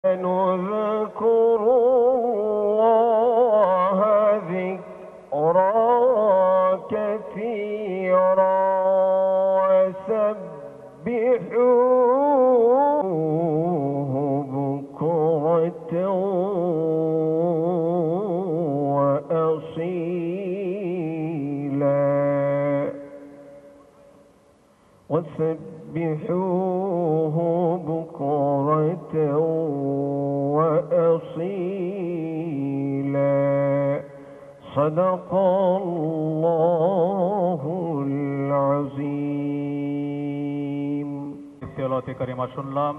نذكر الله ذكرا كثيرا وسبحوه بكرة وأصيلا وسبحوه بكرة وأصيلا صدق الله العظيم। তেলাওয়াতে কারিমা শুনলাম।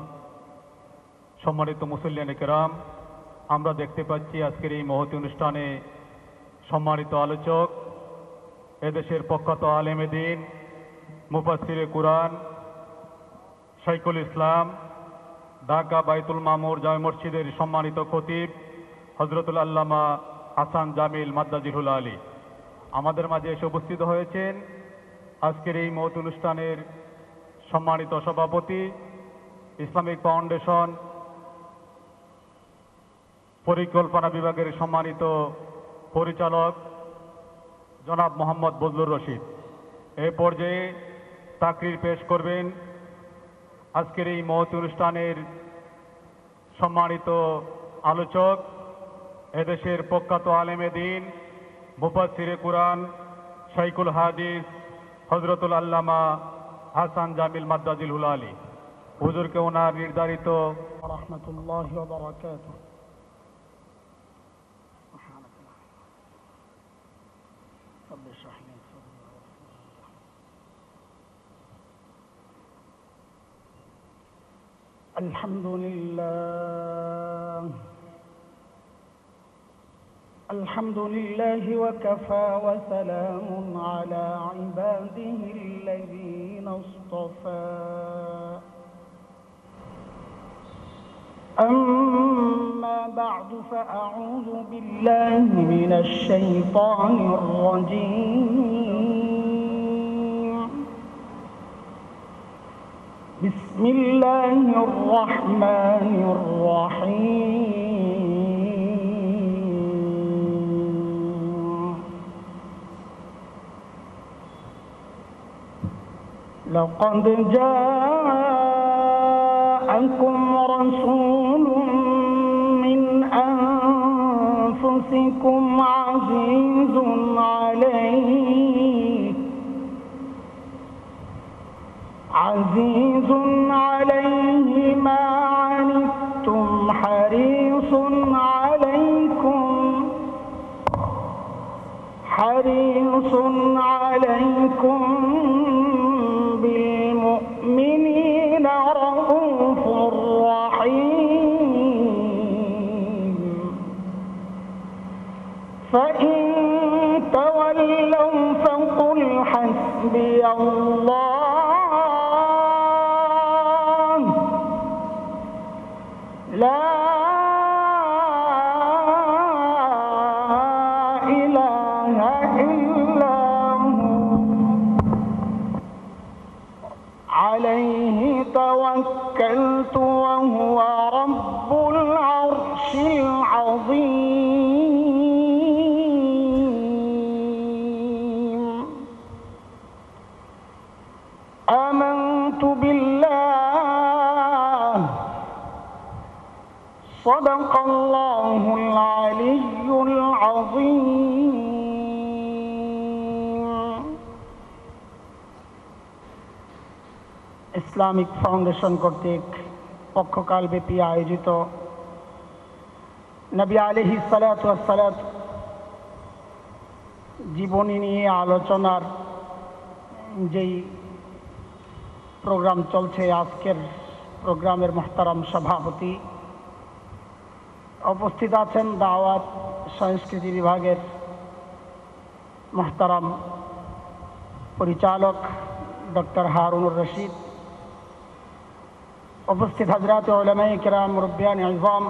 সম্মানিত মুসল্লিয়ানে কেরাম, আমরা দেখতে পাচ্ছি আজকের এই মহতী অনুষ্ঠানে সম্মানিত আলোচক, এদেশের প্রখ্যাত আলেমে দ্বীন, মুফাসসিরে কুরআন, শাইখুল ইসলাম, ঢাকা বাইতুল মামুর জামে মসজিদের সম্মানিত খতিব হযরতুল আল্লামা হাসান জামিল মাদ্দাজিহুল আলী আমাদের মাঝে এসে উপস্থিত হয়েছেন। আজকের এই মহৎ অনুষ্ঠানের সম্মানিত সভাপতি, ইসলামিক ফাউন্ডেশন পরিকল্পনা বিভাগের সম্মানিত পরিচালক জনাব মোহাম্মদ বজলুর রশিদ। এই পর্যায়ে তাকরির পেশ করবেন আজকের এই মহৎ অনুষ্ঠানের সম্মানিত আলোচক, এদেশের প্রখ্যাত আলেমে দ্বীন, মুফাসসিরে কুরআন, শাইখুল হাদিস হযরতুল আল্লামা হাসান জামিল মাদ্দাজিহুল আলী। হুজুরকে ওনার নির্ধারিত রাহমাতুল্লাহি ওয়া বারাকাতুহু। الحمد لله وكفى وسلام على عباده الذين اصطفى. أما بعد فأعوذ بالله من الشيطان الرجيم. بسم الله الرحمن الرحيم. لقد جاءكم رسول من أنفسكم عزيز عليه ما عنتم حريص عليكم بالمؤمنين رؤوف رحيم. فإن تولوا فقل حسبي الله لا إله إلا هو عليه توكلت وهو رب العرش العظيم. آمنت بالله صدق الله العلي العظيم. ইসলামিক ফাউন্ডেশন কর্তৃক পক্ষকালব্যাপী আয়োজিত নবী আলাইহিস সালাতু ওয়াস সালাম জীবনী নিয়ে আলোচনার যেই প্রোগ্রাম চলছে, আজকের প্রোগ্রামের মুহতারাম সভাপতি উপস্থিত আছেন, দাওয়াত সংস্কৃতি বিভাগের মুহতারাম পরিচালক ডক্টর হারুনুর রশিদ, উপস্থিত হযরত উলামায়ে কিরাম, মুরব্বিয়ান ইযাম,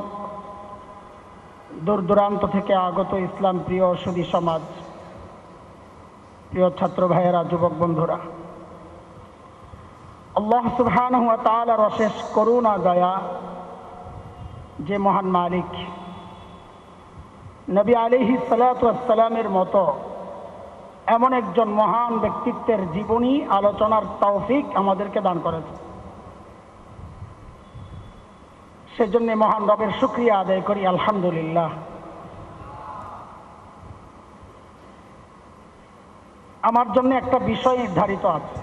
দূর দূরান্ত থেকে আগত ইসলাম প্রিয় সুধী সমাজ, প্রিয় ছাত্র ভাইয়েরা, যুবক বন্ধুরা, আল্লাহ সুবহানাহু ওয়া তাআলার অশেষ করুণা দয়া যে মহান মালিক নবী আলাইহিস সালাতু ওয়াস সালামের মতো এমন একজন মহান ব্যক্তিত্বের জীবনী আলোচনার তৌফিক আমাদেরকে দান করেছে। সেজন্য মহান রবের শুকরিয়া আদায় করি, আলহামদুলিল্লাহ। আমার জন্য একটা বিষয় নির্ধারিত আছে,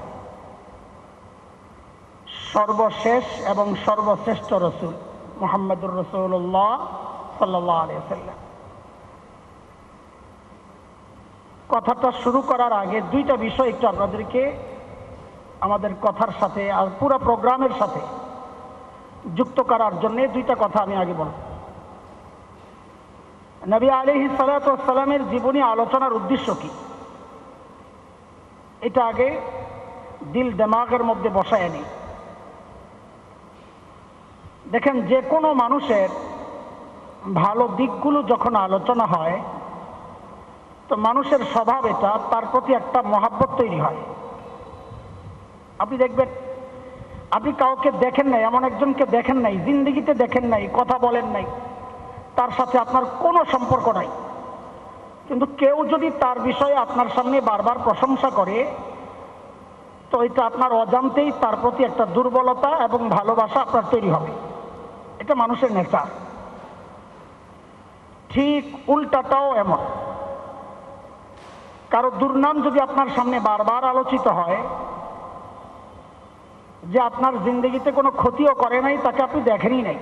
সর্বশেষ এবং সর্বশ্রেষ্ঠ রসুল মুহাম্মদুর রাসূলুল্লাহ সাল্লাল্লাহু আলাইহি ওয়াসাল্লাম। কথাটা শুরু করার আগে দুইটা বিষয় একটু আপনাদেরকে আমাদের কথার সাথে আর পুরো প্রোগ্রামের সাথে যুক্ত করার জন্য দুইটা কথা আমি আগে বলব। নবী আলাইহিস সালাতু ওয়াস সালামের জীবনী আলোচনার উদ্দেশ্য কি, এটা আগে দিল দিমাগের মধ্যে বসায় নেই। দেখেন, যে কোনো মানুষের ভালো দিকগুলো যখন আলোচনা হয় তো মানুষের স্বভাব এটা, তার প্রতি একটা মহাব্বত তৈরি হয়। আপনি দেখবেন, আপনি কাউকে দেখেন নাই, এমন একজনকে দেখেন নাই, জিন্দেগিতে দেখেন নাই, কথা বলেন নাই, তার সাথে আপনার কোনো সম্পর্ক নাই, কিন্তু কেউ যদি তার বিষয়ে আপনার সামনে বারবার প্রশংসা করে তো এটা আপনার অজান্তেই তার প্রতি একটা দুর্বলতা এবং ভালোবাসা আপনার তৈরি হবে। এটা মানুষের নেচার। ঠিক উল্টাটাও এমন, কারো দুর্নাম যদি আপনার সামনে বারবার আলোচিত হয়, যে আপনার জিন্দগিতে কোনো ক্ষতিও করে নাই, তাকে আপনি দেখেনই নাই,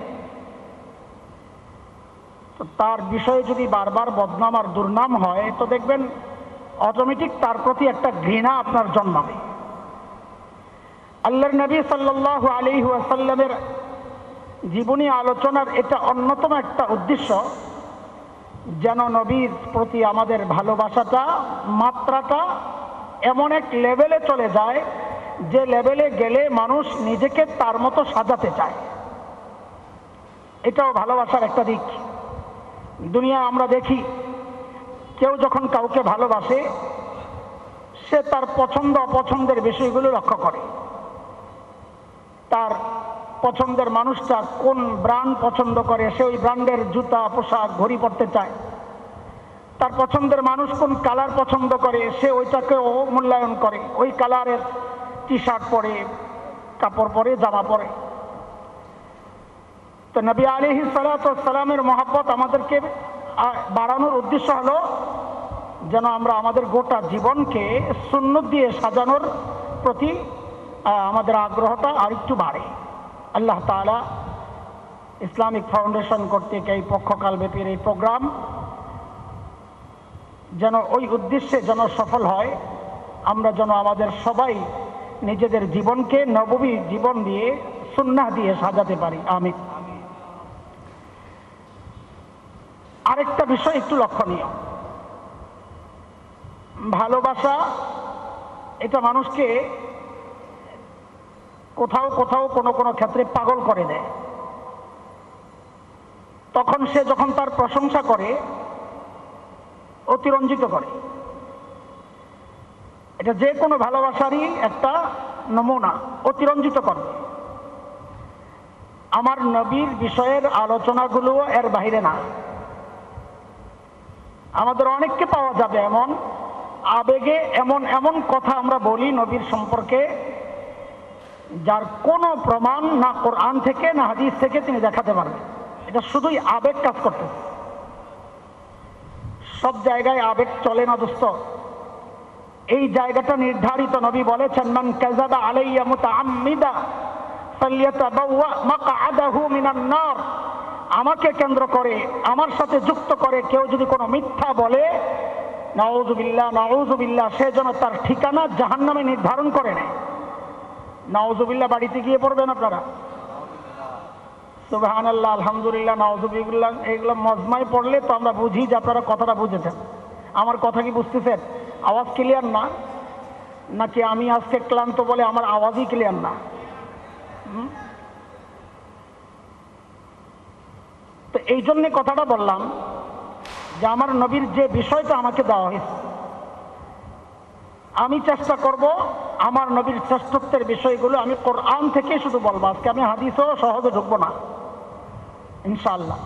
তো তার বিষয়ে যদি বারবার বদনাম আর দুর্নাম হয় তো দেখবেন অটোমেটিক তার প্রতি একটা ঘৃণা আপনার জন্মাবে। আল্লাহর নবী সাল্লাল্লাহু আলাইহি ওয়াসাল্লামের জীবনী আলোচনার এটা অন্যতম একটা উদ্দেশ্য, যেন নবীর প্রতি আমাদের ভালোবাসাটা, মাত্রাটা এমন এক লেভেলে চলে যায় যে লেভেলে গেলে মানুষ নিজেকে তার মতো সাজাতে চায়। এটাও ভালোবাসার একটা দিক। দুনিয়া আমরা দেখি, কেউ যখন কাউকে ভালোবাসে সে তার পছন্দ অপছন্দের বিষয়গুলো লক্ষ্য করে। তার পছন্দের মানুষটা কোন ব্র্যান্ড পছন্দ করে, সে ওই ব্র্যান্ডের জুতা, পোশাক, ঘড়ি পরতে চায়। তার পছন্দের মানুষ কোন কালার পছন্দ করে, সে ওইটাকেও মূল্যায়ন করে, ওই কালারের টি শার্ট পরে, কাপড় পরে, জামা পরে। তো নবী আলাইহিস সালাতু ওয়াস সালামের মহব্বত আমাদেরকে বাড়ানোর উদ্দেশ্য হলো যেন আমরা আমাদের গোটা জীবনকে সুন্নত দিয়ে সাজানোর প্রতি আমাদের আগ্রহটা আরেকটু বাড়ে। আল্লাহ তাআলা ইসলামিক ফাউন্ডেশন কর্তৃক এই পক্ষকালব্যাপীর এই প্রোগ্রাম যেন ওই উদ্দেশ্যে যেন সফল হয়, আমরা যেন আমাদের সবাই নিজেদের জীবনকে নববী জীবন দিয়ে, সুন্নাহ দিয়ে সাজাতে পারি। আমিন। আরেকটা বিষয় একটু লক্ষণীয়, ভালোবাসা এটা মানুষকে কোথাও কোথাও কোনো কোনো ক্ষেত্রে পাগল করে দেয়। তখন সে যখন তার প্রশংসা করে, অতিরঞ্জিত করে। এটা যে কোনো ভালোবাসারই একটা নমুনা, অতিরঞ্জিত করবে। আমার নবীর বিষয়ের আলোচনাগুলো এর বাইরে না। আমাদের অনেককে পাওয়া যাবে এমন আবেগে এমন এমন কথা আমরা বলি নবীর সম্পর্কে, যার কোনো প্রমাণ না কোরআন থেকে না হাদিস থেকে তিনি দেখাতে পারবেন। এটা শুধুই আবেগ কাজ করতেছে। সব জায়গায় আবেগ চলে না দোস্ত। এই জায়গাটা নির্ধারিত, নবী বলেছেন, মান কাযাবা আলাইয়া মুতাআম্মিদা ফালইয়াতাবাওয়া মাকআদাহু মিনান নার। আমাকে কেন্দ্র করে, আমার সাথে যুক্ত করে কেউ যদি কোনো মিথ্যা বলে, নাউযুবিল্লাহ নাউযুবিল্লাহ, সে যেন তার ঠিকানা জাহান্নামে নির্ধারণ করে নেয়। নাউযুবিল্লাহ বাড়িতে গিয়ে পড়বেন আপনারা, সুবহানাল্লাহ, আলহামদুলিল্লাহ, নাউযুবিল্লাহ, এগুলো মজমায় পড়লে তো আমরা বুঝি যে আপনারা কথাটা বুঝেছেন। আমার কথা কি বুঝতেছেন? আওয়াজ ক্লিয়ার না, নাকি আমি আজকে ক্লান্ত বলে আমার আওয়াজই ক্লিয়ার না? তো এই জন্যে কথাটা বললাম যে আমার নবীর যে বিষয়টা আমাকে দেওয়া হয়েছে, আমি চেষ্টা করব আমার নবীর শ্রেষ্ঠত্বের বিষয়গুলো আমি কোরআন থেকে শুধু বলবো। আজকে আমি হাদিসও সহজে ঢুকবো না ইনশাআল্লাহ।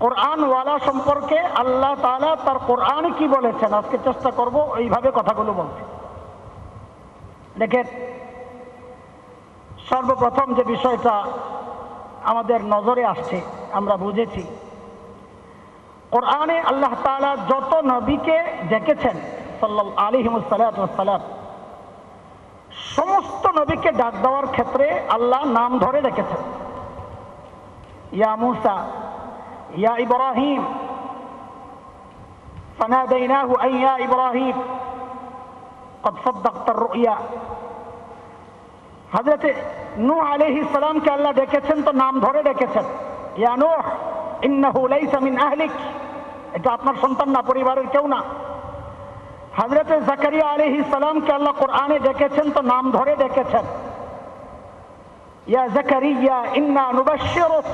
কোরআনওয়ালা সম্পর্কে আল্লাহ তাআলা তার কোরআনে কি বলেছেন আজকে চেষ্টা করব এইভাবে কথাগুলো বলতে। দেখেন, সর্বপ্রথম যে বিষয়টা আমাদের নজরে আসছে, আমরা বুঝেছি কোরআনে আল্লাহ তাআলা যত নবীকে ডেকেছেন সাল্লাল্লাহু আলাইহি ওয়াসাল্লাম, সমস্ত নবীকে ডাক দেওয়ার ক্ষেত্রে আল্লাহ নাম ধরে ডেকেছেন। ইয়া মূসা, ইয়া ইব্রাহিম, ফানাদাইনাহু আন ইয়া ইব্রাহিম قد صدقت الرؤيا। হযরত নূহ আলাইহিস সালামকে আল্লাহ ডেকেছেন তো নাম ধরে ডেকেছেন, ইয়া নূহ ইন্নাহু লাইসা মিন আহলিক, এটা আপনার সন্তান না, পরিবারের কেউ না। হযরত জাকারিয়া আলাইহিস সালামকে আল্লাহ কোরআনে ডেকেছেন তো নাম ধরে ডেকেছেন, ইয়া জাকারিয়া ইন্না নুবাশশিরুক।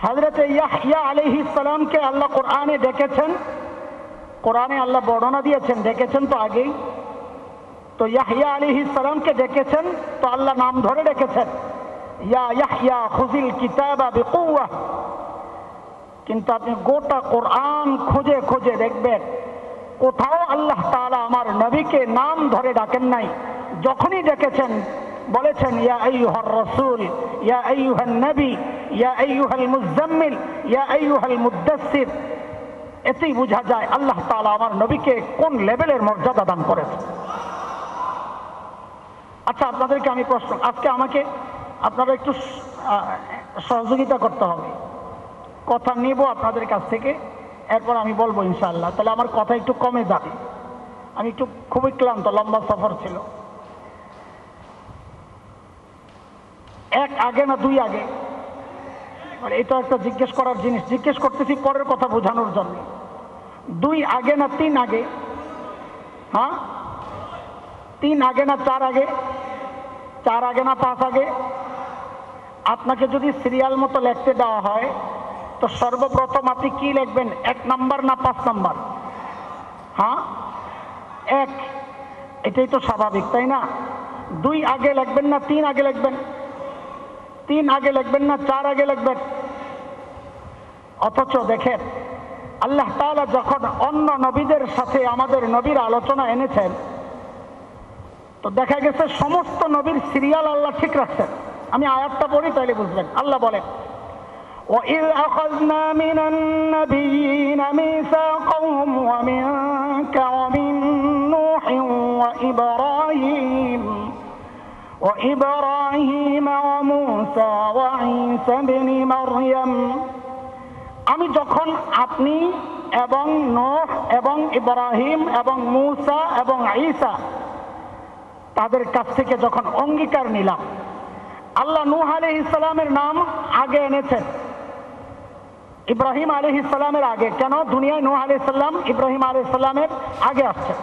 হযরত ইয়াহইয়া আলাইহিস সালামকে আল্লাহ কোরআনে ডেকেছেন, কোরআনে আল্লাহ বর্ণনা দিয়েছেন, ডেকেছেন তো আগেই, তো ইয়াহইয়া আলাইহিস সালামকে ডেকেছেন তো আল্লাহ নাম ধরে ডেকেছেন, ইয়া ইয়াহইয়া খুযিল কিতাবা বিকুওয়া। কিন্তু আপনি গোটা কোরআন খুঁজে খুঁজে দেখবেন কোথাও আল্লাহ তাআলা আমার নবীকে নাম ধরে ডাকেন নাই। যখনই ডেকেছেন বলেছেন ইয়া আইয়ুহার রাসূল, ইয়া আইয়ুহান নবী, ইয়া আইয়ুহাল মুযাম্মিল, ইয়া আইয়ুহাল মুদ্দাসসির। এতেই বোঝা যায় আল্লাহ তাআলা আমার নবীকে কোন লেভেলের মর্যাদা দান করেছেন। আচ্ছা, আপনাদেরকে আমি প্রশ্ন, আজকে আমাকে আপনারা একটু সহযোগিতা করতে হবে। কথা নেব আপনাদের কাছ থেকে, এরপর আমি বলবো ইনশাআল্লাহ। তাহলে আমার কথা একটু কমে যাবে, আমি একটু খুবই ক্লান্ত, লম্বা সফর ছিল। এক আগে না দুই আগে, মানে এটা একটা জিজ্ঞেস করার জিনিস, জিজ্ঞেস করতেছি পরের কথা বোঝানোর জন্য। দুই আগে না তিন আগে? হ্যাঁ, তিন আগে না চার আগে? চার আগে না পাঁচ আগে? আপনাকে যদি সিরিয়াল মতো লিখতে দেওয়া হয় তো সর্বপ্রথম আপনি কি লিখবেন, এক নাম্বার না পাঁচ নাম্বার? হ্যাঁ, এক। এটাই তো স্বাভাবিক, তাই না? দুই আগে লিখবেন না তিন আগে লিখবেন? তিন আগে লিখবেন না চার আগে লিখবেন? অথচ দেখেন আল্লাহ তাআলা যখন অন্য নবীদের সাথে আমাদের নবীর আলোচনা এনেছেন তো দেখা গেছে সমস্ত নবীর সিরিয়াল আল্লাহ ঠিক রাখছেন। আমি আয়াতটা পড়ি তাহলে বুঝবেন। আল্লাহ বলেন, وَإِذْ أَخَذْنَا مِنَ النَّبِيِّينَ مِيثَاقَهُمْ وَمِنكَ وَمِن نُّوحٍ وَإِبْرَاهِيمَ وَمُوسَى وَعِيسَى ابْنِ مَرْيَمَ। আমি যখন আপনি এবং নূহ এবং ইব্রাহিম এবং মূসা এবং ঈসা তাদের কাছ থেকে যখন অঙ্গীকার নিলাম, আল্লাহ নূহ আলাইহিস সালামের নাম আগে এনেছেন, ইব্রাহিম আলাইহিস সালামের আগে। কেন? দুনিয়ায় নূহ আলাইহিস সালাম ইব্রাহিম আলাইহিস সালামের আগে আসছে।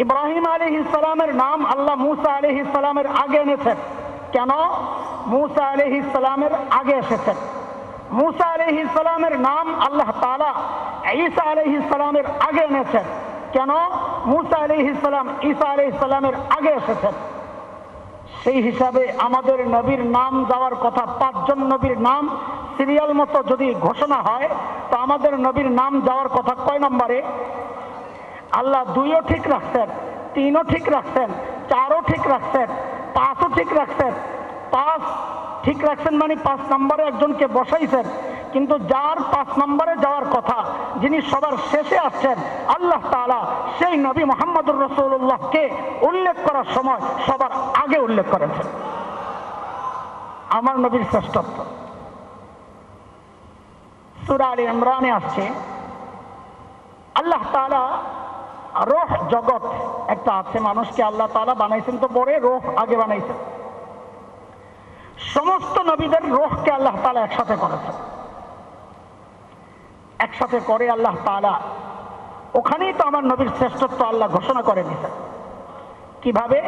ইব্রাহিম আলাইহিস সালামের নাম আল্লাহ মূসা আলাইহিস সালামের আগে এনেছেন। কেন? মূসা আলাইহিস সালামের আগে এসেছেন। মূসা আলাইহিস সালামের নাম আল্লাহ তাআলা ঈসা আলাইহিস সালামের আগে এনেছেন। কেন? মূসা আলাইহিস সালাম ঈসা আলাইহিস সালামের আগে এসেছেন। সেই হিসাবে আমাদের নবীর নাম যাওয়ার কথা, পাঁচজন নবীর নাম সিরিয়াল মতো যদি ঘোষণা হয় তো আমাদের নবীর নাম যাওয়ার কথা কয় নম্বরে? আল্লাহ দুইও ঠিক রাখছেন, তিনও ঠিক রাখছেন, চারও ঠিক রাখছেন, পাঁচও ঠিক রাখছেন। পাঁচ ঠিক রাখছেন মানে পাঁচ নম্বরে একজনকে বসাইছেন, কিন্তু যার পাঁচ নম্বরে যাওয়ার কথা, যিনি সবার শেষে আসছেন আল্লাহ তাআলা, সেই নবী মুহাম্মদুর রাসূলুল্লাহকে উল্লেখ করার সময় সবার আগে উল্লেখ করেছেন। আমার নবীর শ্রেষ্ঠত্ব সূরা আলে ইমরানে আসছে। আল্লাহ তাআলা রূহ জগৎ একটা আছে, মানুষকে আল্লাহ তাআলা বানাইছেন তো পরে, রূহ আগে বানাইছেন। সমস্ত নবীদের রূহকে আল্লাহ তাআলা একসাথে করেছেন, একসাথে করে আল্লাহ তাআলা ওখানেই তো আমার নবীর শ্রেষ্ঠত্ব আল্লাহ ঘোষণা করে দিয়েছেন। কিভাবে?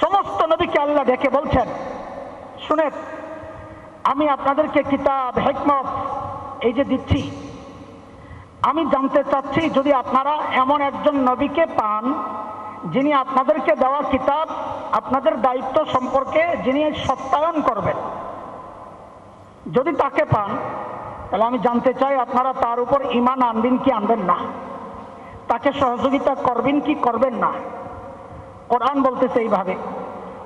সমস্ত নবীকে আল্লাহ ডেকে বলছেন, শুনেন আমি আপনাদেরকে কিতাব হিকমত এই যে দিচ্ছি, আমি জানতে চাচ্ছি যদি আপনারা এমন একজন নবীকে পান যিনি আপনাদেরকে দেওয়া কিতাব, আপনাদের দায়িত্ব সম্পর্কে যিনি সত্যায়ন করবেন, যদি তাকে পান তাহলে আমি জানতে চাই আপনারা তার উপর ঈমান আনবেন কি আনবেন না, তাকে সহযোগিতা করবেন কি করবেন না। কোরআন বলতেছে এইভাবে,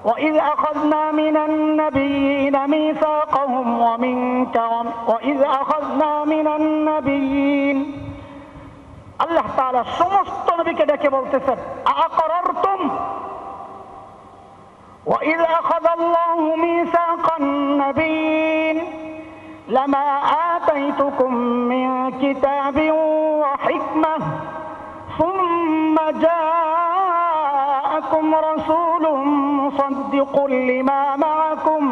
وَإِذْ أَخَذْنَا مِنَ النَّبِيِّينَ مِيثَاقَهُمْ وَمِنكَ وَإِذْ أَخَذْنَا مِنَ النَّبِيِّينَ, আল্লাহ তাআলা সমস্ত নবীকে ডেকে বলতেছেন আ'আকরারতুম وَإِذْ أَخَذَ اللَّهُ مِيثَاقَ النَّبِيِّينَ لَمَا آتَيْتُكُم مِّن كِتَابٍ وَحِكْمَةٍ ثُمَّ جَاءَكُمْ رَسُولٌ مُصَدِّقٌ لِّمَا مَعَكُمْ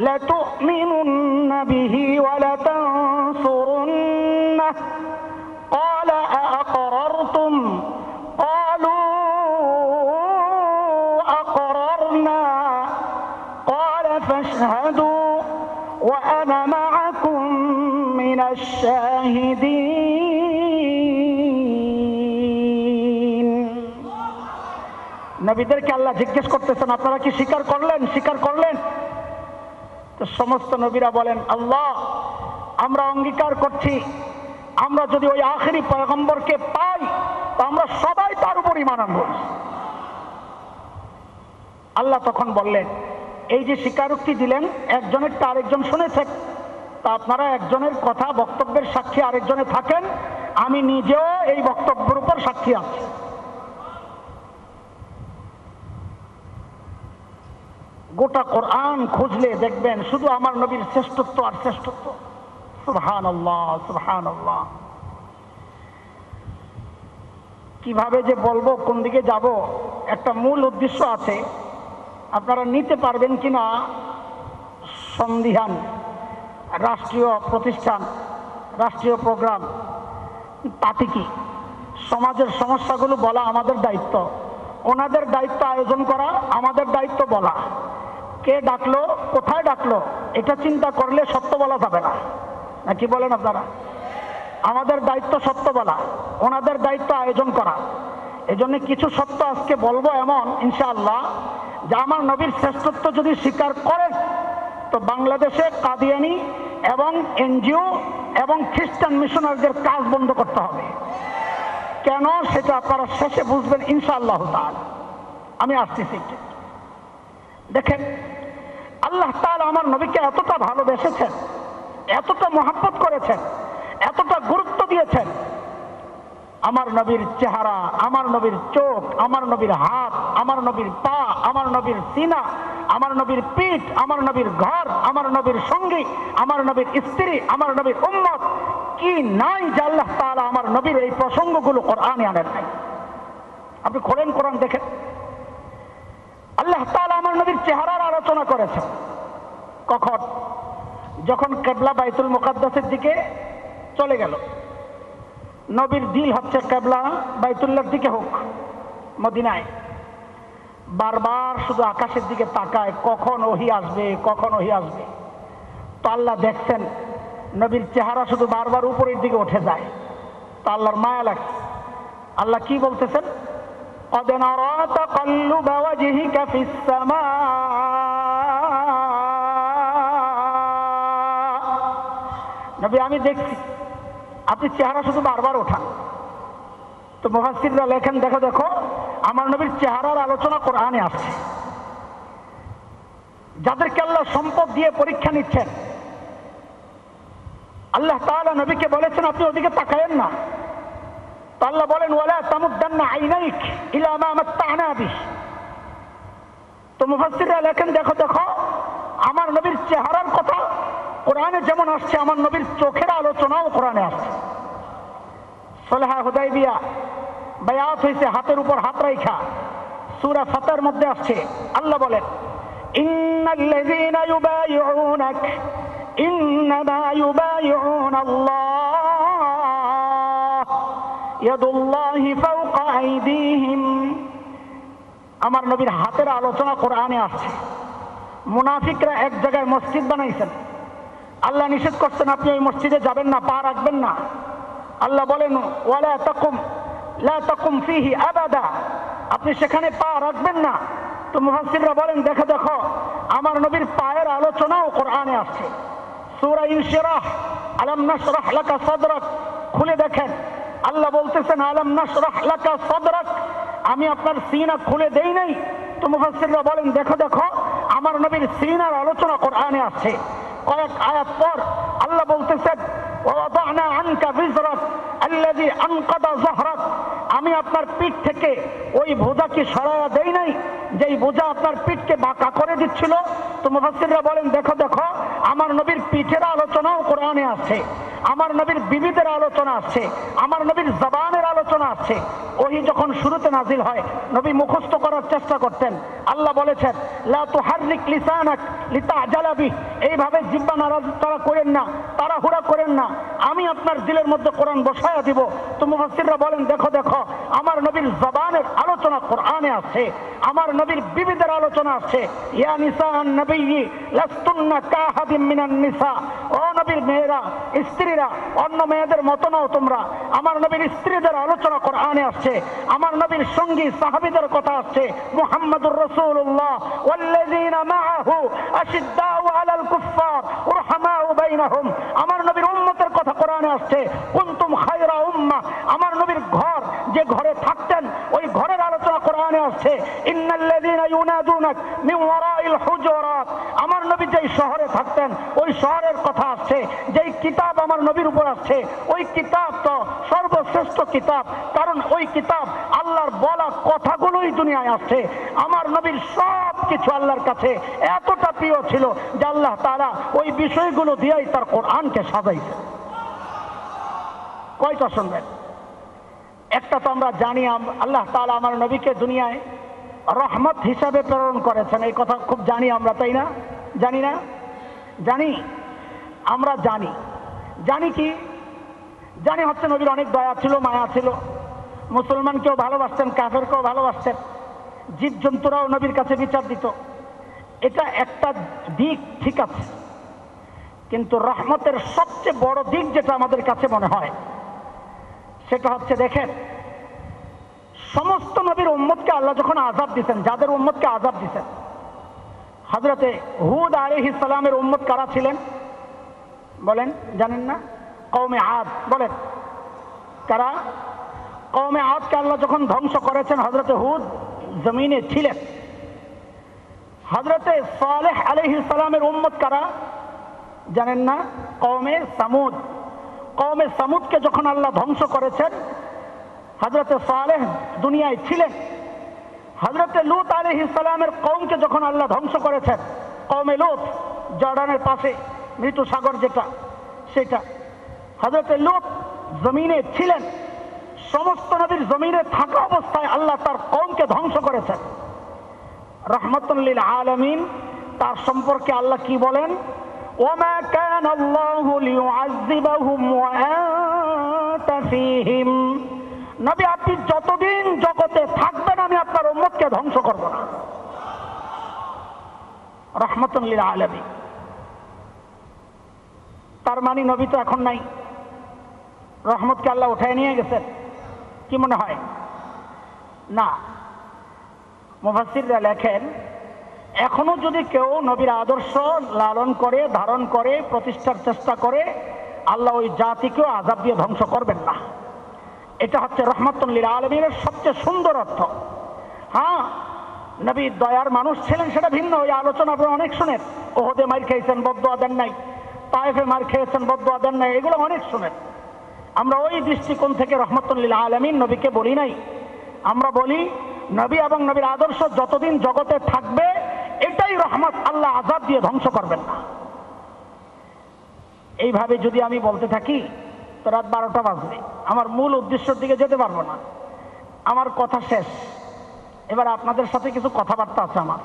لَتُؤْمِنُنَّ بِهِ وَلَتَنصُرُنَّهُ قَالَ أَأَقْرَرْتُمْ قَالُوا أَقْرَرْنَا قَالَ فَاشْهَدُوا وَأَنَا مَعَكُمْ مِنَ الشَّاهِدِينَ। নবীদেরকে আল্লাহ জিজ্ঞেস করতেছেন আপনারা কি স্বীকার করলেন, স্বীকার করলেন? তো সমস্ত নবীরা বলেন আল্লাহ আমরা অঙ্গীকার করছি, আমরা যদি ওই আখেরি পয়গম্বরকে পাই তো আমরা সবাই তার উপর ঈমান আনব। আল্লাহ তখন বললেন এই যে স্বীকারোক্তি দিলেন একজনের তা আরেকজন শুনেছেন, তা আপনারা একজনের কথা বক্তব্যের সাক্ষী আরেকজনে থাকেন, আমি নিজেও এই বক্তব্যের উপর সাক্ষী আছি। গোটা কোরআন খুঁজলে দেখবেন শুধু আমার নবীর শ্রেষ্ঠত্ব আর শ্রেষ্ঠত্ব। সুবহানাল্লাহ, সুবহানাল্লাহ। কিভাবে যে বলবো, কোন দিকে যাব, একটা মূল উদ্দেশ্য আছে। আপনারা নিতে পারবেন কিনা সন্দিহান। রাষ্ট্রীয় প্রতিষ্ঠান, রাষ্ট্রীয় প্রোগ্রাম, তাতে কি সমাজের সমস্যাগুলো বলা আমাদের দায়িত্ব, ওনাদের দায়িত্ব আয়োজন করা, আমাদের দায়িত্ব বলা। কে ডাকলো, কোথায় ডাকলো, এটা চিন্তা করলে সত্য বলা যাবে না, নাকি বলেন আপনারা? আমাদের দায়িত্ব সত্য বলা, ওনাদের দায়িত্ব আয়োজন করা। এজন্য কিছু সত্য আজকে বলবো এমন ইনশাআল্লাহ যে আমার নবীর শ্রেষ্ঠত্ব যদি স্বীকার করেন তো বাংলাদেশে কাদিয়ানি এবং এনজিও এবং খ্রিস্টান মিশনারিদের কাজ বন্ধ করতে হবে। কেন সেটা আপনারা শেষে বুঝবেন ইনশাআল্লাহ তাআলা। আমি আসতেছি। দেখেন আল্লাহ তাআলা আমার নবীকে এতটা ভালোবেসেছেন, এতটা মহব্বত করেছেন, এতটা গুরুত্ব দিয়েছেন। আমার নবীর চেহারা, আমার নবীর চোখ, আমার নবীর হাত, আমার নবীর পা, আমার নবীর সিনা, আমার নবীর পিঠ, আমার নবীর ঘর, আমার নবীর সঙ্গী, আমার নবীর স্ত্রী, আমার নবীর উম্মত, কি নাই যে আল্লাহ তাআলা আমার নবীর এই প্রসঙ্গগুলো কোরআনে আনেন নাই। আপনি খোলেন কোরআন দেখেন, আল্লাহ তাআলা আমার নবীর চেহারার আলোচনা করেছেন। কখন? যখন কিবলা বাইতুল মুকাদ্দাসের দিকে চলে গেল। নবীর দিল হচ্ছে কিবলা বাইতুল্লাহর দিকে হোক, মদিনায়। বারবার শুধু আকাশের দিকে তাকায়, কখন ওহী আসবে, কখন ওহী আসবে। তো আল্লাহ দেখছেন নবীর চেহারা শুধু বারবার উপরের দিকে উঠে যায়, তো আল্লাহর মায়া লাগছে। আল্লাহ কি বলতেছেন? قد نرى تقلب وجهك في السماء। নবী আমি দেখছি আপনি চেহারা শুধু বারবার ওঠান। তো মুফাসসিররা লেখেন দেখো দেখো আমার নবীর চেহারার আলোচনা কোরআনে আসছে। যাদেরকে আল্লাহ সম্পদ দিয়ে পরীক্ষা নিচ্ছেন, আল্লাহ তাআলা নবীকে বলেছেন আপনি ওদিকে তাকায়েন না। তো আল্লাহ বলেন ওয়ালা তামুদ্দান্না আইনাইক ইলা মা মাত্তা'না বিহি। তো মুফাসসিররা লেখেন দেখো দেখো আমার নবীর চেহারার কথা কোরআনে যেমন আসছে, আমার নবীর চোখের আলোচনাও কোরআনে আসছে। সুলহ হুদাইবিয়া বায়াত হয়েছে হাতের উপর হাত রাখা, সূরা ফাতহার মধ্যে আসছে। আল্লাহ বলেন ইন্নাল্লাযীনা ইউবাইউনাক ইন্নামা ইউবাইউনাল্লাহ ইয়াদুল্লাহি ফাওকা আইদিহিম। আমার নবীর হাতের আলোচনা কোরআনে আসছে। মুনাফিকরা এক জায়গায় মসজিদ বানাইছেন, আল্লাহ নিষেধ করছেন আপনি ওই মসজিদে যাবেন না, পা রাখবেন না। আল্লাহ বলেন ওয়ালা তাকুম লা তাকুম ফিহি আবাদা, আপনি সেখানে পা রাখবেন না। তো মুফাসসিররা বলেন দেখো দেখো আমার নবীর পায়ের আলোচনাও কোরআনে আসছে। সূরা ইনশিরাহ, আলাম নাশরাহ লাকা সাদরাক খুলে দেখেন, আল্লাহ বলতেছেন আলাম নাশরাহ লাকা সাদরাক, আমি আপনার সিনা খুলে দেই নাই? তো মুফাসসিররা বলেন দেখো দেখো, আমার নবীর সিনার আলোচনা কোরআনে আছে। কয়েক আয়াত পর আল্লাহ বলতেছেন ওয়াদানা আনকা বিজরাক আল্লাযী আনকাদা যাহরাক, আমি আপনার পিঠ থেকে ওই বোঝাকে সরায়া দেই নাই যেই বোঝা আপনার পিঠকে বাঁকা করে দিচ্ছিল। তো মুফাসসিররা বলেন দেখো দেখো, আমার নবীর পিঠের আলোচনাও কোরআনে আছে, আমার নবীর বিবিদের আলোচনা আছে, আমার নবীর জবানের আলোচনা আছে। ওহি যখন শুরুতে নাজিল হয় নবী মুখস্থ করার চেষ্টা করতেন। আল্লাহ বলেছেন লা তুহাররিক লিসানাক লিতাজালা বিহি, এইভাবে জিহ্বা নাড়াচাড়া করেন না, তাড়াহুড়া করেন না, আমি আপনার দিলের মধ্যে কোরআন বসায়া দিব। তো মুফাসসিররা বলেন দেখো দেখো, আমার নবীর জবানের আলোচনা কোরআনে আছে, আমার নবীর বিবিদের আলোচনা আছে। ইয়া নিসাআন নবিয়্যি লাস্তুন্না কাহাদিম মিনান নিসা, ও নবীর মেয়েরা, স্ত্রীরা অন্য মেয়েদের মতো নও তোমরা। আমার নবীর স্ত্রীদের আলোচনা কোরআনে আসছে, আমার নবীর সঙ্গী সাহাবীদের কথা আসছে। মুহাম্মাদুর রাসূলুল্লাহ ওয়াল্লাযীনা মাআহু আশিদ্দাউ আলাল কুফফার রহমাউ বাইনাহুম, আমার নবীর উম্মতের কথা কোরআনে আসছে। কুনতুম খায়রা উম্মাহ, আমার নবীর ঘর যে ঘরে থাকতেন ওই ঘরের আলোচনা কোরআনে আসছে। ইন্নাল্লাযীনা ইউনাদুনাক মিন ওয়ারাইল হুজুরাত, আমার নবী যেই শহরে থাকতেন ওই শহরের কথা আসছে। যেই কিতাব আমার নবীর উপর আসছে ওই কিতাব তো সর্বশ্রেষ্ঠ কিতাব, কারণ ওই কিতাব আল্লাহর বলা কথাগুলোই দুনিয়ায় আসছে। আমার নবীর সব কিছু আল্লাহর কাছে এতটা প্রিয় ছিল যে আল্লাহ তাআলা ওই বিষয়গুলো দিয়েই তার কোরআনকে সাজাইছে। কয়টা শুনবেন? একটা তো আমরা জানি, আল্লাহ তাআলা আমার নবীকে দুনিয়ায় রহমত হিসাবে প্রেরণ করেছেন, এই কথা খুব জানি আমরা, তাই না? জানি না? জানি, আমরা জানি। জানি কি? জানি হচ্ছে নবীর অনেক দয়া ছিল, মায়া ছিল, মুসলমানকেও ভালোবাসতেন, কাফেরকেও ভালোবাসতেন, জীবজন্তুরাও নবীর কাছে বিচার দিত। এটা একটা দিক, ঠিক আছে, কিন্তু রহমতের সবচেয়ে বড় দিক যেটা আমাদের কাছে মনে হয় সেটা হচ্ছে দেখেন, সমস্ত নবীর উম্মতকে আল্লাহ যখন আযাব দিতেন, যাদের উম্মতকে আযাব দিতেন, হযরতে হুদ আলাইহিস সালামের উম্মত কারা ছিলেন বলেন? জানেন না? কওমে আদ। বলেন কারা? কওমে আদকে আল্লাহ যখন ধ্বংস করেছেন, হযরতে হুদ জমিনে ছিলেন। হযরতে সালেহ আলাইহিস সালামের উম্মত কারা জানেন না? কওমে সামুদ। কওমে সামুদকে যখন আল্লাহ ধ্বংস করেছেন, হযরতে সালেহ দুনিয়ায় ছিলেন। হযরতে লূত আলাইহিস সালামের কওমকে যখন আল্লাহ ধ্বংস করেছেন, কওমে লূত, জর্ডানের পাশে মৃত্যু সাগর যেটা, সেটা, হযরতে লূত জমিনে ছিলেন। সমস্ত নবীর জমিনে থাকা অবস্থায় আল্লাহ তার কওমকে ধ্বংস করেছেন। রাহমাতুল লিল আলামিন, তার সম্পর্কে আল্লাহ কি বলেন? ওয়ামা কানা আল্লাহু লিউআযযিবাহুম ওয়া আনতা ফীহিম, নবী আপনি যতদিন জগতে থাকবেন আমি আপনার উম্মতকে ধ্বংস করব না। রাহমাতুল লিল আলামিন। তার মানে নবী তো এখন নাই, রহমতকে আল্লাহ উঠায় নিয়ে গেছেন, কি মনে হয়? না, মুফাসসিররা লেখেন এখনো যদি কেউ নবীর আদর্শ লালন করে, ধারণ করে, প্রতিষ্ঠার চেষ্টা করে, আল্লাহ ওই জাতিকেও আযাব দিয়ে ধ্বংস করবেন না। এটা হচ্ছে রাহমাতুল লিল আলামিনের সবচেয়ে সুন্দর অর্থ। হ্যাঁ, নবী দয়ার মানুষ ছিলেন সেটা ভিন্ন, ওই আলোচনা আপনারা অনেক শুনেন। ওহদে মার খেয়েছেন, বদদুয়া দেন নাই, তায়েফে মার খেয়েছেন, বদদুয়া দেন নাই, এগুলো অনেক শুনেন। আমরা ওই দৃষ্টিকোণ থেকে রাহমাতুল লিল আলামিন নবীকে বলি নাই। আমরা বলি নবী এবং নবীর আদর্শ যতদিন জগতে থাকবে এটাই রহমত, আল্লাহ আযাব দিয়ে ধ্বংস করবেন না। এইভাবে যদি আমি বলতে থাকি তো রাত 12টা বাজবে, আমার মূল উদ্দেশ্যের দিকে যেতে পারবো না। আমার কথা শেষ, এবার আপনাদের সাথে কিছু কথাবার্তা আছে আমার।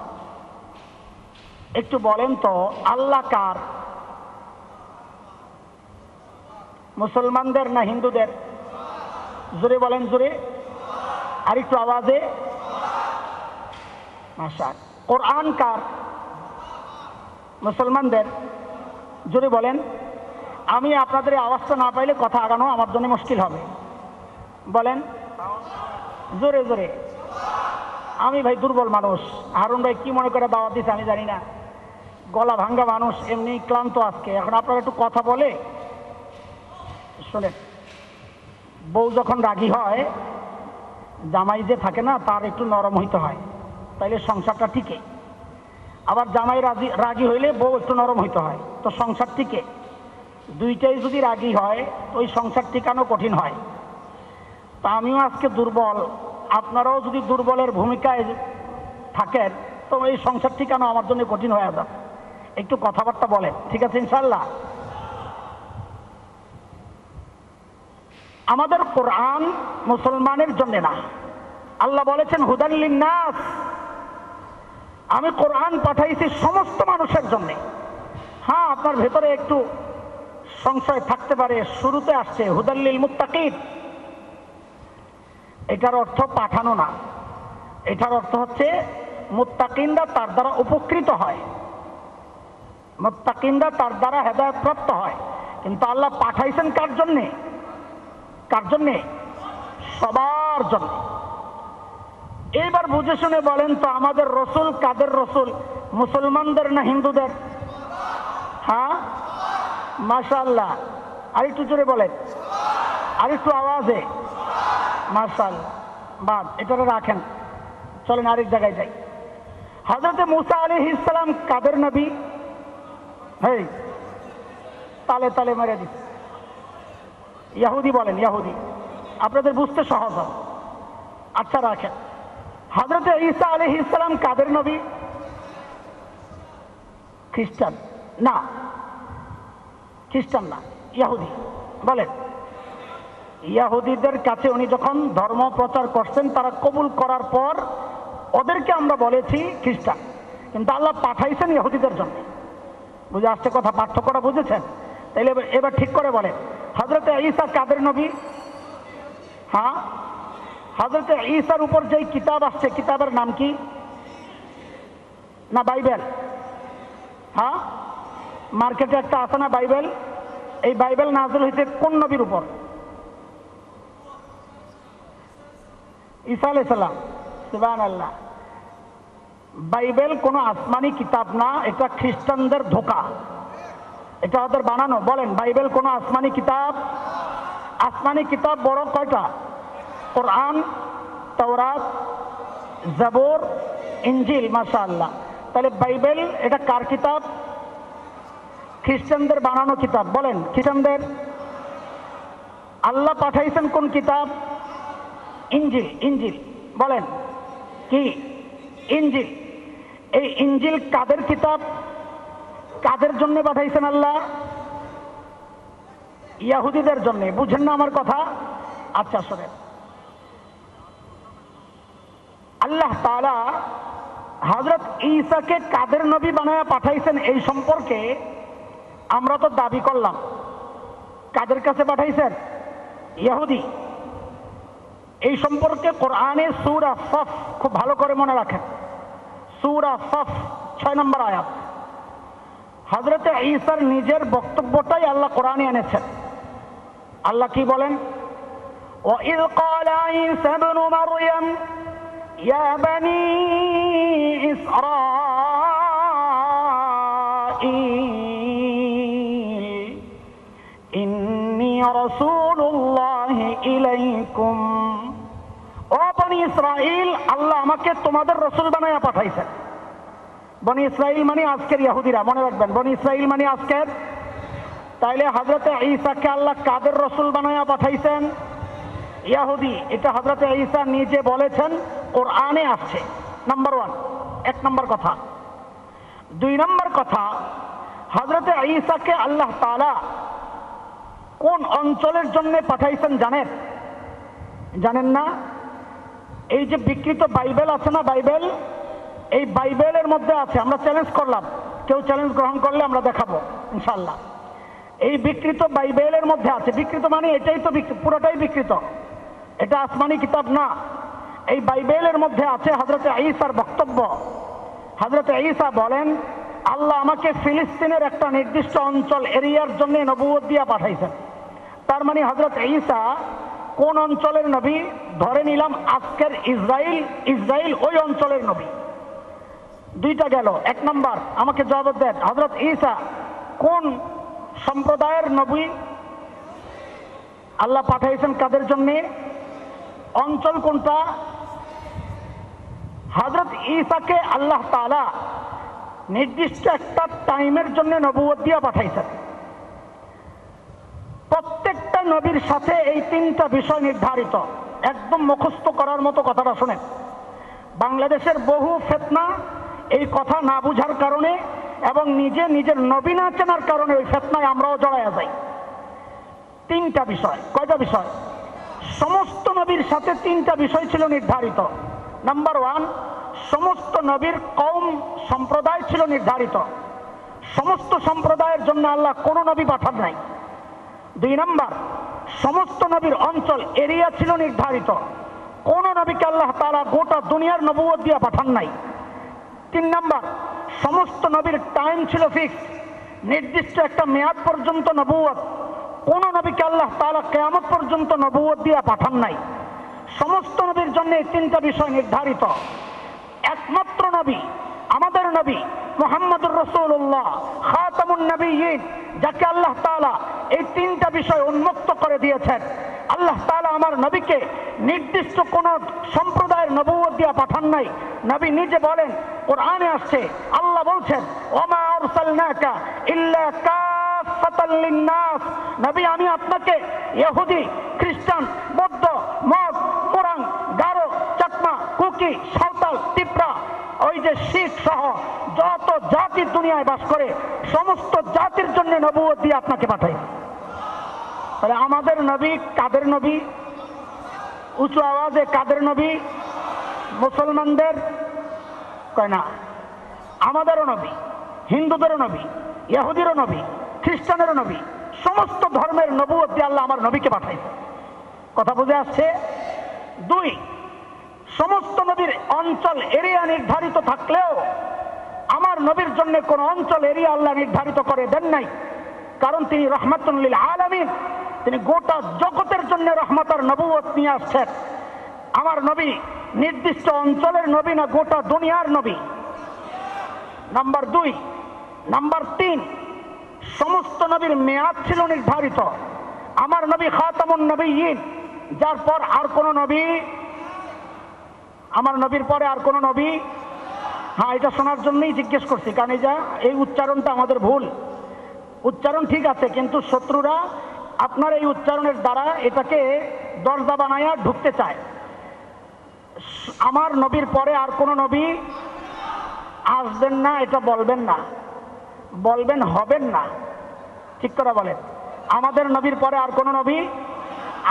একটু বলেন তো আল্লাহ কার? মুসলমানদের না হিন্দুদের? জোরে বলেন, জোরে, আর একটু আওয়াজে। মাশাআল্লাহ। কোরআন কার? মুসলমানদের। জোরে বলেন। আমি আপনাদের আওয়াজটা না পাইলে কথা আগানো আমার জন্য মুশকিল হবে। বলেন জোরে জোরে। আমি ভাই দুর্বল মানুষ, হারুন ভাই কি মনে করে দাওয়াত দিচ্ছে আমি জানি না। গলা ভাঙ্গা মানুষ, এমনি ক্লান্ত আজকে। এখন আপনারা একটু কথা বলে শোনেন। বউ যখন রাগী হয়, জামাই যে থাকে না তার একটু নরম হইতে হয়, তাইলে সংসারটা টিকে। আবার জামাই রাগী হইলে বউ একটু নরম হইতে হয়, তো সংসার টিকে। দুইটাই যদি রাগী হয় তো ওই সংসার টিকানো কঠিন হয়। তা আমিও আজকে দুর্বল, আপনারাও যদি দুর্বলের ভূমিকায় থাকেন তো এই সংসার টিকানো আমার জন্য কঠিন হয়ে যাবে। একটু কথাবার্তা বলেন, ঠিক আছে ইনশাল্লাহ? আমাদের কোরআন মুসলমানের জন্য না, আল্লাহ বলেছেন হুদান লিন্নাস, আমি কোরআন পাঠাইছি সমস্ত মানুষের জন্য। হ্যাঁ, আপনার ভেতরে একটু সংশয় থাকতে পারে, শুরুতে আসছে হুদান লিল মুত্তাকিন। এটার অর্থ পাঠানো না, এটার অর্থ হচ্ছে মুত্তাকিনরা তার দ্বারা উপকৃত হয়, মুত্তাকিনরা তার দ্বারা হেদায়েত প্রাপ্ত হয়। কিন্তু আল্লাহ পাঠাইছেন কার জন্যে? কার জন্যে? সবার জন্য। এইবার বুঝে শুনে বলেন তো, আমাদের রসুল কাদের রসুল? মুসলমানদের না হিন্দুদের? হ্যাঁ, মাশাআল্লাহ। আরেকটু জোরে বলেন, আরেকটু আওয়াজে। মাশাআল্লাহ, বাদ এটারে রাখেন, চলেন আরেক জায়গায় যাই। হযরত মুসা আলাইহিস সালাম কাদের নবী? হেই, তালে তালে মেরে দিচ্ছে। ইহুদি বলেন, ইহুদি, আপনাদের বুঝতে সহজ হবে। আচ্ছা রাখেন। হযরত ঈসা আলাইহিস সালাম কাদের নবী? খ্রিস্টান না, খ্রিস্টান না, ইহুদি বলেন। ইহুদিদের কাছে উনি যখন ধর্ম প্রচার করছেন, তারা কবুল করার পর ওদেরকে আমরা বলেছি খ্রিস্টান, কিন্তু আল্লাহ পাঠাইছেন ইহুদিদের জন্য। বুঝে আসছে কথা? পার্থক্যটা বুঝেছেন? তাইলে এবার ঠিক করে বলেন, হযরত ঈসা কাদের নবী? হ্যাঁ, হযরত ঈসার উপর যেই কিতাব আসছে, কিতাবের নাম কি? না বাইবেল? হ্যাঁ, মার্কেটে একটা আছে না বাইবেল? এই বাইবেল নাযিল হয়েছে কোন নবীর উপর? ঈসা আলাইহিস সালাম। সুবহানাল্লাহ। বাইবেল কোনো আসমানি কিতাব না, এটা খ্রিস্টানদের ধোঁকা, এটা ওদের বানানো। বলেন, বাইবেল কোনো আসমানি কিতাব? আসমানি কিতাব বড় কয়টা? কোরআন, তাওরাত, জাবুর, ইনজিল। মাশাআল্লাহ। তাহলে বাইবেল এটা কার কিতাব? খ্রিস্টানদের বানানো কিতাব। বলেন, খ্রিস্টানদের। আল্লাহ পাঠাইছেন কোন কিতাব? ইনজিল। ইনজিল বলেন কি? ইনজিল। এই ইনজিল কাদের কিতাব? কাদের জন্য পাঠাইছেন আল্লাহ? ইহুদিদের জন্য। বুঝেন না আমার কথা? আচ্ছা শোনেন, আল্লাহ তাআলা হযরত ঈসাকে কাদের নবী বানায়া পাঠাইছেন এই সম্পর্কে আমরা তো দাবি করলাম। কাদের কাছে পাঠাইছেন? ইহুদি। এই সম্পর্কে কোরআনে সূরা সফ, খুব ভালো করে মনে রাখেন, সূরা সফ 6 নম্বর আয়াত। হযরত ঈসার নিজের বক্তব্যটাই আল্লাহ কোরআনে এনেছেন। আল্লাহ কি বলেন? وَإِذْ قَالَ عِيسَى ابْنُ مَرْيَمَ يَا بَنِي إِسْرَائِيلَ إِنِّي رَسُولُ اللَّهِ إِلَيْكُمْ। ও বনি ইসরাইল, আল্লাহ আমাকে তোমাদের রসুল বানায়া পাঠাইছেন। বনি ইসরাইল মানে আজকের ইহুদিরা, মনে রাখবেন, বনি ইসরাইল মানে আজকের। তাইলে হযরত ঈসাকে আল্লাহ কাদের রসুল বানায়া পাঠাইছেন? ইহুদি। এটা হযরত ঈসা নিজে বলেছেন, কোরআনে আসছে। নাম্বার 1, 1 নম্বর কথা। 2 নম্বর কথা, হযরত ঈসাকে আল্লাহ তাআলা কোন অঞ্চলের জন্য পাঠাইছেন জানেন? জানেন না? এই যে বিকৃত বাইবেল আছে না, বাইবেল, এই বাইবেলের মধ্যে আছে, আমরা চ্যালেঞ্জ করলাম, কেউ চ্যালেঞ্জ গ্রহণ করলে আমরা দেখাবো ইনশাআল্লাহ। এই বিকৃত বাইবেলের মধ্যে আছে, বিকৃত মানে এটাই তো পুরোটাই বিকৃত, এটা আসমানি কিতাব না। এই বাইবেলের মধ্যে আছে হযরত ঈসার বক্তব্য। হযরত ঈসা বলেন, আল্লাহ আমাকে ফিলিস্তিনের একটা নির্দিষ্ট অঞ্চল এরিয়ার জন্য নবুয়ত দিয়া পাঠাইছেন। তার মানে হযরত ঈসা কোন অঞ্চলের নবী? ধরে নিলাম আজকের ইসরাইল, ইসরাইল ওই অঞ্চলের নবী। দুইটা গেল। এক নাম্বার, আমাকে জবাব দেন, হযরত ঈসা কোন সম্প্রদায়ের নবী? আল্লাহ পাঠাইছেন কাদের জন্য? অঞ্চল কোনটা? হযরত ঈসাকে আল্লাহ তাআলা নির্দিষ্ট একটা টাইমের জন্য নবুয়ত দিয়ে পাঠাইছেন। প্রত্যেকটা নবীর সাথে এই তিনটা বিষয় নির্ধারিত। একদম মুখস্থ করার মতো কথাটা শুনেন। বাংলাদেশের বহু ফিতনা এই কথা না বুঝার কারণে এবং নিজের নবী না চেনার কারণে ওই ফিতনায় আমরাও জড়ায়া যাই। তিনটা বিষয়। কয়টা বিষয়? সমস্ত নবীর সাথে তিনটা বিষয় ছিল নির্ধারিত। নাম্বার ওয়ান, সমস্ত নবীর কওম সম্প্রদায় ছিল নির্ধারিত। সমস্ত সম্প্রদায়ের জন্য আল্লাহ কোনো নবী পাঠান নাই। দুই নাম্বার, সমস্ত নবীর অঞ্চল এরিয়া ছিল নির্ধারিত। কোন নবীকে আল্লাহ তাআলা গোটা দুনিয়ার নবুয়ত দিয়ে পাঠান নাই। তিন নাম্বার, সমস্ত নবীর টাইম ছিল ফিক্স, নির্দিষ্ট একটা মেয়াদ পর্যন্ত নবুয়ত। কোন নবীকে আল্লাহ তাআলা কিয়ামত পর্যন্ত নবুয়ত দিয়ে পাঠান নাই। সমস্ত নবীর জন্য এই তিনটা বিষয় নির্ধারিত। একমাত্র নবী আমাদের নবী মুহাম্মদুর রাসূলুল্লাহ খাতামুন নবিয়্যিন, যাকে আল্লাহ তাআলা এই তিনটা বিষয় উন্মুক্ত করে দিয়েছেন। আল্লাহ তাআলা আমার নবীকে নির্দিষ্ট কোন সম্প্রদায়ের নবুয়ত দিয়ে পাঠান নাই। নবী নিজে বলেন, কোরআনে আসছে, আল্লাহ বলছেন, ওমা আরসালনাকা ইল্লা কাফাতাল লিন্নাস। নবী, আমি আপনাকে ইহুদি, খ্রিস্টান, বৌদ্ধ, মগ, মোরাং, গারো, চাকমা, কুকি, সাঁওতাল, তিপ্রা, ওই যে শিখ সহ যত জাতি দুনিয়ায় বাস করে সমস্ত জাতির জন্য নবুয়ত দিয়ে আপনাকে পাঠাই। তাহলে আমাদের নবী কাদের নবী? উঁচু আওয়াজে কাদের নবী? মুসলমানদের কয় না, আমাদেরও নবী, হিন্দুদেরও নবী, ইহুদিরও নবী, খ্রিস্টানেরও নবী, সমস্ত ধর্মের নবুয়ত দিয়ে আল্লাহ আমার নবীকে পাঠাইছে। কথা বুঝে আসছে? দুই, সমস্ত নবীর অঞ্চল এরিয়া নির্ধারিত থাকলেও আমার নবীর জন্য কোন অঞ্চল এরিয়া আল্লাহ নির্ধারিত করে দেন নাই। কারণ তিনি রহমাতুল লিল আলামিন, তিনি গোটা জগতের জন্য রহমতের নবুয়ত নিয়ে আসছেন। আমার নবী নির্দিষ্ট অঞ্চলের নবী না, গোটা দুনিয়ার নবী। নাম্বার দুই। নাম্বার তিন, সমস্ত নবীর মেয়াদ ছিল নির্ধারিত। আমার নবী খাতামুন নবিয়্যিন, যার পর আর কোন নবী, আমার নবীর পরে আর কোন নবী। হ্যাঁ, এটা শোনার জন্যই জিজ্ঞেস করছি, কারণ এই উচ্চারণটা আমাদের ভুল। উচ্চারণ ঠিক আছে, কিন্তু শত্রুরা আপনার এই উচ্চারণের দ্বারা এটাকে দরজা বানায়া ঢুকতে চায়। আমার নবীর পরে আর কোন নবী আসবেন না, এটা বলবেন না, বলবেন হবেন না। ঠিক করে বলেন, আমাদের নবীর পরে আর কোন নবী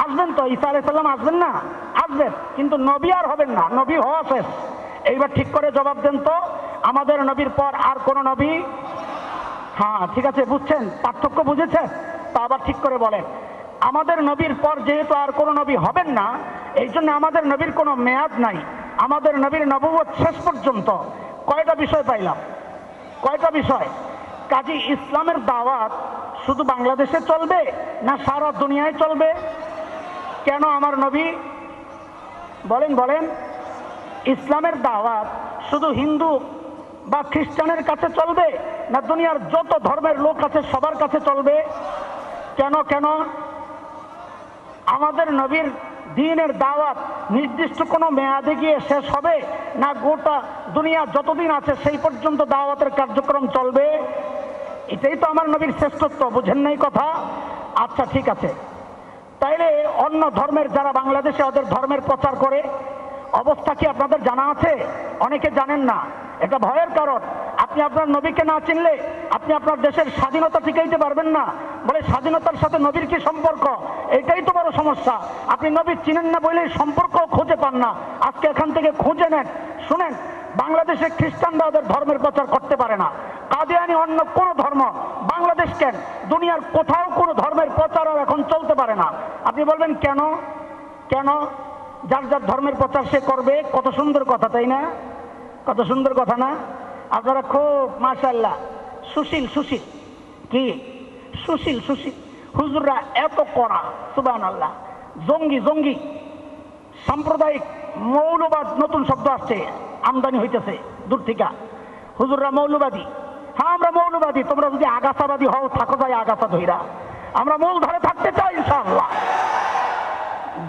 আসবেন তো? ঈসা আলাইহিস সালাম আসবেন না? আসবেন, কিন্তু নবী আর হবেন না, নবী হওয়া শেষ। এইবার ঠিক করে জবাব দেন তো, আমাদের নবীর পর আর কোন নবী? হ্যাঁ ঠিক আছে, বুঝছেন, পার্থক্য বুঝেছেন? তা আবার ঠিক করে বলেন। আমাদের নবীর পর যেহেতু আর কোন নবী হবেন না, এই জন্য আমাদের নবীর কোনো মেয়াদ নাই। আমাদের নবীর নবুয়ত শেষ পর্যন্ত। কয়টা বিষয় পাইলাম? কয়টা বিষয়? কাজী ইসলামের দাওয়াত শুধু বাংলাদেশে চলবে না সারা দুনিয়ায় চলবে? কেন আমার নবী? বলেন বলেন। ইসলামের দাওয়াত শুধু হিন্দু বা খ্রিস্টানের কাছে চলবে না দুনিয়ার যত ধর্মের লোক আছে সবার কাছে চলবে? কেন কেন? আমাদের নবীর দ্বীনের দাওয়াত নির্দিষ্ট কোনো মেয়াদে গিয়ে শেষ হবে না গোটা দুনিয়া যতদিন আছে সেই পর্যন্ত দাওয়াতের কার্যক্রম চলবে? এটাই তো আমার নবীর শ্রেষ্ঠত্ব। বুঝেন নাই কথা? আচ্ছা ঠিক আছে, তাইলে অন্য ধর্মের যারা বাংলাদেশে ওদের ধর্মের প্রচার করে অবস্থা কি আপনাদের জানা আছে? অনেকে জানেন না, এটা ভয়ের কারণ। আপনি আপনার নবীকে না চিনলে আপনি আপনার দেশের স্বাধীনতা টিকাইতে পারবেন না। বলে স্বাধীনতার সাথে নবীর কি সম্পর্ক? এটাই তো বড় সমস্যা। আপনি নবী চিনেন না বলে সম্পর্ক খুঁজে পান না। আজকে এখান থেকে খুঁজে নেন। শুনেন, বাংলাদেশে খ্রিস্টানরা ওদের ধর্মের প্রচার করতে পারে না, কাদিয়ানি অন্য কোন ধর্ম, বাংলাদেশ কেন দুনিয়ার কোথাও কোনো ধর্মের প্রচার আর এখন চলতে পারে না। আপনি বলবেন কেন? কেন? যার যার ধর্মের প্রচার সে করবে। কত সুন্দর কথা, তাই না? কত সুন্দর কথা না? আপনারা খুব মাশাআল্লাহ সুশীল সুশীল। কি সুশীল সুশীল? হুজুররা এত কড়া, সুবহানাল্লাহ। জঙ্গি জঙ্গি, সাম্প্রদায়িক মৌলবাদ নতুন শব্দ আসছে, আমদানি হইতেছে দূর থেকে। হুজুররা মৌলবাদী। হ্যাঁ আমরা মৌলবাদী, তোমরা যদি আগাছাবাদী হও থাকো যাই আগাছা ধইরা, আমরা মূল ধরে থাকতে চাই ইনশাআল্লাহ।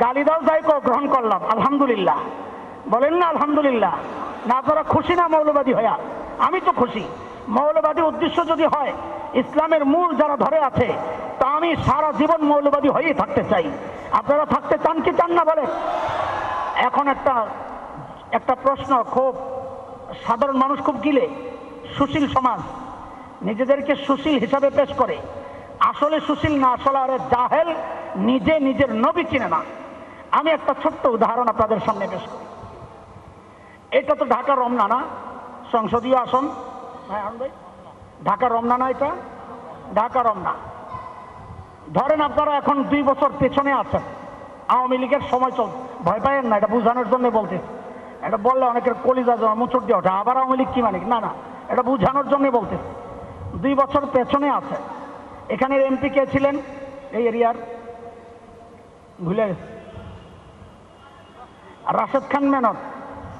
গালি দাও যাই কো, গ্রহণ করলাম আলহামদুলিল্লাহ। বলেন না আলহামদুলিল্লাহ? না আপনারা খুশি না মৌলবাদী হইয়া? আমি তো খুশি। মৌলবাদী উদ্দেশ্য যদি হয় ইসলামের মূল যারা ধরে আছে, তা আমি সারা জীবন মৌলবাদী হয়েই থাকতে চাই। আপনারা থাকতে চান কি চান না বলে? এখন একটা প্রশ্ন, খুব সাধারণ মানুষ খুব গিলে, সুশীল সমাজ নিজেদেরকে সুশীল হিসাবে পেশ করে, আসলে সুশীল না, আসলে আরে জাহেল, নিজে নিজের নবী চিনে না। আমি একটা ছোট্ট উদাহরণ আপনাদের সামনে পেশ করি। এটা তো ঢাকা রমনা না, সংসদীয় আসন ভাই ঢাকা রমনা না, এটা ঢাকা রমনা। ধরেন আপনারা এখন 2 বছর পেছনে আছেন, আওয়ামী লীগের সময় চল, ভয় পাইয়েন না, এটা বোঝানোর জন্য বলতেছি। এটা বললে অনেকের কলিজা জমা মুচুর দিয়ে ওঠে, আবার আওয়ামী লীগ কি মানে, না না, এটা বোঝানোর জন্য বলতেছি। 2 বছর পেছনে আছে। এখানের এমপি কে ছিলেন এই এরিয়ার? ভুলে গেছে, রাশেদ খান মেনন।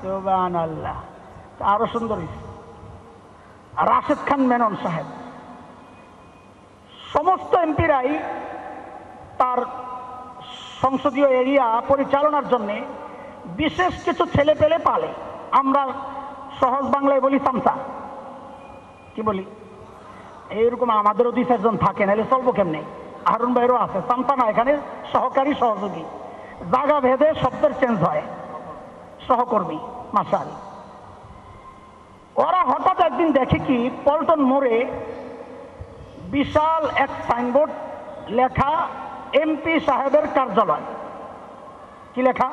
সুবহানাল্লাহ, আরো সুন্দর রাশেদ খান মেনন সাহেব। সমস্ত এমপিরাই তার সংসদীয় এরিয়া পরিচালনার জন্য বিশেষ কিছু ছেলে পেলে পালে। আমরা সহজ বাংলায় বলি সামসা, কি বলি? এইরকম আমাদেরও 2-4 জন থাকে, নাহলে চলবো কেমনে? হারুন ভাইয়েরও আছে সামসা, না এখানে সহকারী সহযোগী, জায়গা ভেদে শব্দের চেঞ্জ হয়, সহকর্মী মাসাল। ওরা হঠাৎ একদিন দেখে কি পল্টন মোড়ে বিশাল এক সাইনবোর্ড লেখা এমপি সাহেবের কার্যালয়। কি লেখা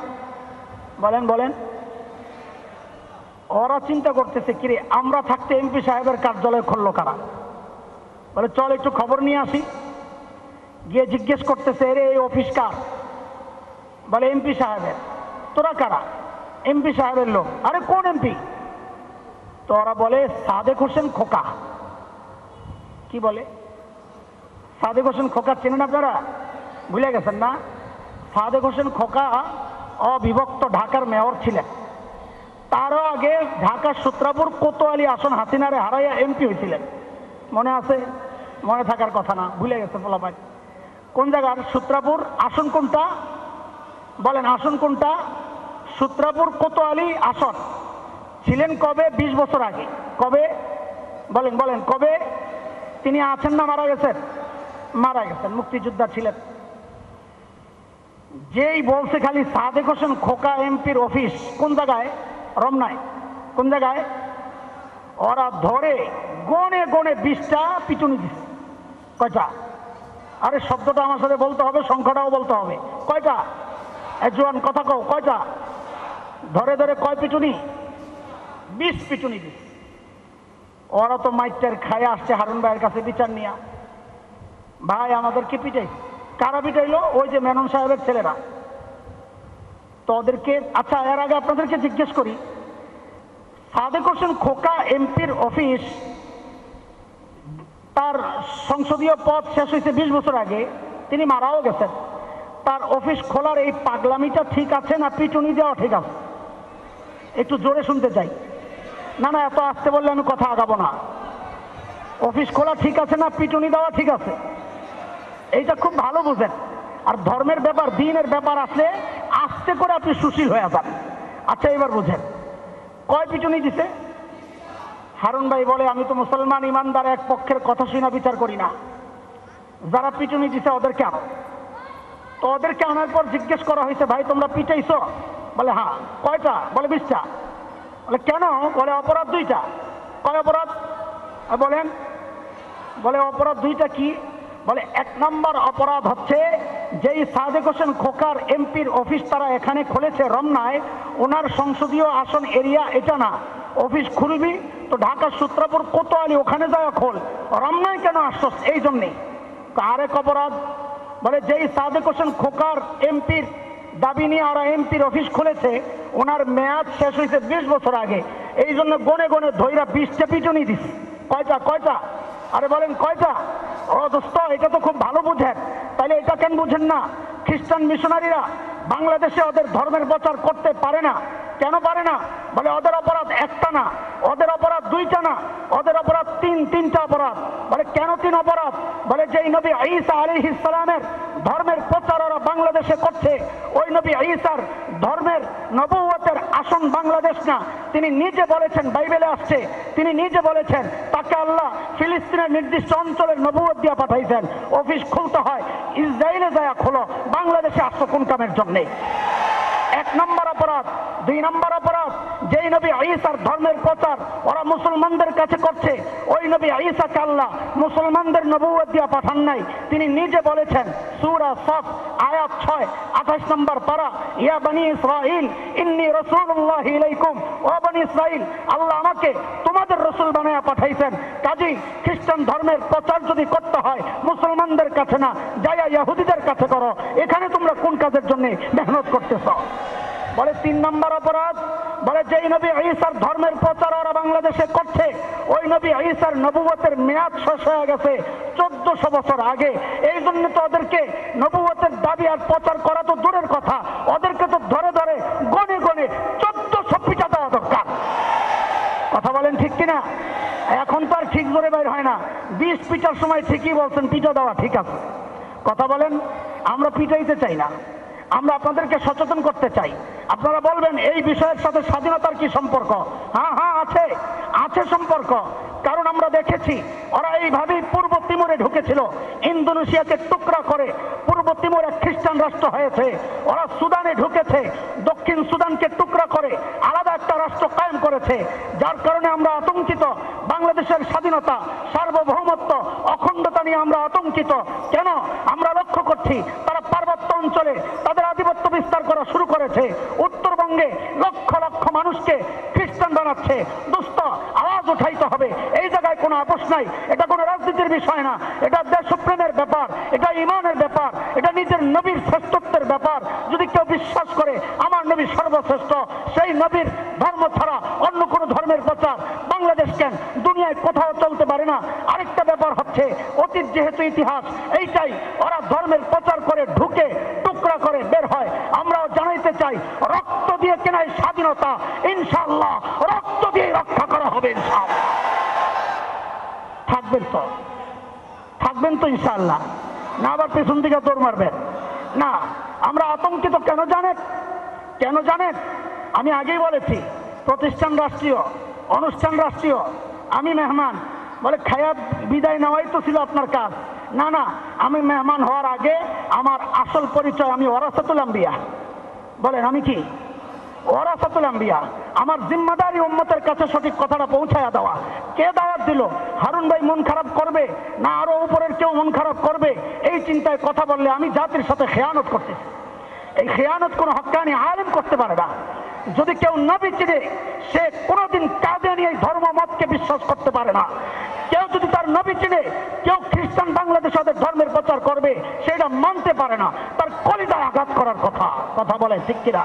বলেন বলেন? ওরা চিন্তা করতেছে কিরে, আমরা থাকতে এমপি সাহেবের কার্যালয় খুললো কারা? বলে চল একটু খবর নিয়ে আসি। গিয়ে জিজ্ঞেস করতেছে, রে এই অফিস কার? বলে এমপি সাহেবের। তোরা কারা? এমপি সাহেবের লোক। আরে কোন এমপি? তো ওরা বলে সাদেক হোসেন খোকা। কি বলে? সাদেক হোসেন খোকা চেনেন আপনারা? ভুলে গেছেন না? সাদেক হোসেন খোকা অবিভক্ত ঢাকার মেয়র ছিলেন। তারও আগে ঢাকার সূত্রাপুর কোতোয়ালি আসন হাসিনারে হারাইয়া এমপি হয়েছিলেন। মনে আছে? মনে থাকার কথা না, ভুলে গেছে পোলাপাই। কোন জায়গার? সূত্রাপুর। আসন কোনটা বলেন? আসন কোনটা? সূত্রাপুর কোতোয়ালি আসন। ছিলেন কবে? 20 বছর আগে। কবে বলেন বলেন কবে? তিনি আছেন না মারা গেছেন? মারা গেছেন, মুক্তিযোদ্ধা ছিলেন। যেই বলছে খালি সাদেক হোসেন খোকা এমপির অফিস কোন জায়গায়? রমনায়। কোন জায়গায়? ওরা ধরে গনে গনে 20টা পিটুনি দিচ্ছে। কয়টা? আরে শব্দটা আমার সাথে বলতে হবে, সংখ্যাটাও বলতে হবে। কয়টা? জোয়ান কথা কও, কয়টা? ধরে ধরে কয় পিটুনি? 20 পিটুনি দিচ্ছে। ওরা তো মাইটার খায় আসছে হারুন ভাইয়ের কাছে বিচার নিয়া, ভাই আমাদেরকে পিটাই। কারা পিটাইলো? ওই যে মেনন সাহেবের ছেলেরা। তো ওদেরকে, আচ্ছা এর আগে আপনাদেরকে জিজ্ঞেস করি, সাদেক হোসেন খোকা এমপির অফিস, তার সংসদীয় পদ শেষ হয়েছে 20 বছর আগে, তিনি মারাও গেছেন। তার অফিস খোলার এই পাগলামিটা ঠিক আছে না পিটুনি দেওয়া ঠিক আছে? একটু জোরে শুনতে চাই। না না, এত আসতে বললে আমি কথা আগাবো না। অফিস খোলা ঠিক আছে না পিটুনি দেওয়া ঠিক আছে? এইটা খুব ভালো বুঝেন। আর ধর্মের ব্যাপার, দিনের ব্যাপার আসলে আস্তে করে আপনি সুশীল হয়ে যান। আচ্ছা এবার বুঝেন, কয় পিটুনি দিছে? হারুন ভাই বলে আমি তো মুসলমান ইমানদার, এক পক্ষের কথা শুনে বিচার করি না। যারা পিটুনি দিছে ওদেরকে আনো। তো ওদেরকে আনার পর জিজ্ঞেস করা হয়েছে, ভাই তোমরা পিটাইছো? বলে হ্যাঁ। কয়টা? বলে 20টা। বলে কেন? বলে অপরাধ 2টা। কয় অপরাধ বলেন? বলে অপরাধ 2টা। কি? বলে 1 নম্বর অপরাধ হচ্ছে যেই সাদেক হোসেন খোকার এমপির অফিস তারা এখানে খুলেছে রমনায়, ওনার সংসদীয় আসন এরিয়া এটা না। অফিস খুলবি তো ঢাকার সূত্রাপুর কোতোয়ালি ওখানে যাওয়া খোল, রমনায় কেন আসছস? এই জন্যেই। আরেক অপরাধ বলে যেই সাদেক হোসেন খোকার এমপির দাবি নিয়ে ওরা এমপির অফিস খুলেছে, ওনার মেয়াদ শেষ হয়েছে 20 বছর আগে, এই জন্য গনে গনে ধৈরা 20টা পিটুনি দিস। কয়টা? কয়টা? আরে বলেন কয়টা? ও দোস্ত, এটা তো খুব ভালো বুঝেন। তাহলে এটা কেন বুঝেন না? খ্রিস্টান মিশনারিরা বাংলাদেশে ওদের ধর্মের প্রচার করতে পারে না, কেন পারে না? বলে ওদের অপরাধ একটা না, ওদের অপরাধ দুইটা না, ওদের অপরাধ তিনটা অপরাধ। বলে কেন 3 অপরাধ? বলে যেই নবী ঈসা আলাইহিস সালামের ধর্মের প্রচার ওরা বাংলাদেশে করছে, ওই নবী ঈসার ধর্মের নবুয়তের আসন বাংলাদেশ না। তিনি নিজে বলেছেন, বাইবেলে আসছে, তিনি নিজে বলেছেন তাকে আল্লাহ ফিলিস্তিনের নির্দিষ্ট অঞ্চলের নবুয়ত দিয়ে পাঠাইছেন। অফিস খুলতে হয় ইসরায়েলে যায় খোলো, বাংলাদেশে আসছো কোন কামের জন্যে? 1 নম্বর অপরাধ। 2 নম্বর অপরাধ, যেই নবী ঈসার ধর্মের প্রচার ওরা মুসলমানদের কাছে করছে, ওই নবী ঈসাকে আল্লাহ মুসলমানদের নবুয়ত দিয়ে পাঠান নাই। তিনি নিজে বলেছেন সূরা সফ আয়াত 6 28 নম্বর পারা, ইয়া বনি ইসরাইল ইন্নী রাসূলুল্লাহি ইলাইকুম, ও বনি ইসরাইল আল্লাহ আমাকে তোমাদের রাসূল বানায়া পাঠাইছেন। কাজেই খ্রিস্টান ধর্মের প্রচার যদি করতে হয় মুসলমানদের কাছে না, যাইয়া ইহুদিদের কাছে করো। এখানে তোমরা কোন কাজের জন্য মেহনত করতেছ? বলে 3 নম্বর অপরাধ, বলে যেই নবী ঈসার ধর্মের প্রচার ওরা বাংলাদেশে করছে, ওই নবী ঈসার নবুয়তের মেয়াদ শেষ হয়ে গেছে 1400 বছর আগে। এই জন্য তো ওদেরকে নবুয়তের দাবি আর প্রচার করা তো দূরের কথা, ওদেরকে তো ধরে ধরে গনে গনে 1400 পিটা দেওয়া দরকার। কথা বলেন ঠিক কিনা? এখন তো আর ঠিক জোরে বাইর হয় না। 20 পিটার সময় ঠিকই বলছেন, পিটা দেওয়া ঠিক আছে। কথা বলেন, আমরা পিটাইতে চাই না, আমরা আপনাদেরকে সচেতন করতে চাই। আপনারা বলবেন এই বিষয়ের সাথে স্বাধীনতার কি সম্পর্ক? হ্যাঁ হ্যাঁ আছে, আছে সম্পর্ক। কারণ আমরা দেখেছি ওরা এইভাবেই পূর্ব তিমুরে ঢুকেছিল, ইন্দোনেশিয়াকে টুকরা করে পূর্ব তিমুর এক খ্রিস্টান রাষ্ট্র হয়েছে। ওরা সুদানে ঢুকেছে, দক্ষিণ সুদানকে টুকরা করে আলাদা একটা রাষ্ট্র কায়েম করেছে। যার কারণে আমরা আতঙ্কিত, বাংলাদেশের স্বাধীনতা, সার্বভৌমত্ব, অখণ্ডতা নিয়ে আমরা আতঙ্কিত। কেন? আমরা লক্ষ্য করছি তারা পার্বত্য অঞ্চলে তাদের আধিপত্য বিস্তার করা শুরু করেছে। উত্তরবঙ্গে লক্ষ লক্ষ মানুষকে খ্রিস্টান বানাচ্ছে। দোস্ত, আওয়াজ উঠাইতে হবে। এই জায়গায় কোনো আপোষ নাই, এটা কোনো রাজনীতির বিষয় না, এটা দেশপ্রেমের ব্যাপার, এটা ইমানের ব্যাপার, এটা নিজের নবীর শ্রেষ্ঠত্বের ব্যাপার। যদি কেউ বিশ্বাস করে আমার নবী সর্বশ্রেষ্ঠ, সেই নবীর ধর্ম ছাড়া অন্য কোনো ধর্মের প্রচার বাংলাদেশ কেন দুনিয়ায় কোথাও চলতে পারে না। আরেকটা ব্যাপার হচ্ছে অতীত যেহেতু ইতিহাস, এইটাই ওরা ধর্মের প্রচার করে ঢুকে টুকরা করে বের হয়। আমরাও জানাইতে চাই রক্ত দিয়ে কেনাই স্বাধীনতা, ইনশাআল্লাহ রক্ত দিয়ে রক্ষা করা হবে ইনশাআল্লাহ। থাকবেন তো, থাকবেন তো ইনশাআল্লাহ, না আবার পেছন দিকে দৌড় মারবেন না। আমরা আতঙ্কিত কেন জানেন? কেন জানেন? আমি আগেই বলেছি প্রতিষ্ঠান রাষ্ট্রীয়, অনুষ্ঠান রাষ্ট্রীয়, আমি মেহমান। বলে খায়া বিদায় নেওয়াই তো ছিল আপনার কাজ। না না, আমি মেহমান হওয়ার আগে আমার আসল পরিচয়, আমি ওয়ারাসাতুল আম্বিয়া। বলেন আমি কি? ওয়ারাসাতুল আম্বিয়া। আমার জিম্মাদারি উম্মতের কাছে সঠিক কথাটা পৌঁছায়া দেওয়া। কে দাওয়াত দিল? হারুন ভাই মন খারাপ করবে না আরো উপরের কেউ মন খারাপ করবে, এই চিন্তায় কথা বললে আমি জাতির সাথে খেয়ানত করতেছি। এই খেয়ানত কোনো হক্কানি আলেম করতে পারে না। যদি কেউ নবী চিনে, সে কোনোদিন কাদিয়ানী এই ধর্ম মতকে বিশ্বাস করতে পারে না। কেউ যদি তার নবী চিনে, কেউ খ্রিস্টান বাংলাদেশে ওদের ধর্মের প্রচার করবে, সেটা মানতে পারে না। তার কলিজায় আঘাত করার কথা। কথা বলে ঠিক কিনা?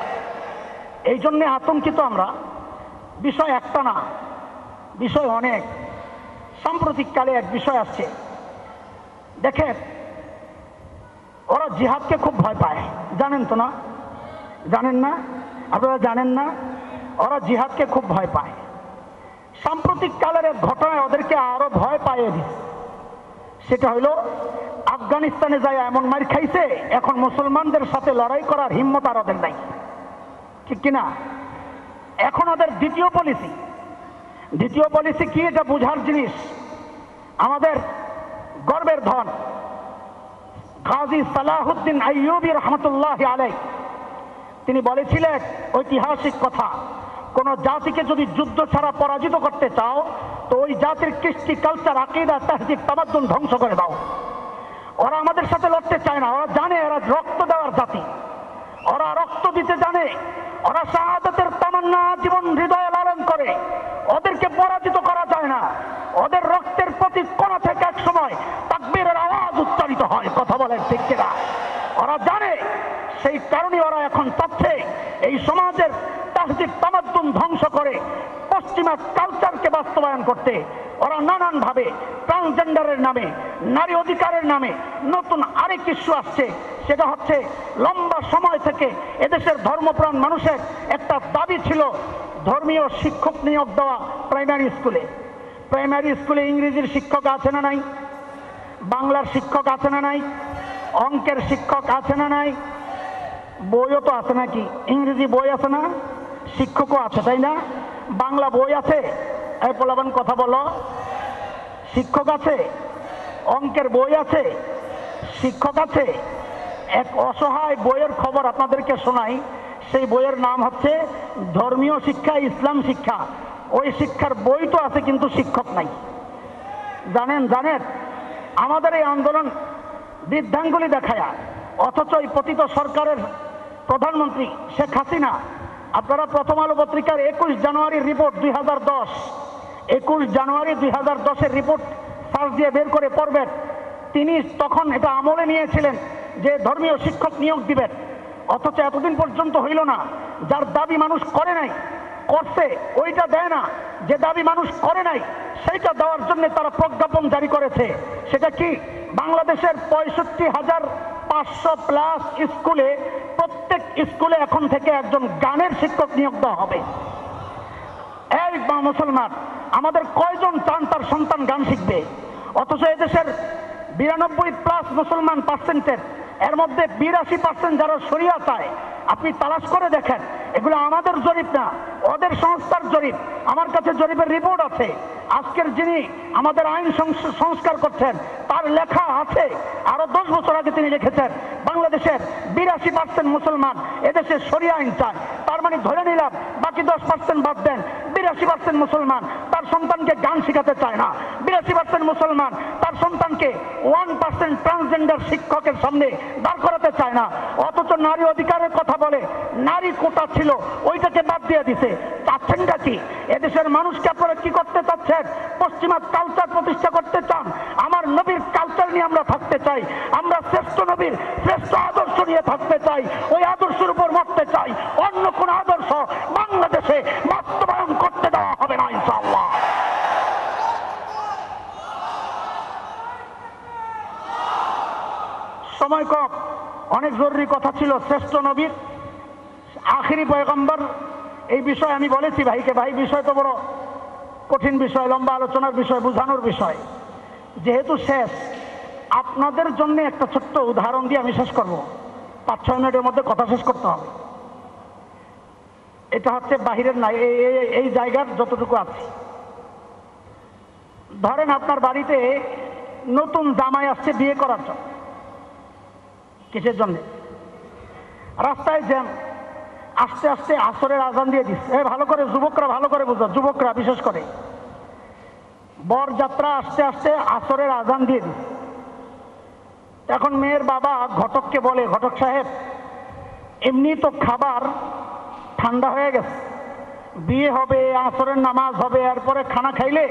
এই জন্যে আতঙ্কিত আমরা। বিষয় একটা না, বিষয় অনেক। সাম্প্রতিককালে এক বিষয় আসছে, দেখেন ওরা জিহাদকে খুব ভয় পায়, জানেন তো না? জানেন না? আপনারা জানেন না? ওরা জিহাদকে খুব ভয় পায়। সাম্প্রতিক কালের এক ঘটনায় ওদেরকে আরো ভয় পাইয়ে দিচ্ছে। সেটা হইল আফগানিস্তানে যায় এমন মার খাইছে, এখন মুসলমানদের সাথে লড়াই করার হিম্মত আর ওদের নাই, ঠিক কিনা? এখন ওদের দ্বিতীয় পলিসি কি, এটা বুঝার জিনিস। আমাদের গর্বের ধন গাজী সালাহুদ্দিন আইয়ুবী রহমতুল্লাহ আলাইহি, তিনি বলেছিলেন ঐতিহাসিক কথা, কোন জাতিকে যদি যুদ্ধ ছাড়া পরাজিত করতে চাও তো ওই জাতির কৃষ্টি, কালচার, আকীদা, তাহজিব, তামাদ্দুন ধ্বংস করে দাও। ওরা আমাদের সাথে লড়তে চায় না, ওরা জানে এরা রক্ত দেওয়ার জাতি, ওরা রক্ত দিতে জানে, ওরা শাহাদাতের তামান্না জীবন হৃদয়ে লালন করে। ওদেরকে পরাজিত করা যায় না। ওদের রক্তের প্রতি কোণা থেকে এক সময় তাকবীরের আওয়াজ উচ্চারিত হয়। কথা বলেন ঠিক কিনা? ওরা জানে, সেই কারণে ওরা এখন চাচ্ছে এই সমাজের তাহজিব তামাদ্দুন ধ্বংস করে পশ্চিমা কালচারকে বাস্তবায়ন করতে। ওরা নানান ভাবে ট্রান্সজেন্ডারের নামে, নারী অধিকারের নামে নতুন আরেক ইস্যু আসছে, সেটা হচ্ছে লম্বা সময় থেকে এদেশের ধর্মপ্রাণ মানুষের একটা দাবি ছিল ধর্মীয় শিক্ষক নিয়োগ দেওয়া প্রাইমারি স্কুলে। প্রাইমারি স্কুলে ইংরেজির শিক্ষক আছে না নাই? বাংলার শিক্ষক আছে না নাই? অঙ্কের শিক্ষক আছে না নাই? বইও তো আছে নাকি? ইংরেজি বই আছে না? শিক্ষকও আছে, তাই না? বাংলা বই আছে? এই পোলাবান কথা বলো। শিক্ষক আছে, অঙ্কের বই আছে, শিক্ষক আছে। এক অসহায় বইয়ের খবর আপনাদেরকে শোনাই। সেই বইয়ের নাম হচ্ছে ধর্মীয় শিক্ষা, ইসলাম শিক্ষা। ওই শিক্ষার বই তো আছে কিন্তু শিক্ষক নাই। জানেন আমাদের এই আন্দোলন বৃদ্ধাঙ্গুলি দেখায়া, অথচ এই পতিত সরকারের প্রধানমন্ত্রী শেখ হাসিনা, আপনারা প্রথম আলো পত্রিকার 21 জানুয়ারির রিপোর্ট 2010, 21 জানুয়ারি 2010-এর রিপোর্ট সার্চ দিয়ে বের করে পড়বেন। তিনি তখন এটা আমলে নিয়েছিলেন যে ধর্মীয় শিক্ষক নিয়োগ দিবেন, অথচ এতদিন পর্যন্ত হইল না। যার দাবি মানুষ করে নাই, করছে ওইটা দেয় না। যে দাবি মানুষ করে নাই সেইটা দেওয়ার জন্য তারা প্রজ্ঞাপন জারি করেছে। সেটা কি? বাংলাদেশের 65,500+ স্কুলে, প্রত্যেক স্কুলে এখন থেকে একজন গানের শিক্ষক নিয়োগ দেওয়া হবে। এই মুসলমান, আমাদের কয়জন চান তার সন্তান গান শিখবে? অথচ এদেশের 92+ মুসলমান পার্সেন্টের, এর মধ্যে 82% যারা শরিয়া চায়। আপনি তালাশ করে দেখেন, এগুলো আমাদের জরিপ না, ওদের সংস্থার জরিপ। আমার কাছে জরিপের রিপোর্ট আছে। আজকের যিনি আমাদের আইন সংস্কার করছেন তার লেখা আছে, আরো 10 বছর আগে তিনি লিখেছেন বাংলাদেশের 82% মুসলমান এদেশে শরিয়া আইন চায়। তার মানে ধরে নিলাম বাকি 10% বাদ দেন, 82% মুসলমান তার সন্তানকে গান শেখাতে চায় না। 82% মুসলমান তার সন্তানকে 1% ট্রান্সজেন্ডার শিক্ষকের সামনে দাঁড় করাতে চায় না। অথচ নারী অধিকারের কথা বলে, নারী কোটা ছিল ওইটাকে বাদ দিয়ে দিছে। চাচ্ছেনটা কি? এদেশের মানুষকে আপনারা কি করতে চাচ্ছেন? পশ্চিমা কালচার প্রতিষ্ঠা করতে চান। আমার নবীর কালচার নিয়ে আমরা থাকতে চাই, আমরা শ্রেষ্ঠ নবীর শ্রেষ্ঠ আদর্শ নিয়ে থাকতে চাই, ওই আদর্শের উপর মরতে চাই। অন্য কোন আদর্শ বাংলাদেশে বাস্তবায়ন করতে দেওয়া হবে না ইনশাআল্লাহ। সময় কম, অনেক জরুরি কথা ছিল। শ্রেষ্ঠ নবীর আখিরি পয়গম্বর, এই বিষয়ে আমি বলেছি ভাইকে, ভাই বিষয় তো বড় কঠিন বিষয়, লম্বা আলোচনার বিষয়, বোঝানোর বিষয়। যেহেতু শেষ, আপনাদের জন্য একটা ছোট্ট উদাহরণ দিয়ে আমি শেষ করব। 5-6 মিনিটের মধ্যে কথা শেষ করতে হবে। এটা হচ্ছে বাহিরের না, এই জায়গার যতটুকু আছে। ধরেন আপনার বাড়িতে নতুন জামাই আসছে বিয়ে করার জন্য। কিসের জন্য? রাস্তায় জ্যাম, আস্তে আস্তে আসরের আজান দিয়ে দিচ্ছে। ভালো করে যুবকরা ভালো করে বুঝো, যুবকরা বিশেষ করে, বর যাত্রা আস্তে আস্তে আসরের আজান দিয়ে দিচ্ছে। এখন মেয়ের বাবা ঘটককে বলে, ঘটক সাহেব এমনি তো খাবার ঠান্ডা হয়ে গেছে, বিয়ে হবে, আসরের নামাজ হবে, এরপরে খানা খাইলে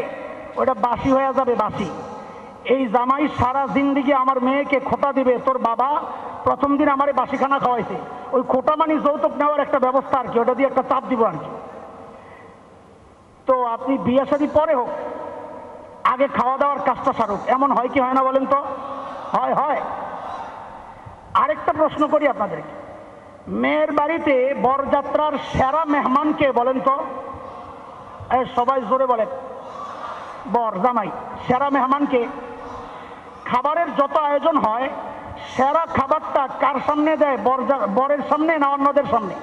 ওটা বাসি হয়ে যাবে, বাসি। এই জামাই সারা জিন্দিগি আমার মেয়েকে খোটা দিবে। তোর বাবা প্রথম দিন আমারে বাসি খানা খাওয়াইছে, ওই খোটা মানে যৌতুক নেওয়ার একটা ব্যবস্থা আর কি, ওটা দিয়ে একটা চাপ দিব আর কি। তো আপনি বিয়ে শাদী পরে হোক, আগে খাওয়া দাওয়ার কাজটা সারুক। এমন হয় কি হয় না বলেন তো? হয়। আরেকটা প্রশ্ন করি আপনাদেরকে, মেয়ের বাড়িতে বরযাত্রার সেরা মেহমানকে বলেন তো? সবাই জোরে বলেন। বর, জামাই, সেরা মেহমানকে। খাবারের যত আয়োজন হয়, সেরা খাবারটা কার সামনে দেয়? বরের সামনে না অন্যদের সামনে?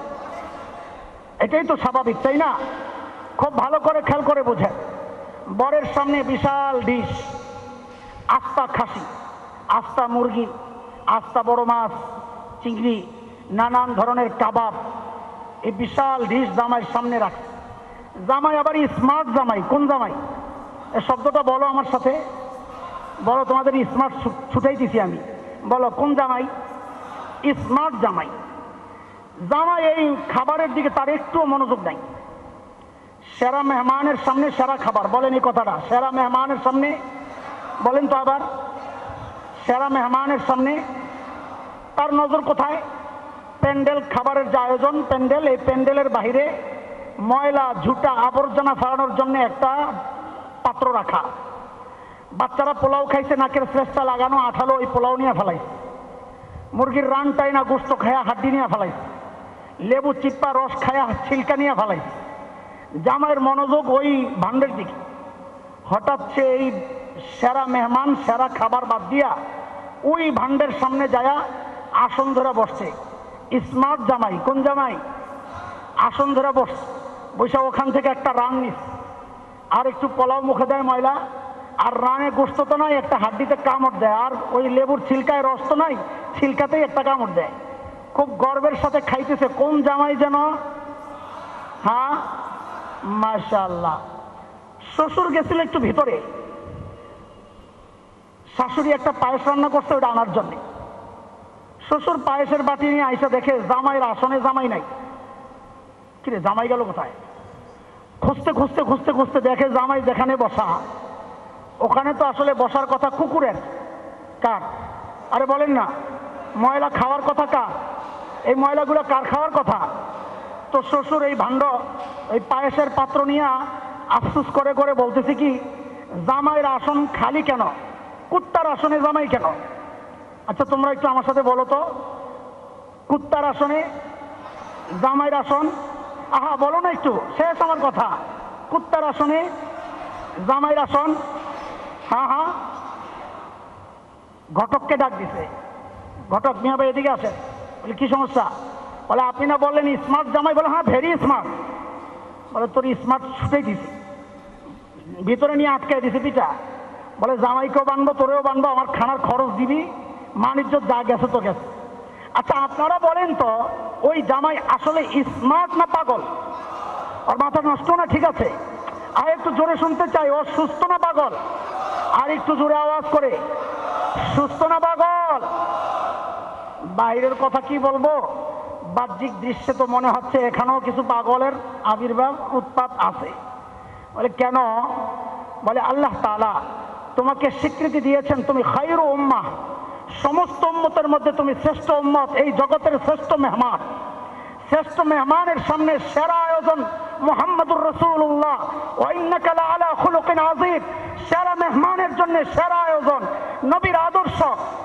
এটাই তো স্বাভাবিক, তাই না? খুব ভালো করে খেয়াল করে বোঝেন। বরের সামনে বিশাল ডিশ, আস্তা খাসি, আস্তা মুরগি, আস্তা বড় মাছ, চিংড়ি, নানান ধরনের কাবাব, এই বিশাল ডিশ জামাইয়ের সামনে রাখে। জামাই আবার স্মার্ট জামাই। কোন জামাই? এই শব্দটা বলো আমার সাথে, বলো। তোমাদের স্মার্ট ছুটাইতেছি আমি, বলো কোন জামাই? স্মার্ট জামাই। জামাই এই খাবারের দিকে তার একটুও মনোযোগ নাই। সেরা মেহমানের সামনে সেরা খাবার, বলেন এই কথাটা। সেরা মেহমানের সামনে বলেন তো আবার, সেরা মেহমানের সামনে তার নজর কোথায়? প্যান্ডেল, খাবারের যে আয়োজন প্যান্ডেল, এই প্যান্ডেলের বাহিরে ময়লা ঝুটা আবর্জনা ফেলানোর জন্য একটা পাত্র রাখা। বাচ্চারা পোলাও খাইছে, নাকের শ্রেষ্ঠা লাগানো আঠালো, ওই পোলাও নিয়ে ফেলাইছে। মুরগির রানটাই না গোস্ত খায়া হাড্ডি নিয়ে ফেলাইছে, লেবু চিপ্পা রস খায়া ছিলকা নিয়ে ফেলাইছে। জামাইয়ের মনোযোগ ওই ভান্ডের দিকে। হঠাৎ সে এই সেরা মেহমান সেরা খাবার বাদ দিয়া ওই ভান্ডের সামনে যায়া আসন ধরে বসছে। স্মার্ট জামাই, কোন জামাই? আসন ধরে বসছে, বৈশা ওখান থেকে একটা রান নিস, আর একটু পোলাও মুখে দেয় ময়লা, আর রানে গোস্ত তো নাই, একটা হাড্ডিতে কামড় দেয়, আর ওই লেবুর ছিলকায় রস তো নাই, ছিলকাতেই একটা কামড় দেয়। খুব গর্বের সাথে খাইতেছে। কোন জামাই যেন? হ্যাঁ, মাশাআল্লাহ। শ্বশুর গেছিল একটু ভিতরে, শাশুড়ি একটা পায়েস রান্না করছে ওটা আনার জন্যে। শ্বশুর পায়েসের বাটি নিয়ে আইসা দেখে জামাইয়ের আসনে জামাই নাই। কিরে, জামাই গেল কোথায়? খুঁজতে খুঁজতে খুঁজতে খুঁজতে দেখে জামাই যেখানে বসা, ওখানে তো আসলে বসার কথা কুকুরের। কার? আরে বলেন না, ময়লা খাওয়ার কথা কার? এই ময়লাগুলো কার খাওয়ার কথা? তো শ্বশুর এই ভাণ্ড, এই পায়েসের পাত্র নিয়ে আফসোস করে করে বলতেছে কি, জামাইয়ের আসন খালি কেন? কুত্তার আসনে জামাই কেন? আচ্ছা তোমরা একটু আমার সাথে বলো তো, কুত্তার আসনে জামাইয়ের আসন? আহা বলো না একটু, শেষ আমার কথা। কুত্তার আসনে জামাইয়ের আসন? হ্যাঁ হ্যাঁ। ঘটককে ডাক দিছে। ঘটক, মিয়া ভাই এদিকে আসে। বলে কি সমস্যা? বলে আপনি না বললেন স্মার্ট জামাই? বলে হ্যাঁ, ভেরি স্মার্ট। বলে তোর স্মার্ট ছুটেই দিছি, ভিতরে নিয়ে আটকে দিছি পিঠা। বলে জামাইকেও বানবো, তোরেও বানবো, আমার খানার খরচ দিবি, মান ইজ্জত যা গেছে তো গেছে। আচ্ছা আপনারা বলেন তো, ওই জামাই আসলে স্মার্ট না পাগল? ওর মাথা নষ্ট না? ঠিক আছে, আর একটু জোরে শুনতে চাই, ও সুস্থ না পাগল? আর একটু জোরে আওয়াজ করে, সুস্থ না পাগল? বাইরের কথা কি বলবো, বাহ্যিক দৃশ্যে তো মনে হচ্ছে এখানেও কিছু পাগলের আবির্ভাব উৎপাত আছে। বলে কেন? বলে আল্লাহ তাআলা তোমাকে স্বীকৃতি দিয়েছেন তুমি খায়রু উম্মাহ, সমস্ত উম্মতের মধ্যে তুমি শ্রেষ্ঠ উম্মত, এই জগতের শ্রেষ্ঠ মেহমান। শ্রেষ্ঠ মেহমানের সামনে সেরা আয়োজন মুহাম্মদুর রাসূলুল্লাহ ওয়া ইন্নাকা লাআলা খুলুকিন আযীম। সেরা মেহমানের জন্য সেরা আয়োজন, নবীর আদর্শ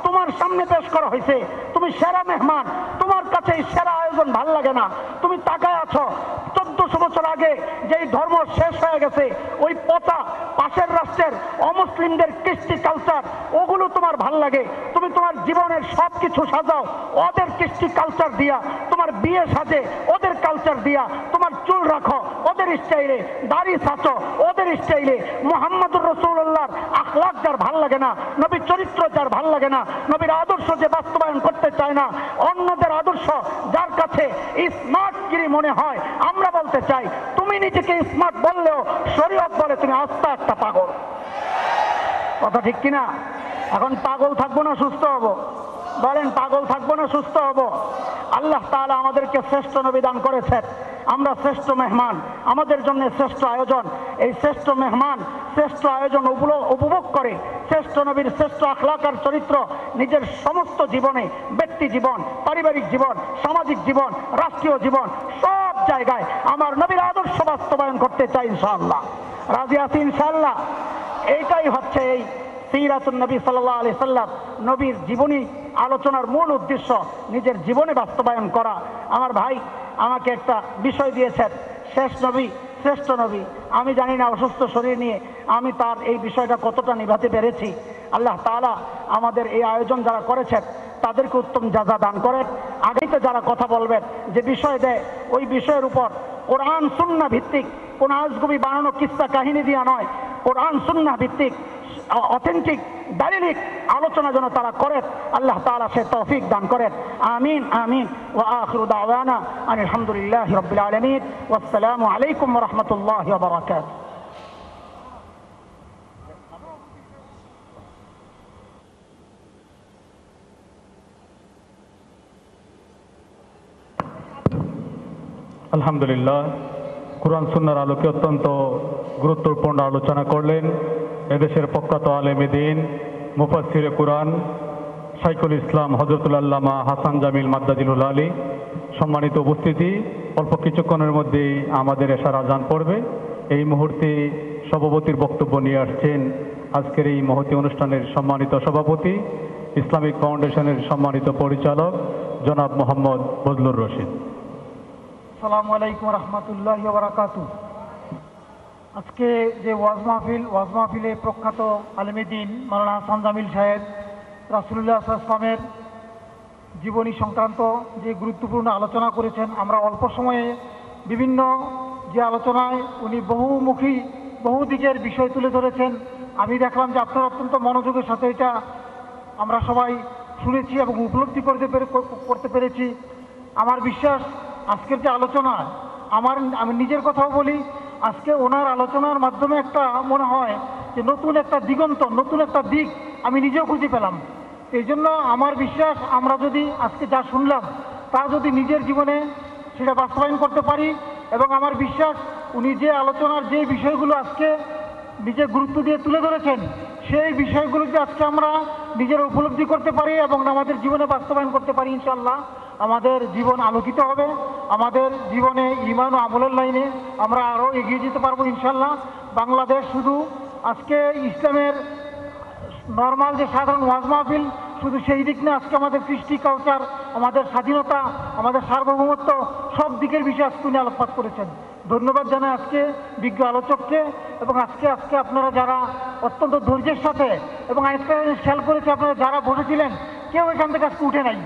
তোমার সামনে পেশ করা হয়েছে। তুমি সেরা মেহমান, তোমার কাছে এই সেরা আয়োজন ভাল লাগে না? তুমি তাকায় আছো 1400 বছর আগে যেই ধর্ম শেষ হয়ে গেছে, ওই পচা পাশের রাষ্ট্রের অমুসলিমদের কৃষ্টি কালচার, ওগুলো তোমার ভাল লাগে। তুমি তোমার জীবনের সব কিছু সাজাও ওদের কৃষ্টি কালচার দিয়া, তোমার বিয়ে সাজে ওদের কালচার দিয়া, তোমার চুল রাখো ওদের স্টাইলে, দাড়ি ছাঁচো ওদের স্টাইলে। মুহাম্মদুর রাসূলুল্লাহর আখলাক যার ভাল লাগে না, নবীর চরিত্র যার ভাল লাগে না, নবীর আদর্শ যে বাস্তবায়ন করতে চায় না, অন্যদের আদর্শ যার কাছে স্মার্টগিরি মনে হয়, আমরা বলতে চাই তুমি নিজেকে স্মার্ট বললেও শরীয়ত বলে তুমি আস্তে একটা পাগল। কথা ঠিক কিনা? এখন পাগল থাকবো না সুস্থ হব? বলেন, পাগল থাকবো না সুস্থ হব? আল্লাহ তাআলা আমাদেরকে শ্রেষ্ঠ নবী দান করেছেন, আমরা শ্রেষ্ঠ মেহমান, আমাদের জন্য শ্রেষ্ঠ আয়োজন। এই শ্রেষ্ঠ মেহমান শ্রেষ্ঠ আয়োজন উপভোগ করে শ্রেষ্ঠ নবীর শ্রেষ্ঠ আখলাক আর চরিত্র নিজের সমস্ত জীবনে, ব্যক্তি জীবন, পারিবারিক জীবন, সামাজিক জীবন, রাষ্ট্রীয় জীবন, সব জায়গায় আমার নবীর আদর্শ বাস্তবায়ন করতে চাই ইনশাআল্লাহ। রাজি আছি ইনশাআল্লাহ? এইটাই হচ্ছে এই সিরাতুন নবী সাল্লাল্লাহু আলাইহি সাল্লাম, নবীর জীবনী আলোচনার মূল উদ্দেশ্য নিজের জীবনে বাস্তবায়ন করা। আমার ভাই আমাকে একটা বিষয় দিয়েছেন, শেষ নবী শ্রেষ্ঠ নবী। আমি জানি না অসুস্থ শরীর নিয়ে আমি তার এই বিষয়টা কতটা নিভাতে পেরেছি। আল্লাহ তাআলা আমাদের এই আয়োজন যারা করেছেন তাদেরকে উত্তম জাযা দান করেন। আগেই তো যারা কথা বলবেন, যে বিষয় দেয় ওই বিষয়ের উপর কোরআন সুন্নাহ ভিত্তিক, কোন আজগুবি বানানো কিস্সা কাহিনী দিয়া নয়, কোরআন সুন্নাহ ভিত্তিক অথেন্টিক দালিলিক আলোচনা যেন তারা করেন, আল্লাহ তাআলা সে তৌফিক দান করেন। আমিন আমিন। ওয়া আখিরু দাওয়ানা আনিল হামদুলিল্লাহি রাব্বিল আলামিন। ওয়াসসালামু আলাইকুম ওয়া রাহমাতুল্লাহি ওয়া বারাকাতুহু। আলহামদুলিল্লাহ, কুরআন সুন্নাহর আলোকে অত্যন্ত গুরুত্বপূর্ণ আলোচনা করলেন এদেশের প্রখ্যাত আলেম দ্বীন, মুফাসসিরে কুরআন শাইখুল ইসলাম হযরতুল আল্লামা হাসান জামিল মাদ্দাজিলুল আলী। সম্মানিত উপস্থিতি, অল্প কিছুক্ষণের মধ্যেই আমাদের এশার আজান পড়বে। এই মুহূর্তে সভাপতির বক্তব্য নিয়ে আসছেন আজকের এই মহতী অনুষ্ঠানের সম্মানিত সভাপতি ইসলামিক ফাউন্ডেশনের সম্মানিত পরিচালক জনাব মোহাম্মদ ফজলুর রশিদ। আসসালামু আলাইকুম রহমতুল্লাহি ওয়া বারাকাতুহু। আজকে যে ওয়াজ মাহফিলে প্রখ্যাত আলেমে দ্বীন মাওলানা হাসান জামিল সাহেব রাসূলুল্লাহ সাল্লাল্লাহু আলাইহি ওয়াসাল্লামের জীবনী সংক্রান্ত যে গুরুত্বপূর্ণ আলোচনা করেছেন, আমরা অল্প সময়ে বিভিন্ন যে আলোচনায় উনি বহুমুখী বহু দিকের বিষয় তুলে ধরেছেন, আমি দেখলাম যে আপনারা অত্যন্ত মনোযোগের সাথে এটা আমরা সবাই শুনেছি এবং উপলব্ধি করতে পেরেছি। আমার বিশ্বাস আজকের যে আলোচনা, আমি নিজের কথাও বলি, আজকে ওনার আলোচনার মাধ্যমে একটা মনে হয় যে নতুন একটা দিগন্ত, নতুন একটা দিক আমি নিজেও খুঁজে পেলাম। এই জন্য আমার বিশ্বাস আমরা যদি আজকে যা শুনলাম তা যদি নিজের জীবনে সেটা বাস্তবায়ন করতে পারি, এবং আমার বিশ্বাস উনি যে আলোচনার যে বিষয়গুলো আজকে নিজে গুরুত্ব দিয়ে তুলে ধরেছেন, সেই বিষয়গুলো যদি আজকে আমরা নিজের উপলব্ধি করতে পারি এবং আমাদের জীবনে বাস্তবায়ন করতে পারি, ইনশাআল্লাহ আমাদের জীবন আলোকিত হবে। আমাদের জীবনে ঈমান ও আমলের লাইনে আমরা আরও এগিয়ে যেতে পারবো ইনশাআল্লাহ। বাংলাদেশ শুধু আজকে ইসলামের নর্মাল যে সাধারণ ওয়াজ মাহফিল শুধু সেই দিক না, আজকে আমাদের কৃষ্টি কালচার, আমাদের স্বাধীনতা, আমাদের সার্বভৌমত্ব সব দিকের বিষয়ে আজকে উনি আলোকপাত করেছেন। ধন্যবাদ জানাই আজকে বিজ্ঞ আলোচককে, এবং আজকে আপনারা যারা অত্যন্ত ধৈর্যের সাথে, এবং আজকে খেয়াল করেছে আপনারা যারা বসেছিলেন কেউ এখান থেকে আজকে উঠে নাই,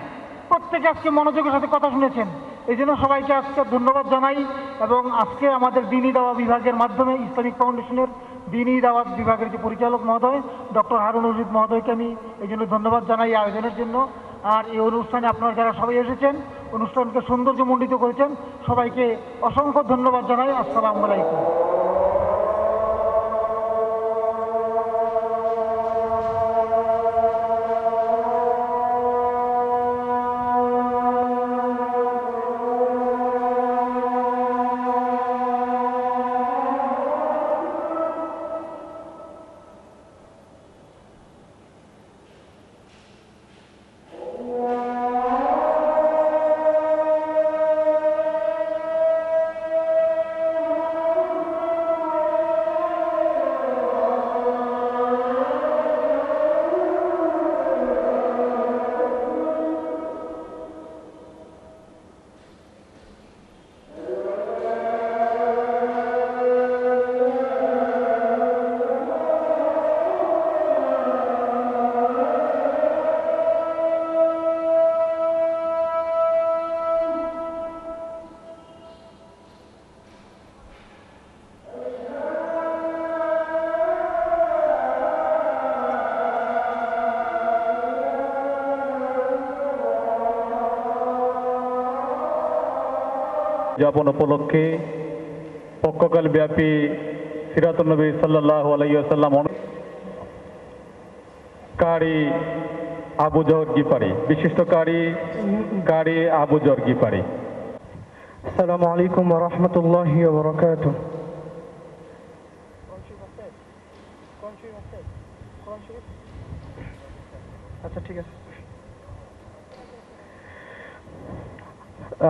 প্রত্যেকে আজকে মনোযোগের সাথে কথা শুনেছেন। এই জন্য সবাইকে আজকে ধন্যবাদ জানাই, এবং আজকে আমাদের দ্বীনি দাওয়া বিভাগের মাধ্যমে ইসলামিক ফাউন্ডেশনের দ্বীনি দাওয়াত বিভাগের যে পরিচালক মহোদয় ডক্টর হারুন রশিদ মহোদয়কে আমি এই জন্য ধন্যবাদ জানাই এই আয়োজনের জন্য। আর এই অনুষ্ঠানে আপনারা যারা সবাই এসেছেন, অনুষ্ঠানকে সৌন্দর্যমণ্ডিত করেছেন, সবাইকে অসংখ্য ধন্যবাদ জানাই। আসসালামু আলাইকুম। যাপন উপলক্ষে পক্ষকাল ব্যাপী সিরাতুন নবী সাল্লাল্লাহু আলাইহি ওয়াসাল্লাম কারি আবু জহর গিফারি, বিশিষ্ট কারি আবু জহর গিফারি। আসসালামু আলাইকুম ওয়া রাহমাতুল্লাহি ওয়া বারাকাতুহু। আচ্ছা ঠিক আছে।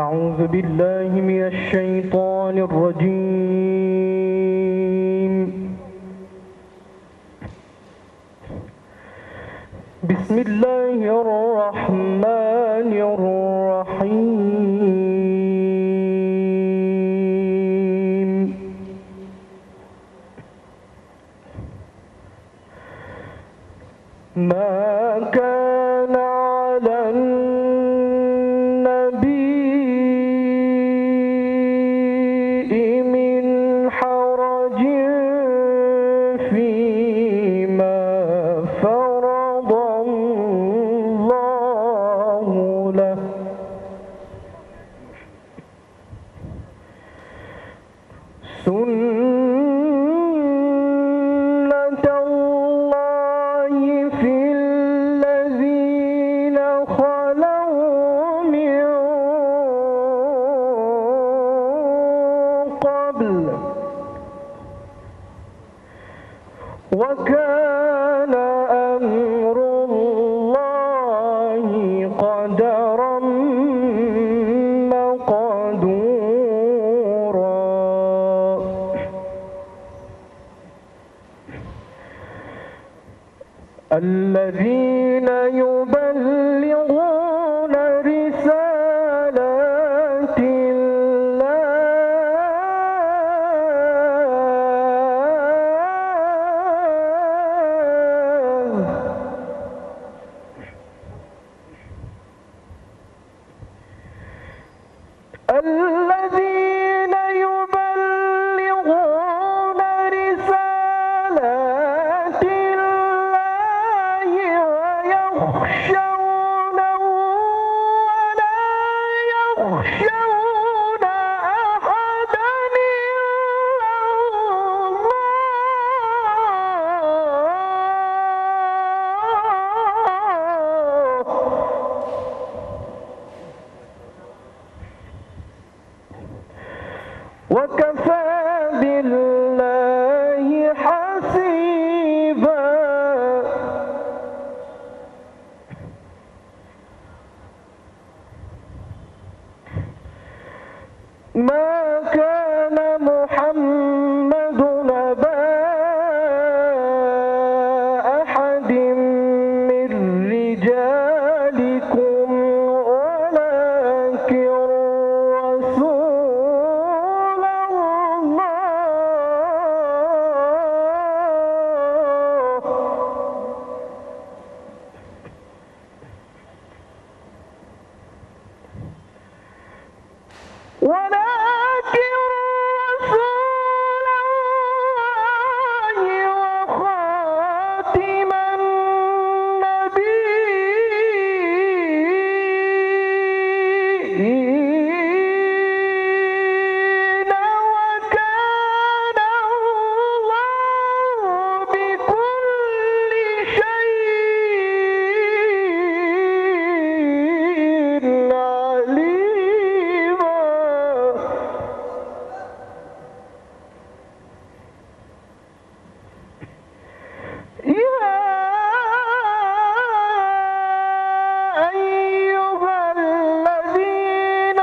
أعوذ بالله من الشيطان الرجيم. بسم الله الرحمن الرحيم. ما كان على سنة الله في الذين خلوا من قبل وكان أمر الله قدرا الذين يبيتون الذين يبلغون رسالات الله ويخشونه ولا يخشون أحدا وكفى بالله حسيبا. ما كان محمد أبا أحد من رجالكم ولكن رسول الله وخاتم النبيين وكان الله بكل شيء عليما. يا أيها الذين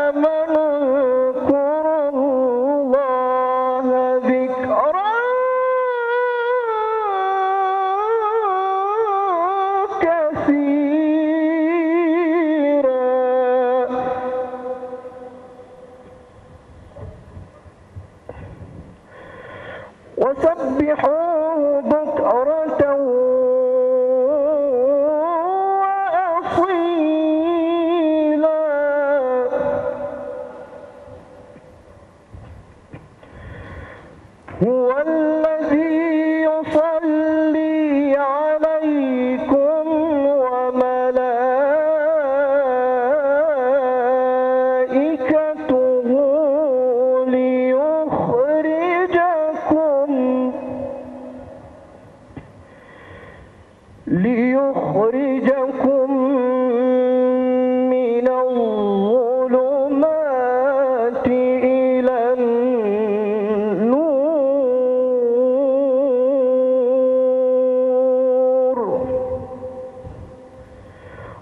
آمنوا اذكروا الله ذكرا كثيرا. وسبحوه بكرة وأصيلا. هو الذي يصلي عليكم وملائكته ليخرجكم من الظلمات إلى النور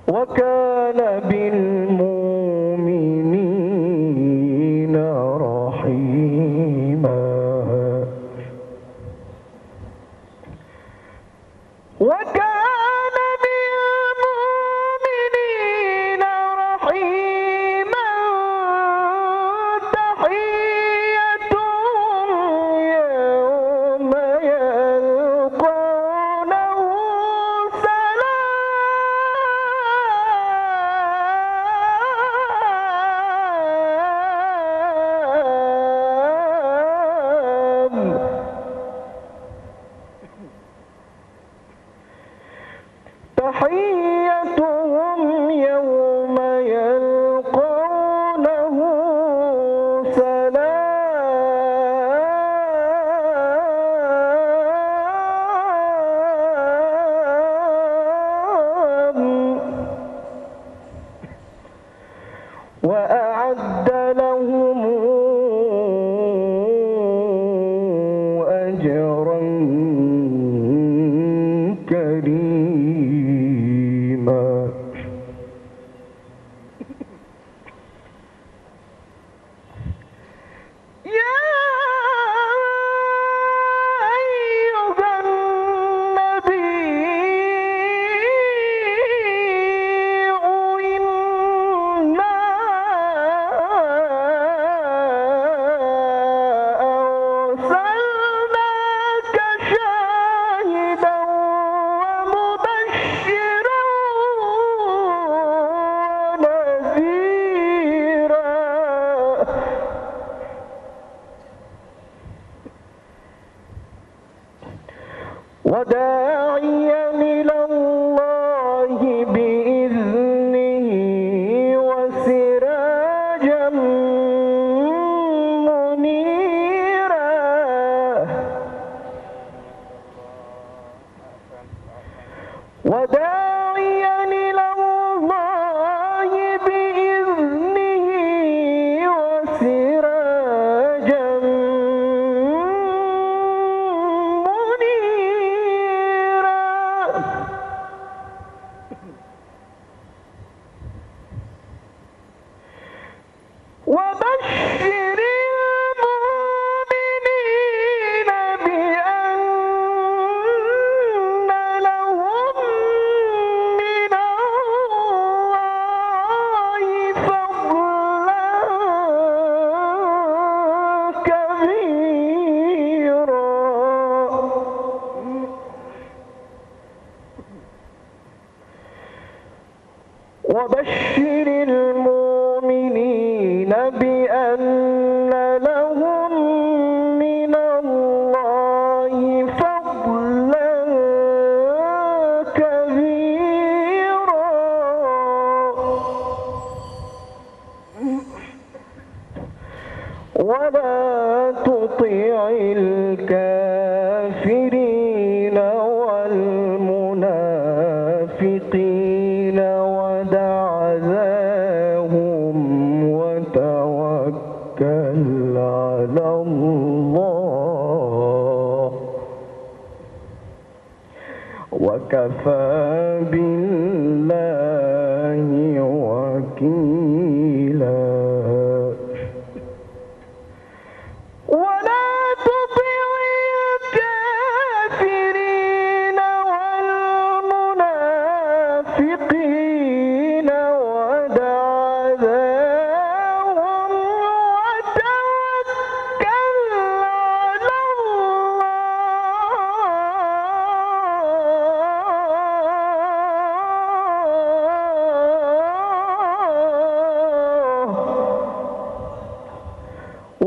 وكان بالمؤمنين رحيما. وكان بالمؤمنين رحيما. تحيتهم يوم يلقونه سلام. تحيتهم يوم يلقونه سلام. وأعد لهم أجرا كريما. وداعيا إلى الله بإذنه وسراجا منيرا وبشر المؤمنين بأن لهم من الله فضلا كبيرا وبشر المؤمنين بأن لهم من الله فضلا كبيرا ولا تطع الكافرين والمنافقين ودع ذاهم وتوكل على الله وكفى بالله وكيلا ولا تطع الكافرين والمنافقين ودع ذاهم وتوكل على الله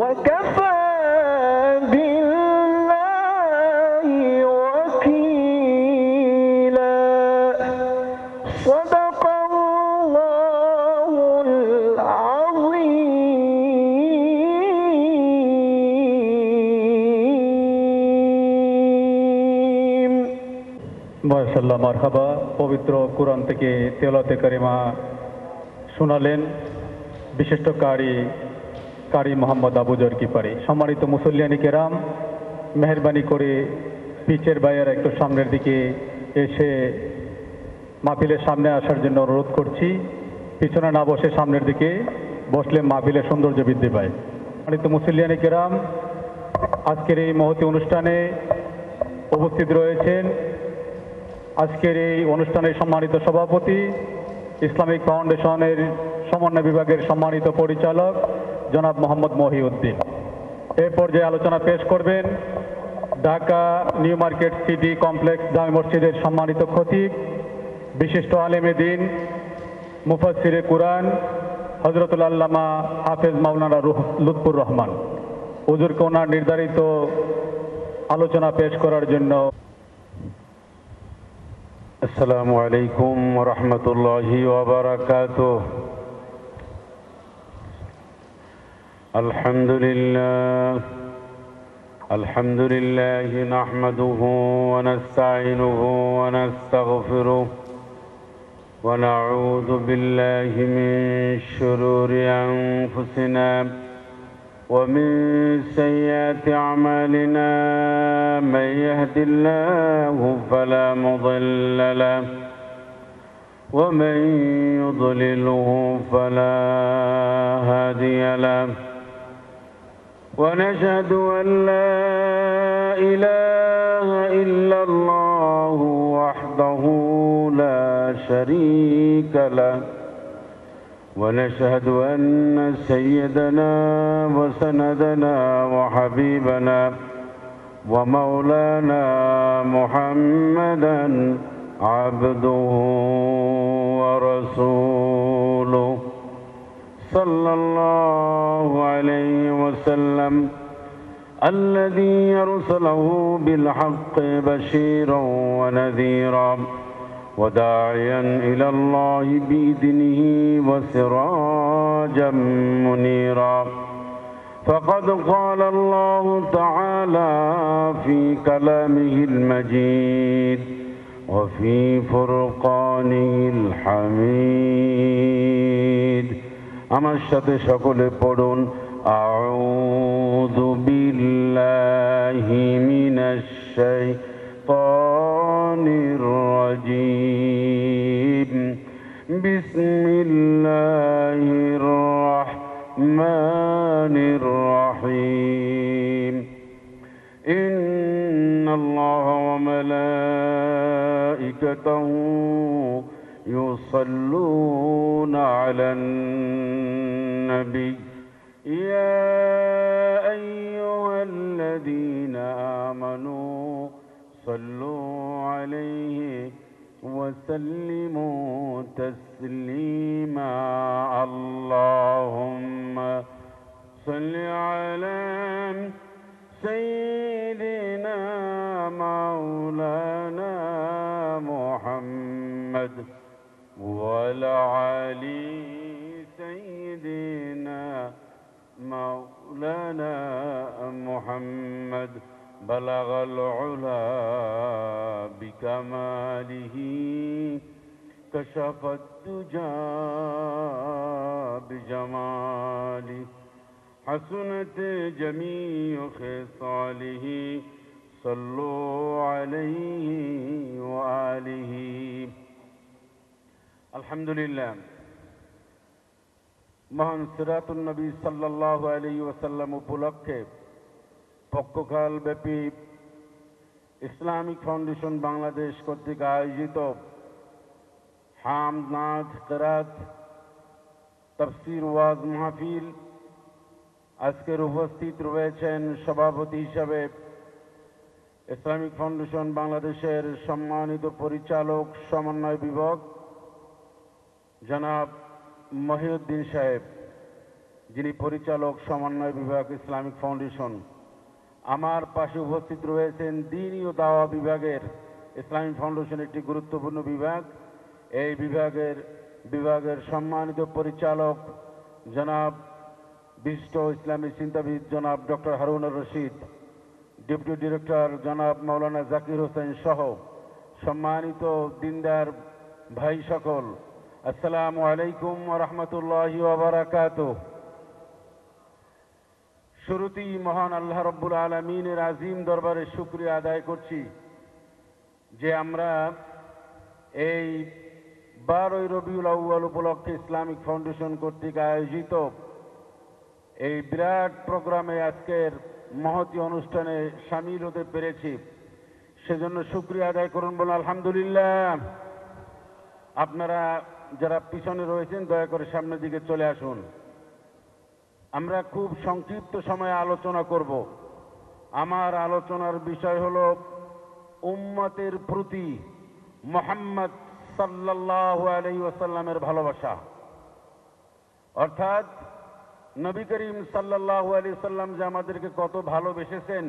وكفى بالله وكيلا صدق الله العظيم মাশাআল্লাহ, মারহাবা। পবিত্র কুরআন থেকে তেলাওয়াতে কারিমা শোনালেন বিশিষ্ট কারি মোহাম্মদ আবু জর কিফারি। সম্মানিত মুসল্লিয়ানি কেরাম, মেহরবানি করে পিচের বাইরে একটু সামনের দিকে এসে মাহফিলের সামনে আসার জন্য অনুরোধ করছি। পিছনে না বসে সামনের দিকে বসলে মাহফিলের সৌন্দর্য বৃদ্ধি পায়। সম্মানিত মুসল্লিয়ানি কেরাম, আজকের এই মহতী অনুষ্ঠানে উপস্থিত রয়েছেন আজকের এই অনুষ্ঠানের সম্মানিত সভাপতি, ইসলামিক ফাউন্ডেশনের সমন্বয় বিভাগের সম্মানিত পরিচালক জনাব মোহাম্মদ মহিউদ্দিন। এ পর্যায়ে আলোচনা পেশ করবেন Dhaka new market city complex জামে মসজিদের সম্মানিত খতিব, বিশিষ্ট আলেমে দ্বীন, মুফাসসিরে কুরআন হযরতুল আল্লামা হাফেজ মাওলানা লুৎফুর রহমান। হুজুরকে ওনার নির্ধারিত আলোচনা পেশ করার জন্য। السلام عليكم ورحمة الله وبركاته. الحمد لله نحمده ونستعينه ونستغفره ونعوذ بالله من شرور أنفسنا ومن سيئات أعمالنا. من يهد الله فلا مضل له ومن يضلله فلا هادي له. ونشهد أن لا إله إلا الله وحده لا شريك له. ونشهد أن سيدنا وسندنا وحبيبنا ومولانا محمدا عبده ورسوله صلى الله عليه وسلم الذي أرسله بالحق بشيرا ونذيرا وداعيا إلى الله بإذنه وسراجا منيرا. فقد قال الله تعالى في كلامه المجيد: وفي فرقانه الحميد আমার সাথে সকলে পড়ুন আউযু বিল্লাহি মিনাশ শাইতানির রাজীম বিসমিল্লাহির রাহমানির রাহিম ইন্নাল্লাহা ওয়া মালাইকাতাহু يصلون على النبي يا أيها الذين آمنوا صلوا عليه وسلموا تسليما اللهم صل على سيدنا مولانا محمد وعلى علي سيدنا مولانا محمد بلغ العلا بكماله كشف الدجى بجماله حسنت جميع خصاله صلوا عليه وآله আলহামদুলিল্লাহ মহান সিরাতুন নবী সাল্লাল্লাহু আলাইহি ওয়াসাল্লাম উপলক্ষে পক্ষকাল ব্যাপী ইসলামিক ফাউন্ডেশন বাংলাদেশ কর্তৃক আয়োজিত হামদ নাত কিরাত তাফসীর ওয়াজ মাহফিল আজকের উপস্থিত রয়েছেন সভাপতি হিসাবে ইসলামিক ফাউন্ডেশন বাংলাদেশের সম্মানিত পরিচালক সমন্বয় বিভাগ জনাব মহিউদ্দিন সাহেব, যিনি পরিচালক সমন্বয় বিভাগ ইসলামিক ফাউন্ডেশন। আমার পাশে উপস্থিত রয়েছেন দ্বীনি ও দাওয়া বিভাগের ইসলামিক ফাউন্ডেশন একটি গুরুত্বপূর্ণ বিভাগ। এই বিভাগের সম্মানিত পরিচালক জনাব বিশিষ্ট ইসলামী চিন্তাবিদ জনাব doctor Harunur Rashid, deputy director জনাব মাওলানা জাকির হোসেন সহ সম্মানিত দিনদার ভাই সকল, আসসালামু আলাইকুম ওয়া রাহমাতুল্লাহি ওয়া বারাকাতুহু। শুরুতেই মহান আল্লাহ রাব্বুল আলামিনের আজিম দরবারে শুকরিয়া আদায় করছি যে আমরা এই 12 রবিউল আউয়াল উপলক্ষে ইসলামিক ফাউন্ডেশন কর্তৃক আয়োজিত এই বিরাট প্রোগ্রামে আজকের মহতী অনুষ্ঠানে শামিল হতে পেরেছি। সেজন্য শুকরিয়া আদায় করুন, বলুন আলহামদুলিল্লাহ। আপনারা যারা পিছনে রয়েছেন দয়া করে সামনের দিকে চলে আসুন। আমরা খুব সংক্ষিপ্ত সময়ে আলোচনা করব। আমার আলোচনার বিষয় হলো উম্মতের প্রতি মুহাম্মদ সাল্লাল্লাহু আলাইহি ওয়াসাল্লামের ভালোবাসা, অর্থাৎ নবী করিম সাল্লাল্লাহু আলাইহি ওয়াসাল্লাম যে আমাদেরকে কত ভালোবেসেছেন,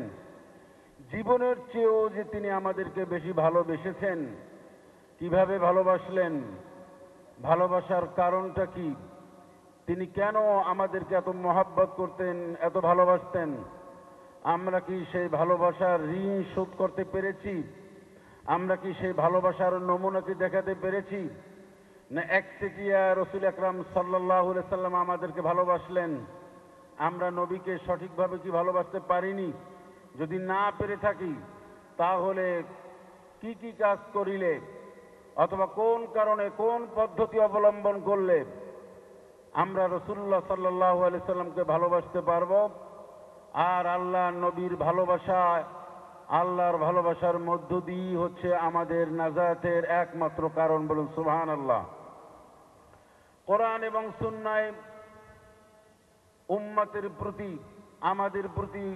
জীবনের চেয়েও যে তিনি আমাদেরকে বেশি ভালোবেসেছেন। কিভাবে ভালোবাসলেন, ভালোবাসার কারণটা কি, তিনি কেন আমাদেরকে এত মহব্বত করতেন, এত ভালোবাসতেন, আমরা কি সেই ভালোবাসার ঋণ শোধ করতে পেরেছি? আমরা কি সেই ভালোবাসার নমুনাকে দেখাতে পেরেছি? না একচেটিয়া রাসূল আকরাম সাল্লাল্লাহু আলাইহি সাল্লাম আমাদেরকে ভালোবাসলেন, আমরা নবীকে সঠিকভাবে কি ভালোবাসতে পারিনি? যদি না পেরে থাকি তাহলে কি কি কাজ করিলে অথবা কোন কারণে কোন পদ্ধতি অবলম্বন করলে আমরা রাসূলুল্লাহ সাল্লাল্লাহু আলাইহি সাল্লামকে ভালোবাসতে পারবো? আর আল্লাহ নবীর ভালোবাসা, আল্লাহর ভালোবাসার মধ্য দিয়ে হচ্ছে আমাদের নাজাতের একমাত্র কারণ, বলুন সুবহানাল্লাহ। কোরআন এবং সুন্নায় উম্মতের প্রতি, আমাদের প্রতি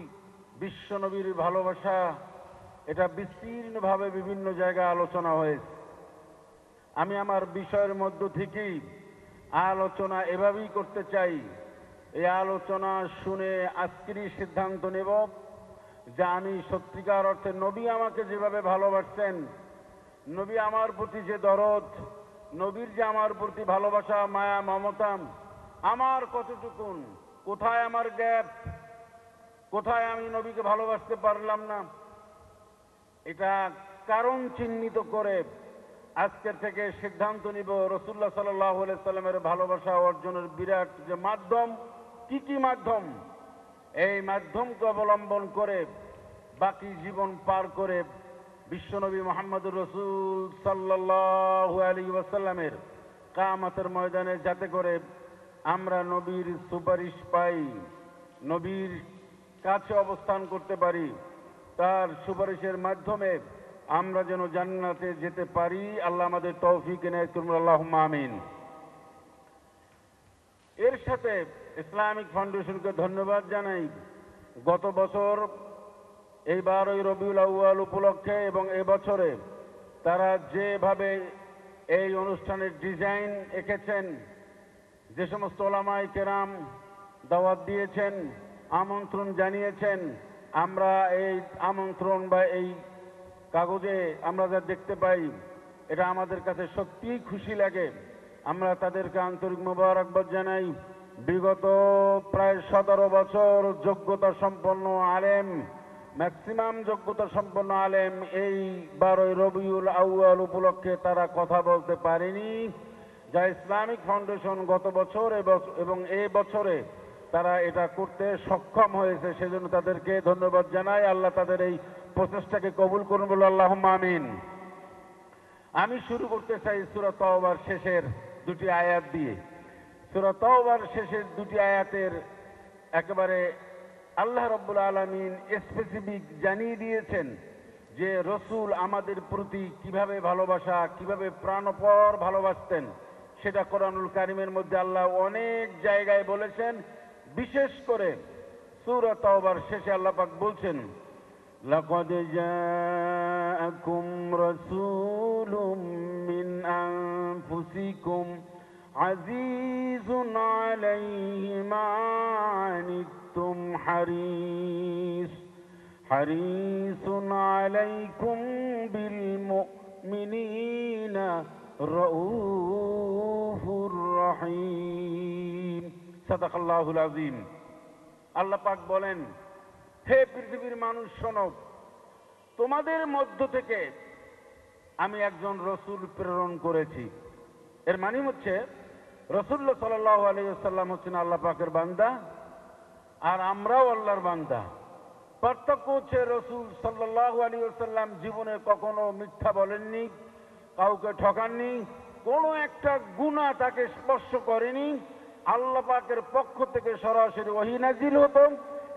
বিশ্ব নবীর ভালোবাসা, এটা বিস্তীর্ণভাবে বিভিন্ন জায়গায় আলোচনা হয়েছে। আমি আমার বিষয়ের মধ্য থেকেই আলোচনা এভাবেই করতে চাই। এই আলোচনা শুনে আজকেরই সিদ্ধান্ত নেব যে আমি সত্যিকার অর্থে নবী আমাকে যেভাবে ভালোবাসছেন, নবী আমার প্রতি যে দরদ, নবীর যে আমার প্রতি ভালোবাসা, মায়া, মমতা, আমার কতটুকুন, কোথায় আমার গ্যাপ, কোথায় আমি নবীকে ভালোবাসতে পারলাম না, এটা কারণ চিহ্নিত করে আজকের থেকে সিদ্ধান্ত নিব রাসূলুল্লাহ সাল্লাল্লাহু আলাইহি সাল্লামের ভালোবাসা অর্জনের বিরাট যে মাধ্যম, কি কি মাধ্যম, এই মাধ্যমকে অবলম্বন করে বাকি জীবন পার করে বিশ্বনবী মুহাম্মদুর রাসূল সাল্লাল্লাহু আলাইহি ওয়াসাল্লামের কিয়ামতের ময়দানে যাতে করে আমরা নবীর সুপারিশ পাই, নবীর কাছে অবস্থান করতে পারি, তার সুপারিশের মাধ্যমে আমরা যেন জান্নাতে যেতে পারি। আল্লাহ আমাদের তৌফিক এনায়েত করুন, আল্লাহুম্মা আমিন। এর সাথে ইসলামিক ফাউন্ডেশনকে ধন্যবাদ জানাই। গত বছর এই 12ই রবিউল আউয়াল উপলক্ষে এবং এবছরে তারা যেভাবে এই অনুষ্ঠানের ডিজাইন এঁকেছেন, যে সমস্ত ওলামায়ে কেরাম দাওয়াত দিয়েছেন, আমন্ত্রণ জানিয়েছেন, আমরা এই আমন্ত্রণ বা এই কাগজে আমরা যা দেখতে পাই, এটা আমাদের কাছে সত্যিই খুশি লাগে। আমরা তাদেরকে আন্তরিক মোবারকবাদ জানাই। বিগত প্রায় 17 বছর যোগ্যতা সম্পন্ন আলেম, ম্যাক্সিমাম যোগ্যতা সম্পন্ন আলেম এই 12ই রবিউল আউয়াল উপলক্ষে তারা কথা বলতে পারেনি, যা ইসলামিক ফাউন্ডেশন গত বছর এবং এই বছরে তারা এটা করতে সক্ষম হয়েছে। সেজন্য তাদেরকে ধন্যবাদ জানাই। আল্লাহ তাদের এই প্রচেষ্টাকে কবুল করুন বলে আল্লাহুম্মা আমিন। আমি শুরু করতে চাই সূরা তাওবার শেষের দুটি আয়াত দিয়ে। সূরা তাওবার শেষের দুটি আয়াতের একেবারে আল্লাহ রাব্বুল আলামিন স্পেসিফিক জানিয়ে দিয়েছেন যে রসুল আমাদের প্রতি কিভাবে ভালোবাসা, কিভাবে প্রাণপর ভালোবাসতেন, সেটা কোরআনুল কারীমের মধ্যে আল্লাহ অনেক জায়গায় বলেছেন। বিশেষ করে সূরা তাওবার শেষে আল্লাহ পাক বলছেন, লাকাদ জাআকুম রাসূলুম মিন আনফুসিকুম আজিজুন আলাইহি মা আনিতুম হারিসুন আলাইকুম বিল মুমিনিনা রাউফুর রহিম। সাদাকাল্লাহুল আযীম। আল্লাহ পাক বলেন, হে পৃথিবীর মানুষ শোনো, তোমাদের মধ্য থেকে আমি একজন রসুল প্রেরণ করেছি। এর মানে হচ্ছে রাসূলুল্লাহ সাল্লাল্লাহু আলাইহি ওয়াসাল্লাম হচ্ছেন আল্লাহ পাকের বান্দা, আর আমরাও আল্লাহর বান্দা। পার্থক্য হচ্ছে রাসূল সাল্লাল্লাহু আলাইহি ওয়াসাল্লাম জীবনে কখনো মিথ্যা বলেননি, কাউকে ঠকাননি, কোনো একটা গুনাহ তাকে স্পর্শ করেনি। আল্লাহ পাকের পক্ষ থেকে সরাসরি ওহী নাজিল হতো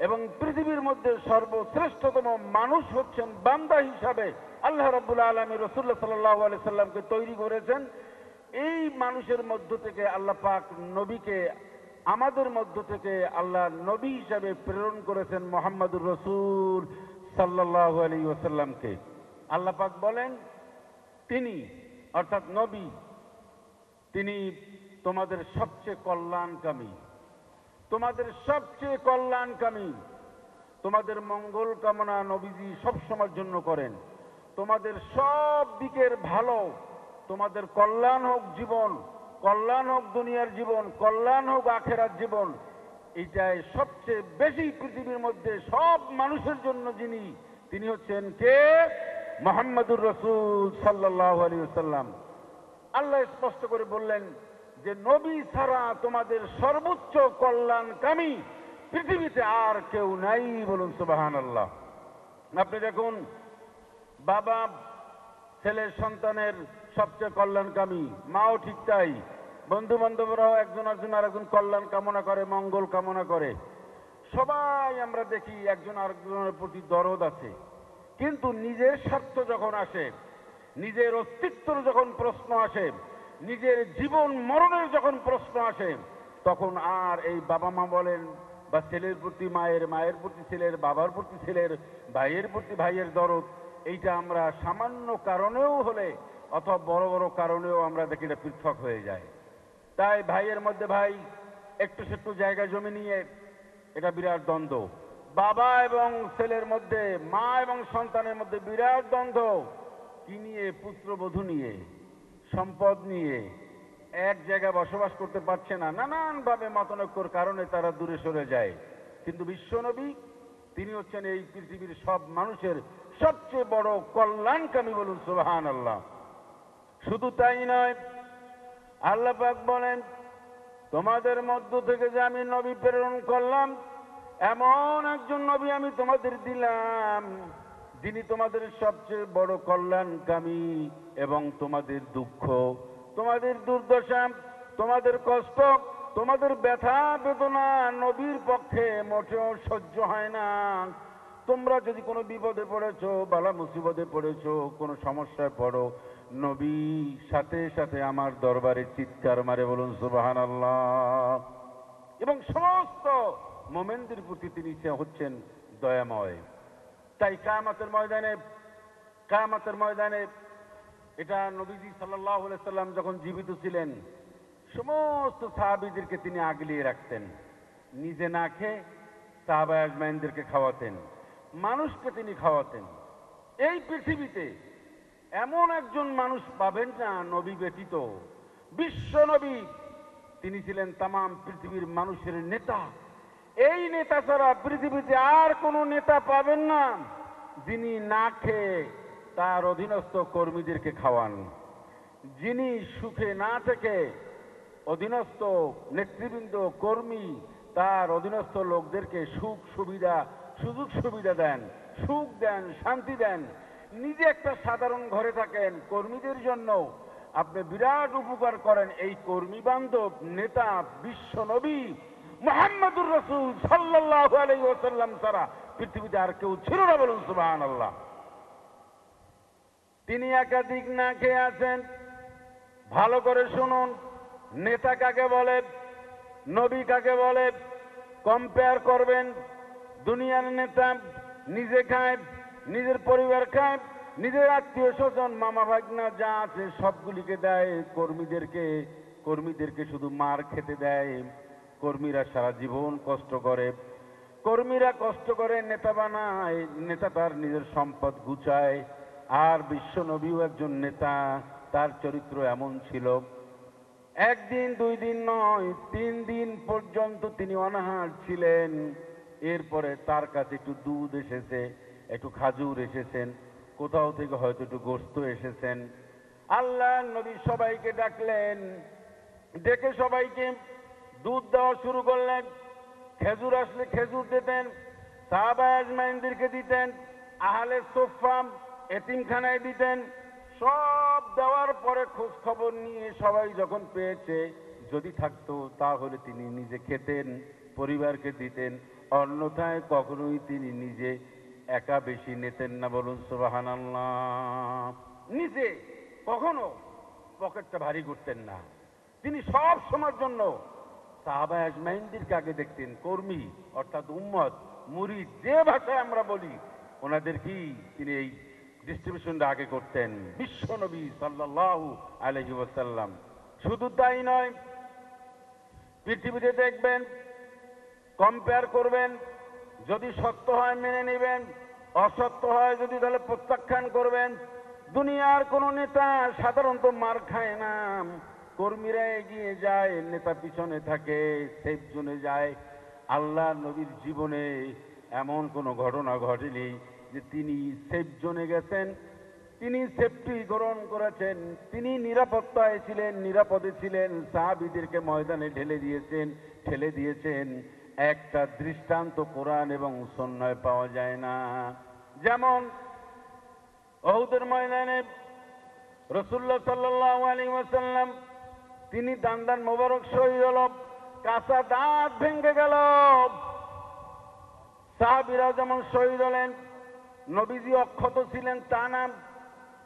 এবং পৃথিবীর মধ্যে সর্বশ্রেষ্ঠতম মানুষ হচ্ছেন বান্দা হিসাবে আল্লাহ রাব্বুল আলামিন রাসূলুল্লাহ সাল্লাল্লাহু আলাইহি সাল্লামকে তৈরি করেছেন। এই মানুষের মধ্য থেকে আল্লাহ পাক নবীকে, আমাদের মধ্য থেকে আল্লাহ নবী হিসাবে প্রেরণ করেছেন মুহাম্মদুর রাসূল সাল্লাল্লাহু আলাইহি ওয়াসাল্লামকে। আল্লাহ পাক বলেন, তিনি অর্থাৎ নবী, তিনি তোমাদের সবচেয়ে কল্যাণকামী, তোমাদের সবচেয়ে কল্যাণকামী। তোমাদের মঙ্গল কামনা নবীজি সবসময়ের জন্য করেন। তোমাদের সব দিকের ভালো, তোমাদের কল্যাণ হোক জীবন, কল্যাণ হোক দুনিয়ার জীবন, কল্যাণ হোক আখেরাত জীবন, এইটাই সবচেয়ে বেশি পৃথিবীর মধ্যে সব মানুষের জন্য যিনি, তিনি হচ্ছেন কে? মুহাম্মদুর রাসূল সাল্লাল্লাহু আলাইহি ওয়াসাল্লাম। আল্লাহ স্পষ্ট করে বললেন যে নবী ছাড়া তোমাদের সর্বোচ্চ কল্যাণকামী পৃথিবীতে আর কেউ নাই। বলুন সুবহানাল্লাহ। আপনি দেখুন, বাবা ছেলের সন্তানের সবচেয়ে কল্যাণকামী, মাও ঠিক তাই। বন্ধু বান্ধবরাও একজন আরেকজন কল্যাণ কামনা করে, মঙ্গল কামনা করে। সবাই আমরা দেখি একজন আরেকজনের প্রতি দরদ আছে, কিন্তু নিজের স্বার্থ যখন আসে, নিজের অস্তিত্বের যখন প্রশ্ন আসে, নিজের জীবন মরণের যখন প্রশ্ন আসে, তখন আর এই বাবা মা বলেন বা ছেলের প্রতি মায়ের, মায়ের প্রতি ছেলের, বাবার প্রতি ছেলের, ভাইয়ের প্রতি ভাইয়ের দরদ, এইটা আমরা সামান্য কারণেও হলে অথবা বড় বড় কারণেও আমরা দেখি এটা পৃথক হয়ে যায়। তাই ভাইয়ের মধ্যে ভাই একটু সেটু জায়গা জমি নিয়ে এটা বিরাট দ্বন্দ্ব। বাবা এবং ছেলের মধ্যে, মা এবং সন্তানের মধ্যে বিরাট দ্বন্দ্ব। কি নিয়ে? পুত্রবধূ নিয়ে, সম্পদ নিয়ে। এক জায়গায় বসবাস করতে পারছে না, নানানভাবে মতানৈক্যর কারণে তারা দূরে সরে যায়। কিন্তু বিশ্বনবী, তিনি হচ্ছেন এই পৃথিবীর সব মানুষের সবচেয়ে বড় কল্যাণকামী, বলুন সুবহানাল্লাহ। শুধু তাই নয়, আল্লাহ পাক বলেন, তোমাদের মধ্য থেকে যে আমি নবী প্রেরণ করলাম, এমন একজন নবী আমি তোমাদের দিলাম যিনি তোমাদের সবচেয়ে বড় কল্যাণকামী, এবং তোমাদের দুঃখ, তোমাদের দুর্দশা, তোমাদের কষ্ট, তোমাদের ব্যথা বেদনা নবীর পক্ষে মোটেও সহ্য হয় না। তোমরা যদি কোনো বিপদে পড়েছো, বালা মুসিবতে পড়েছো, কোনো সমস্যায় পড়ো, নবী সাথে সাথে আমার দরবারে চিৎকার মারে, বলুন সুবহানাল্লাহ। এবং সমস্ত মোমেনদের প্রতি তিনি হচ্ছেন দয়াময়। তাই কিয়ামতের ময়দানে এটা নবীজি সাল্লাল্লাহু আলাইহি সাল্লাম যখন জীবিত ছিলেন, সমস্ত সাহাবীদেরকে তিনি আগলিয়ে রাখতেন, নিজে না খেয়ে সাহাবা আজমাইনদেরকে খাওয়াতেন, মানুষকে তিনি খাওয়াতেন। এই পৃথিবীতে এমন একজন মানুষ পাবেন না নবী ব্যতীত, বিশ্ব নবী, তিনি ছিলেন তামাম পৃথিবীর মানুষের নেতা। এই নেতা ছাড়া পৃথিবীতে আর কোনো নেতা পাবেন না যিনি না খেয়ে তার অধীনস্থ কর্মীদেরকে খাওয়ান, যিনি সুখে না থেকে অধীনস্থ নেতৃবৃন্দ, কর্মী, তার অধীনস্থ লোকদেরকে সুযোগ সুবিধা দেন, সুখ দেন, শান্তি দেন। নিজে একটা সাধারণ ঘরে থাকেন, কর্মীদের জন্য আপনি বিরাট উপকার করেন। এই কর্মী বান্ধব নেতা বিশ্ব নবী মুহাম্মদুর রাসূল সাল্লাল্লাহু আলাইহি ওয়াসাল্লাম ছাড়া পৃথিবীতে আর কেউ ছিল না, বলুন সুবহানাল্লাহ। তিনি একাধিক না খেয়ে আছেন। ভালো করে শুনুন, নেতা কাকে বলে, নবী কাকে বলে কম্পেয়ার করবেন। দুনিয়ার নেতা নিজে খায়, নিজের পরিবার খায়, নিজের আত্মীয় স্বজন, মামা ভাগনা যা আছে সবগুলিকে দেয়, কর্মীদেরকে শুধু মার খেতে দেয়। কর্মীরা সারা জীবন কষ্ট করে, কর্মীরা কষ্ট করে নেতা বানায়, নেতা তার নিজের সম্পদ গুছায়। আর বিশ্ব নবীও একজন নেতা, তার চরিত্র এমন ছিল, একদিন 2 দিন নয়, 3 দিন পর্যন্ত তিনি অনাহার ছিলেন। এরপরে তার কাছে একটু দুধ এসেছে, একটু খাজুর এসেছেন, কোথাও থেকে হয়তো একটু গোশত এসেছেন। আল্লাহ নবী সবাইকে ডাকলেন, ডেকে সবাইকে দুধ দেওয়া শুরু করলেন। খেজুর আসলে খেজুর দিতেন, সাহাবা আজমাইনদেরকে দিতেন, আহলে সুফফা এতিমখানায় দিতেন। সব দেওয়ার পরে খোঁজ খবর নিয়ে সবাই যখন পেয়েছে, যদি থাকতো তাহলে তিনি নিজে খেতেন, পরিবারকে দিতেন, অন্যথায় কখনোই তিনি নিজে একা বেশি নিতেন না, বলুন সুবহানাল্লাহ। নিজে কখনো পকেটটা ভারী করতেন না। তিনি সব সময়ের জন্য সাহাবা আজমাইনদেরকে আগে দেখতেন, কর্মী অর্থাৎ উম্মত, মুরিদ, যে ভাষায় আমরা বলি, ওনাদেরকেই তিনি এই ডিস্ট্রিবিউশনটা আগে করতেন, বিশ্ব নবী সাল্লাল্লাহু আলাইহি ওয়াসাল্লাম। শুধু তাই নয়, পৃথিবীতে দেখবেন, কম্পেয়ার করবেন, যদি সত্য হয় মেনে নেবেন, অসত্য হয় যদি তাহলে প্রত্যাখ্যান করবেন। দুনিয়ার কোনো নেতা সাধারণত মার খায় না, কর্মীরা এগিয়ে যায়, নেতা পিছনে থাকে, সেফ জোনে যায়। আল্লাহ নবীর জীবনে এমন কোনো ঘটনা ঘটেনি যে তিনি সেফ জোনে গেছেন, তিনি সেফটি গ্রহণ করেছেন, তিনি নিরাপত্তায় ছিলেন, নিরাপদে ছিলেন, সাহাবীদেরকে ময়দানে ঠেলে দিয়েছেন। একটা দৃষ্টান্ত কোরআন এবং সুন্নাহয় পাওয়া যায় না। যেমন উহুদের ময়দানে রাসূলুল্লাহ সাল্লাল্লাহু আলাইহি ওয়াসাল্লাম, তিনি দান মোবারক শহীদ হল, কাঁচা দাঁত ভেঙে গেল। সাহাবীরা যেমন শহীদ হলেন, নবীজি অক্ষত ছিলেন তা না।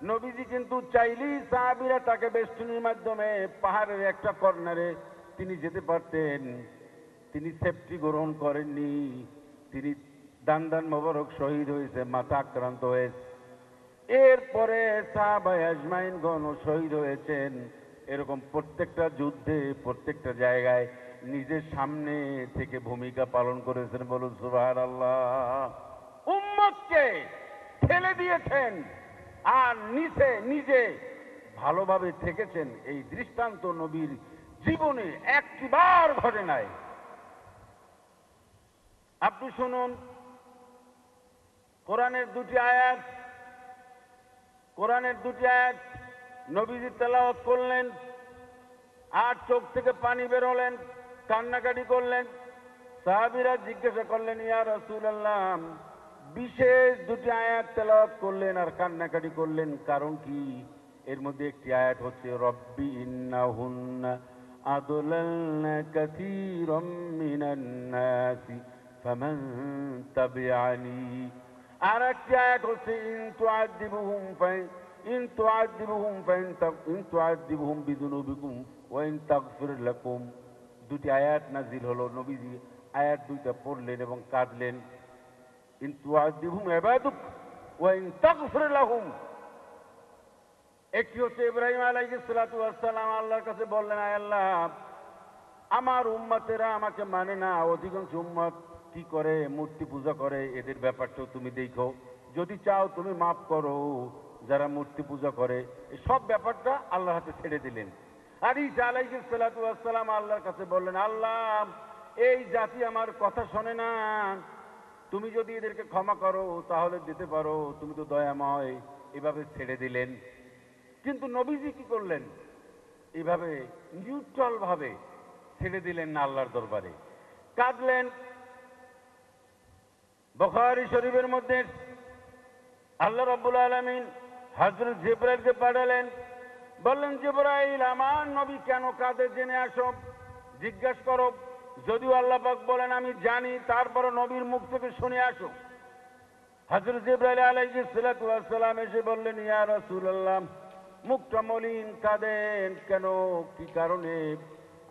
নবীজি কিন্তু চাইলেই সাহাবীরা তাকে বেষ্টনীর মাধ্যমে পাহাড়ের একটা কর্নারে তিনি যেতে পারতেন। তিনি সেফটি গ্রহণ করেননি, তিনি দান মোবারক শহীদ হয়েছে, মাথা আক্রান্ত হয়েছে। এরপরে সাহাবা আজমাইনগণ শহীদ হয়েছেন। এরকম প্রত্যেকটা যুদ্ধে, প্রত্যেকটা জায়গায় নিজের সামনে থেকে ভূমিকা পালন করেছেন, বলুন সুবহানাল্লাহ। উম্মতকে ঠেলে দিয়েছেন আর নিজে ভালোভাবে থেকেছেন। এই দৃষ্টান্ত নবীর জীবনে একটিবার ঘটে নাই। আপনি শুনুন, কোরআনের 2টি আয়াত কোরআনের দুটি আয়াত নবীজি তেলাওয়াত করলেন, আর চোখ থেকে পানি বেরোলেন, কান্নাকাটি করলেন। সাহাবীরা জিজ্ঞাসা করলেন, ইয়া রাসূলুল্লাহ, বিশেষ দুটি আয়াত তেলাওয়াত করলেন আর কান্নাকাটি করলেন, কারণ কি? এর মধ্যে একটি আয়াত হচ্ছে রব্বি ইন্নাহুন্না আদলালনা কাসীরাম মিনান নাসি ফামান তাবিআনি। আর একটি আয়াত হচ্ছে ইন তুআযিবুহুম বিযুনুবিকুম ওয়া ইন তাগফির লাকুম। দুটি আয়াত নাজিল হলো, নবীজি আয়াত দুইটা পড়লেন এবং কাঁদলেন। ইন তুআযিবুহুম ইবাদুক ওয়া ইন তাগফির লাহুম। একটি হচ্ছে ইব্রাহিম আলাইহিস সালাতু ওয়াস সালাম আল্লাহর কাছে বললেন, আয় আল্লাহ, আমার উম্মতেরা আমাকে মানে না, অধিকাংশ উম্মত কি করে? মূর্তি পূজা করে, এদের ব্যাপারটাও তুমি দেখো, যদি চাও তুমি মাফ করো যারা মূর্তি পূজা করে। এই সব ব্যাপারটা আল্লাহর হাতে ছেড়ে দিলেন। আর ঈসা আলাইহিস সালাতু ওয়াস সালাম আল্লাহর কাছে বললেন, আল্লাহ, এই জাতি আমার কথা শোনে না, তুমি যদি এদেরকে ক্ষমা করো তাহলে দিতে পারো, তুমি তো দয়াময়। এভাবে ছেড়ে দিলেন। কিন্তু নবীজি কি করলেন? এইভাবে নিউট্রাল ভাবে ছেড়ে দিলেন না, আল্লাহর দরবারে কাঁদলেন। বুখারী শরীফের মধ্যে আল্লাহ রাব্বুল আলামিন হযরত জিবরাইলকে পাঠালেন, বললেন, জিবরাইল, আমার নবী কেন কাঁদে জেনে আসো, জিজ্ঞাসা করো। যদিও আল্লাহ পাক বলেন আমি জানি, তারপর নবীর মুখ থেকে শুনে আসো। হযরত জিবরাইল আলাইহিস সালাতু ওয়াস সালাম এসে বললেন, ইয়া রাসূলুল্লাহ, মুখটা মলিন, কাঁদেন কেন, কি কারণে?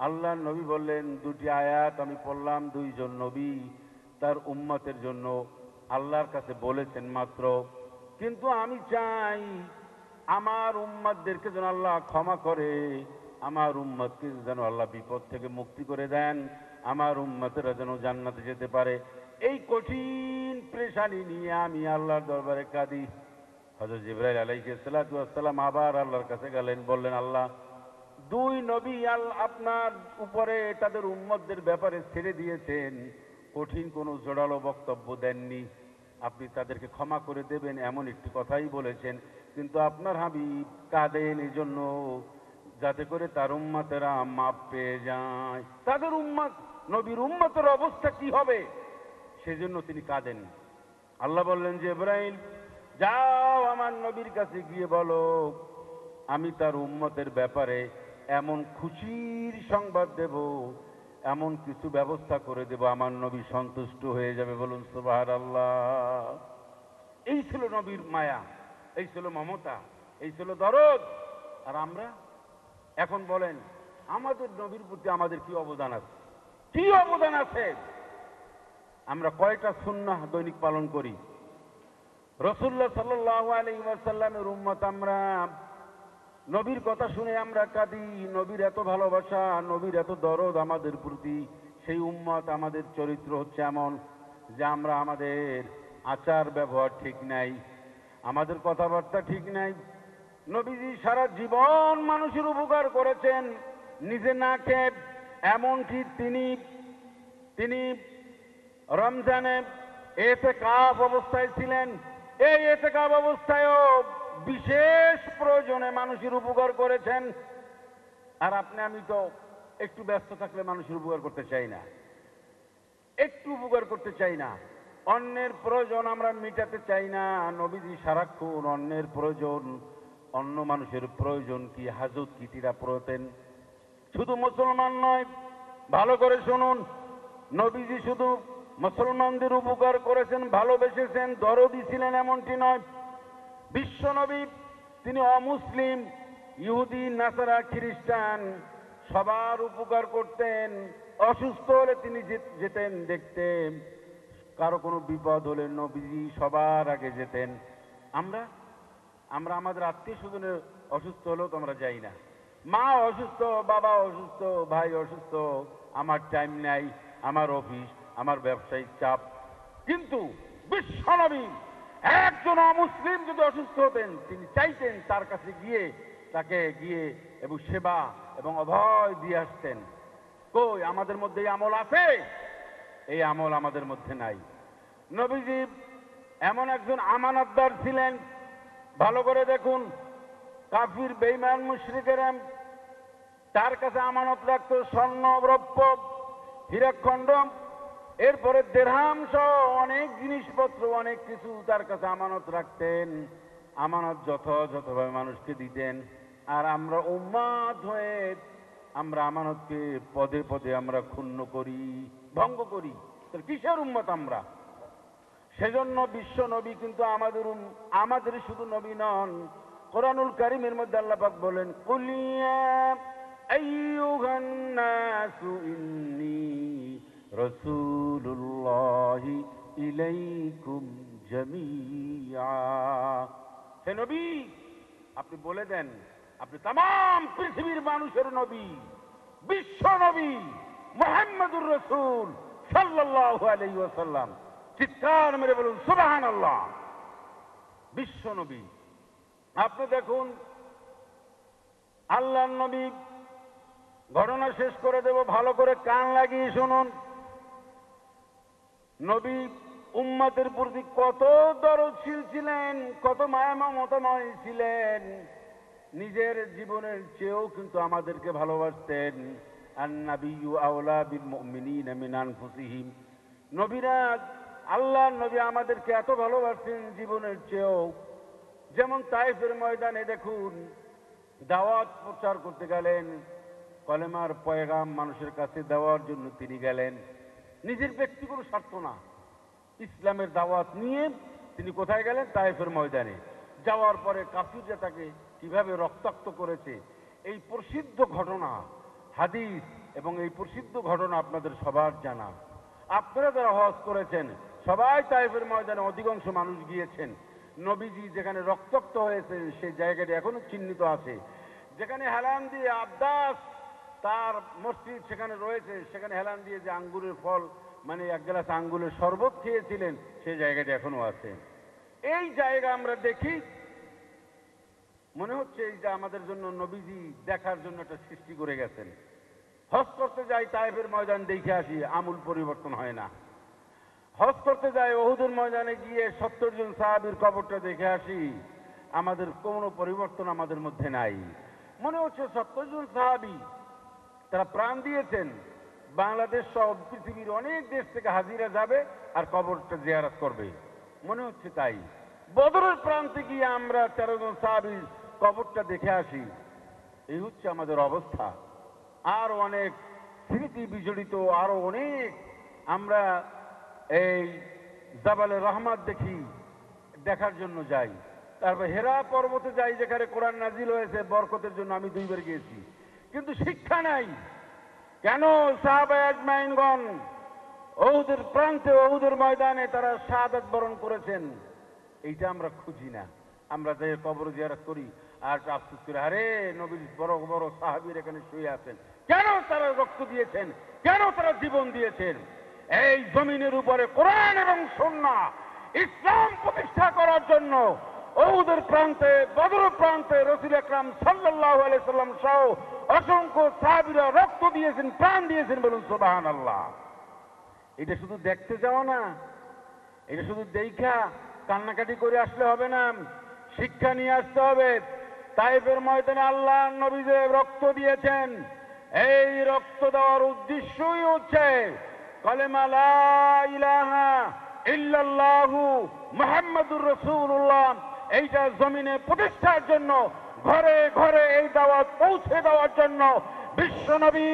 আল্লাহর নবী বললেন, দুটি আয়াত আমি পড়লাম, দুইজন নবী তার উম্মতের জন্য আল্লাহর কাছে বলেছেন মাত্র, কিন্তু আমি চাই আমার উম্মতদেরকে যেন আল্লাহ ক্ষমা করে, আমার উম্মতকে যেন আল্লাহ বিপদ থেকে মুক্তি করে দেন, আমার উম্মতেরা যেন জান্নাতে যেতে পারে। এই কঠিন পেরেশানি নিয়ে আমি আল্লাহর দরবারে কাঁদি। হযরত জিবরাইল আলাইহিস সালাতু ওয়াস সালাম আবার আল্লাহর কাছে গেলেন, বললেন, আল্লাহ, দুই নবী আপনার উপরে তাদের উম্মতদের ব্যাপারে ছেড়ে দিয়েছেন, কঠিন কোনো জোরালো বক্তব্য দেননি, আপনি তাদেরকে ক্ষমা করে দেবেন এমন একটি কথাই বলেছেন, কিন্তু আপনার হাবিব কাঁদেন এই জন্য যাতে করে তার উম্মতেরা মাপ পেয়ে যায়। তাদের উম্মত, নবীর উম্মতের অবস্থা কি হবে সেজন্য তিনি কাঁদেন। আল্লাহ বললেন যে, ইব্রাহিম, যাও আমার নবীর কাছে গিয়ে বলো আমি তার উম্মতের ব্যাপারে এমন খুশির সংবাদ দেব, এমন কিছু ব্যবস্থা করে দেব, আমার নবী সন্তুষ্ট হয়ে যাবে। বলুন সুবহানাল্লাহ। এই ছিল নবীর মায়া, এই ছিল মমতা, এই ছিল দরদ। আর আমরা এখন বলেন আমাদের নবীর প্রতি আমাদের কি অবদান আছে? কি অবদান আছে? আমরা কয়টা সুন্নাহ দৈনিক পালন করি? রাসূলুল্লাহ সাল্লাল্লাহু আলাইহি ওয়াসাল্লামের উম্মত আমরা, নবীর কথা শুনে আমরা কাঁদি, নবীর এত ভালোবাসা, নবীর এত দরদ আমাদের প্রতি। সেই উম্মত আমাদের চরিত্র হচ্ছে এমন যে আমরা আমাদের আচার ব্যবহার ঠিক নাই, আমাদের কথাবার্তা ঠিক নাই। নবীজি সারা জীবন মানুষের উপকার করেছেন, নিজে না খেয়ে। এমনকি তিনি রমজানে ইতিকাফ অবস্থায় ছিলেন। এই ইতিকাফ অবস্থায়ও বিশেষ প্রয়োজনে মানুষের উপকার করেছেন। আর আপনি আমি তো একটু ব্যস্ত থাকলে মানুষের উপকার করতে চাই না, একটু উপকার করতে চাই না, অন্যের প্রয়োজন আমরা মিটাতে চাই না। নবীজি সারাক্ষণ অন্যের প্রয়োজন, অন্য মানুষের প্রয়োজন কি, হাজত কি, তিরা পড়তেন। শুধু মুসলমান নয়, ভালো করে শুনুন, নবীজি শুধু মুসলমানদের উপকার করেছেন, ভালোবেসেছেন, দরদি ছিলেন এমনটি নয়। বিশ্ব নবী তিনি অমুসলিম, ইহুদি, নাসারা, খ্রিস্টান সবার উপকার করতেন। অসুস্থ হলে তিনি যেতেন দেখতে, কারো কোনো বিপদ হলে নবীজি সবার আগে যেতেন। আমরা আমাদের আত্মীয় স্বজনের অসুস্থ হলেও তো আমরা যাই না। মা অসুস্থ, বাবা অসুস্থ, ভাই অসুস্থ, আমার টাইম নাই, আমার অফিস, আমার ব্যবসায়িক চাপ। কিন্তু বিশ্বনবী একজন অমুসলিম যদি অসুস্থ হতেন, তিনি চাইতেন তার কাছে গিয়ে তাকে গিয়ে এবং সেবা এবং অভয় দিয়ে আসতেন। কই আমাদের মধ্যে এই আমল আছে? এই আমল আমাদের মধ্যে নাই। নবীজি এমন একজন আমানতদার ছিলেন ভালো করে দেখুন, কাফির বেঈমান মুশরিকেরা তার কাছে আমানত রাখত স্বর্ণ, রৌপ্য, হীরাখণ্ড, এরপরে দেরহাম সহ অনেক জিনিসপত্র, অনেক কিছু তার কাছে আমানত রাখতেন। আমানত যথাযথভাবে মানুষকে দিতেন। আর আমরা উম্মাত হয়ে আমরা আমানতকে পদে পদে আমরা ক্ষুণ্ণ করি, ভঙ্গ করি। তাহলে কিসের উম্মত আমরা? সেজন্য বিশ্ব নবী কিন্তু আমাদের শুধু নবী নন। কোরআনুল কারীমের মধ্যে আল্লাহ পাক বলেন, কুলিয়া আইয়ুহান নাসু ইন্নী রাসূলুল্লাহি ইলাইকুম জামিআ। হে নবী, আপনি বলে দেন, আপনি তামাম পৃথিবীর মানুষের নবী, বিশ্ব নবী মুহাম্মদুর রাসূল সাল্লাল্লাহু আলাইহি ওয়াসাল্লাম। চিৎকার মেরে বলুন সুবহানাল্লাহ। বিশ্ব নবী। আপনি দেখুন, আল্লাহর নবী, ঘটনা শেষ করে দেব, ভালো করে কান লাগিয়ে শুনুন। নবী উম্মতের প্রতি কত দরদশীল ছিলেন, কত মায়া মমতাময় ছিলেন। নিজের জীবনের চেয়েও কিন্তু আমাদেরকে ভালোবাসতেন। আন-নাবিয়্যু আওলা বিল মুমিনিনা মিন আনফুসিহিম। নবীরা, আল্লাহর নবী আমাদেরকে এত ভালোবাসতেন জীবনের চেয়েও। যেমন তায়েফের ময়দানে দেখুন, দাওয়াত প্রচার করতে গেলেন, কলেমার পয়গাম মানুষের কাছে দেওয়ার জন্য তিনি গেলেন। নিজের ব্যক্তিগত স্বার্থ না, ইসলামের দাওয়াত নিয়ে তিনি কোথায় গেলেন? তায়েফের ময়দানে। যাওয়ার পরে কাফিররা তাকে কিভাবে রক্তাক্ত করেছে, এই প্রসিদ্ধ ঘটনা হাদিস, এবং এই প্রসিদ্ধ ঘটনা আপনাদের সবার জানা। আপনারা যারা হজ করেছেন সবাই তায়েফের ময়দানে অধিকাংশ মানুষ গিয়েছেন। নবীজি যেখানে রক্তাক্ত হয়েছে সেই জায়গাটি এখনো চিহ্নিত আছে। যেখানে হেলান দিয়ে আব্বাস তার মসজিদ সেখানে রয়েছে, সেখানে হেলান দিয়ে যে আঙ্গুরের ফল, মানে এক গ্লাস আঙ্গুরের শরবত খেয়েছিলেন, সেই জায়গাটি এখনো আছে। এই জায়গা আমরা দেখি, মনে হচ্ছে এই যে আমাদের জন্য নবীজি দেখার জন্য একটা সৃষ্টি করে গেছেন। হজ করতে যাই, তায়েফের ময়দান দেখে আসি, আমূল পরিবর্তন হয় না। হজ করতে যাই, উহুদের ময়দানে গিয়ে 70 জন সাহাবীর কবরটা দেখে আসি, আমাদের কোনো পরিবর্তন আমাদের মধ্যে নাই। মনে হচ্ছে 70 জন সাহাবী তারা প্রাণ দিয়েছেন, বাংলাদেশ সহ পৃথিবীর অনেক দেশ থেকে হাজিরা যাবে আর কবরটা জিয়ারত করবে, মনে হচ্ছে তাই। বদরের প্রান্তে গিয়ে আমরা 13 জন সাহাবীর কবরটা দেখে আসি, এই হচ্ছে আমাদের অবস্থা। আর অনেক স্মৃতি বিজড়িত, আরো অনেক আমরা এই জাবালে রহমত দেখার জন্য যাই। তারপর হেরা পর্বতে যাই, যেখানে কোরআন নাজিল হয়েছে, বরকতের জন্য আমি 2 বার গিয়েছি, কিন্তু শিক্ষা নাই। কেন সাহাবায়ে আজমাইনগণ উহুদের প্রান্তে, উহুদের ময়দানে তারা শাহাদাত বরণ করেছেন, এইটা আমরা খুঁজি না। আমরা যে কবর জিয়ারত করি আর আফসোস করি, আরে নবীর বড় বড় সাহাবীর এখানে শুয়ে আছেন, কেন তারা রক্ত দিয়েছেন, কেন তারা জীবন দিয়েছেন এই জমিনের উপরে কোরআন এবং সুন্নাহ ইসলাম প্রতিষ্ঠা করার জন্য। উহুদের প্রান্তে, বদর প্রান্তে রাসূল আকরাম সাল্লাল্লাহু আলাইহি সাল্লাম সহ অসংখ্য সাহাবীরা রক্ত দিয়েছেন, প্রাণ দিয়েছেন, বলুন সুবহানাল্লাহ। এটা শুধু দেখতে যাওয়া না, এটা শুধু দেখা কান্নাকাটি করে আসলে হবে না, শিক্ষা নিয়ে আসতে হবে। তায়েফের ময়দানে আল্লাহ নবী যে রক্ত দিয়েছেন, এই রক্ত দেওয়ার উদ্দেশ্যই হচ্ছে কালেমা লা ইলাহা ইল্লাল্লাহু মুহাম্মাদুর রাসূলুল্লাহ, এইটা জমিনে প্রতিষ্ঠার জন্য, ঘরে ঘরে এই দাওয়াত পৌঁছে দেওয়ার জন্য বিশ্ব নবী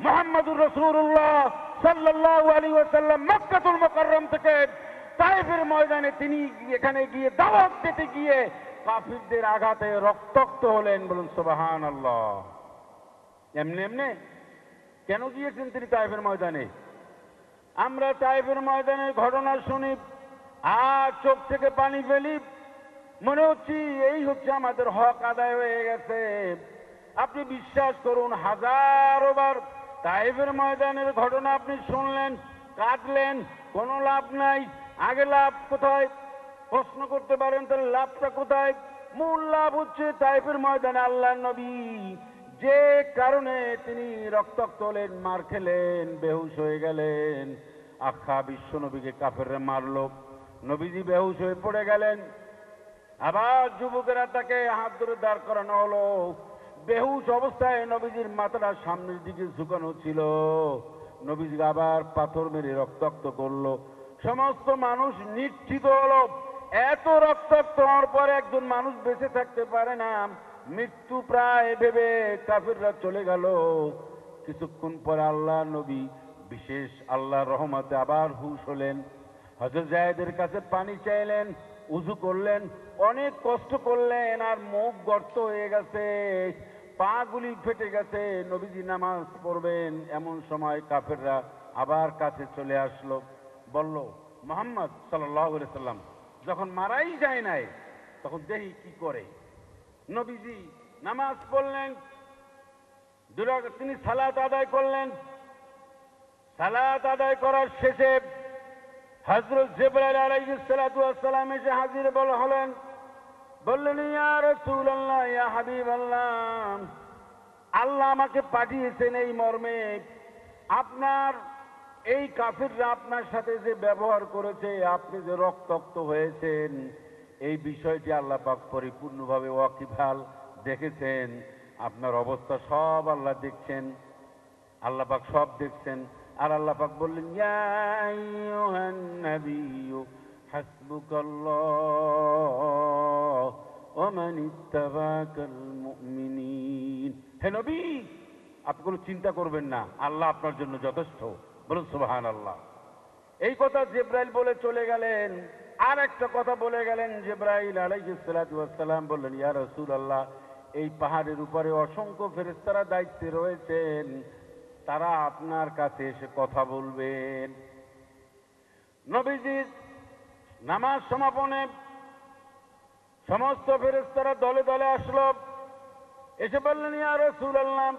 মুহাম্মাদুর রাসূলুল্লাহ সাল্লাল্লাহু আলাইহি ওয়াসাল্লাম মক্কাতুল মুকাররম থেকে তায়েফের ময়দানে তিনি এখানে গিয়ে দাওয়াত দিতে গিয়ে কাফিরদের আঘাতে রক্তাক্ত হলেন, বলুন সুবহানাল্লাহ। এমনি এমনি কেন গিয়েছেন তিনি তায়েফের ময়দানে? আমরা তায়েফের ময়দানের ঘটনা শুনি আর চোখ থেকে পানি ফেলি, মনে হচ্ছে এই হচ্ছে আমাদের হক আদায় হয়ে গেছে। আপনি বিশ্বাস করুন, হাজারো বার তায়েফের ময়দানের ঘটনা আপনি শুনলেন, কাঁদলেন, কোনো লাভ নাই। আগে লাভ কোথায়? প্রশ্ন করতে পারেন, তাহলে লাভটা কোথায়? মূল লাভ হচ্ছে তায়েফের ময়দানে আল্লাহর নবী যে কারণে তিনি রক্তাক্ত হলেন, মার খেলেন, বেহুশ হয়ে গেলেন। আখ্যা বিশ্ব নবীকে কাফেররা মারল, নবীজি বেহুশ হয়ে পড়ে গেলেন। আবার যুবকেরা তাকে হাত ধরে দাঁড় করানো হলো। বেহুশ অবস্থায় নবীজির মাথাটা সামনের দিকে ঝুঁকানো ছিল। নবীজিকে আবার পাথর মেরে রক্তাক্ত করলো। সমস্ত মানুষ নিশ্চিত হলো, এত রক্তাক্ত হওয়ার পর একজন মানুষ বেঁচে থাকতে পারে না, মৃত্যু প্রায় ভেবে কাফিররা চলে গেল। কিছুক্ষণ পরে আল্লাহ নবী বিশেষ আল্লাহর রহমতে আবার হুঁশ হলেন। হযরত যায়েদের কাছে পানি চাইলেন, উযু করলেন, অনেক কষ্ট করলেন, আর মুখ গর্ত হয়ে গেছে, পা গুলি ফেটে গেছে। নবীজি নামাজ পড়বেন, এমন সময় কাফেররা আবার কাছে চলে আসলো। বলল, মুহাম্মদ সাল্লাল্লাহু আলাইহি সাল্লাম যখন মারাই যায় নাই, তখন দেখি কি করে। নবীজি নামাজ পড়লেন, তিনি সালাত আদায় করলেন। সালাত আদায় করার শেষে হযরত জিবরাইল আলাইহিস সালাতু ওয়াস সালাম এসে হাজির হলেন। বললেন, ইয়া রাসূলুল্লাহ, ইয়া হাবিবাল্লাহ, আল্লাহ আমাকে পাঠিয়েছেন এই মর্মে, আপনার এই কাফিররা আপনার সাথে যে ব্যবহার করেছে, আপনি যে রক্তাক্ত হয়েছেন, এই বিষয়টি আল্লাহ পাক পরিপূর্ণভাবে ওয়াকিবহাল দেখেছেন। আপনার অবস্থা সব আল্লাহ দেখছেন, আল্লাহ পাক সব দেখছেন। আর আল্লাহ পাক বললেন, ইয়া আইয়ুহান নাবিয়্যু হাসবুকাল্লাহ ওয়া মান ইত্তাবাকাল মুমিনিন। হে নবী, আপনি কোনো চিন্তা করবেন না, আল্লাহ আপনার জন্য যথেষ্ট। বলুন সুবহানাল্লাহ। এই কথা জিবরাইল বলে চলে গেলেন। আর একটা কথা বলে গেলেন জিবরাইল আলাইহিস সালাতু ওয়াস সালাম, বললেন, ইয়া রাসূলুল্লাহ, এই পাহাড়ের উপরে অসংখ্য ফেরেশতারা দায়িত্বে রয়েছেন, তারা আপনার কাছে এসে কথা বলবেন। নবীজির নামাজ সমাপনে সমস্ত ফেরেশতারা দলে দলে আসলো, এসে বললেন, ইয়া রাসূলুল্লাহ,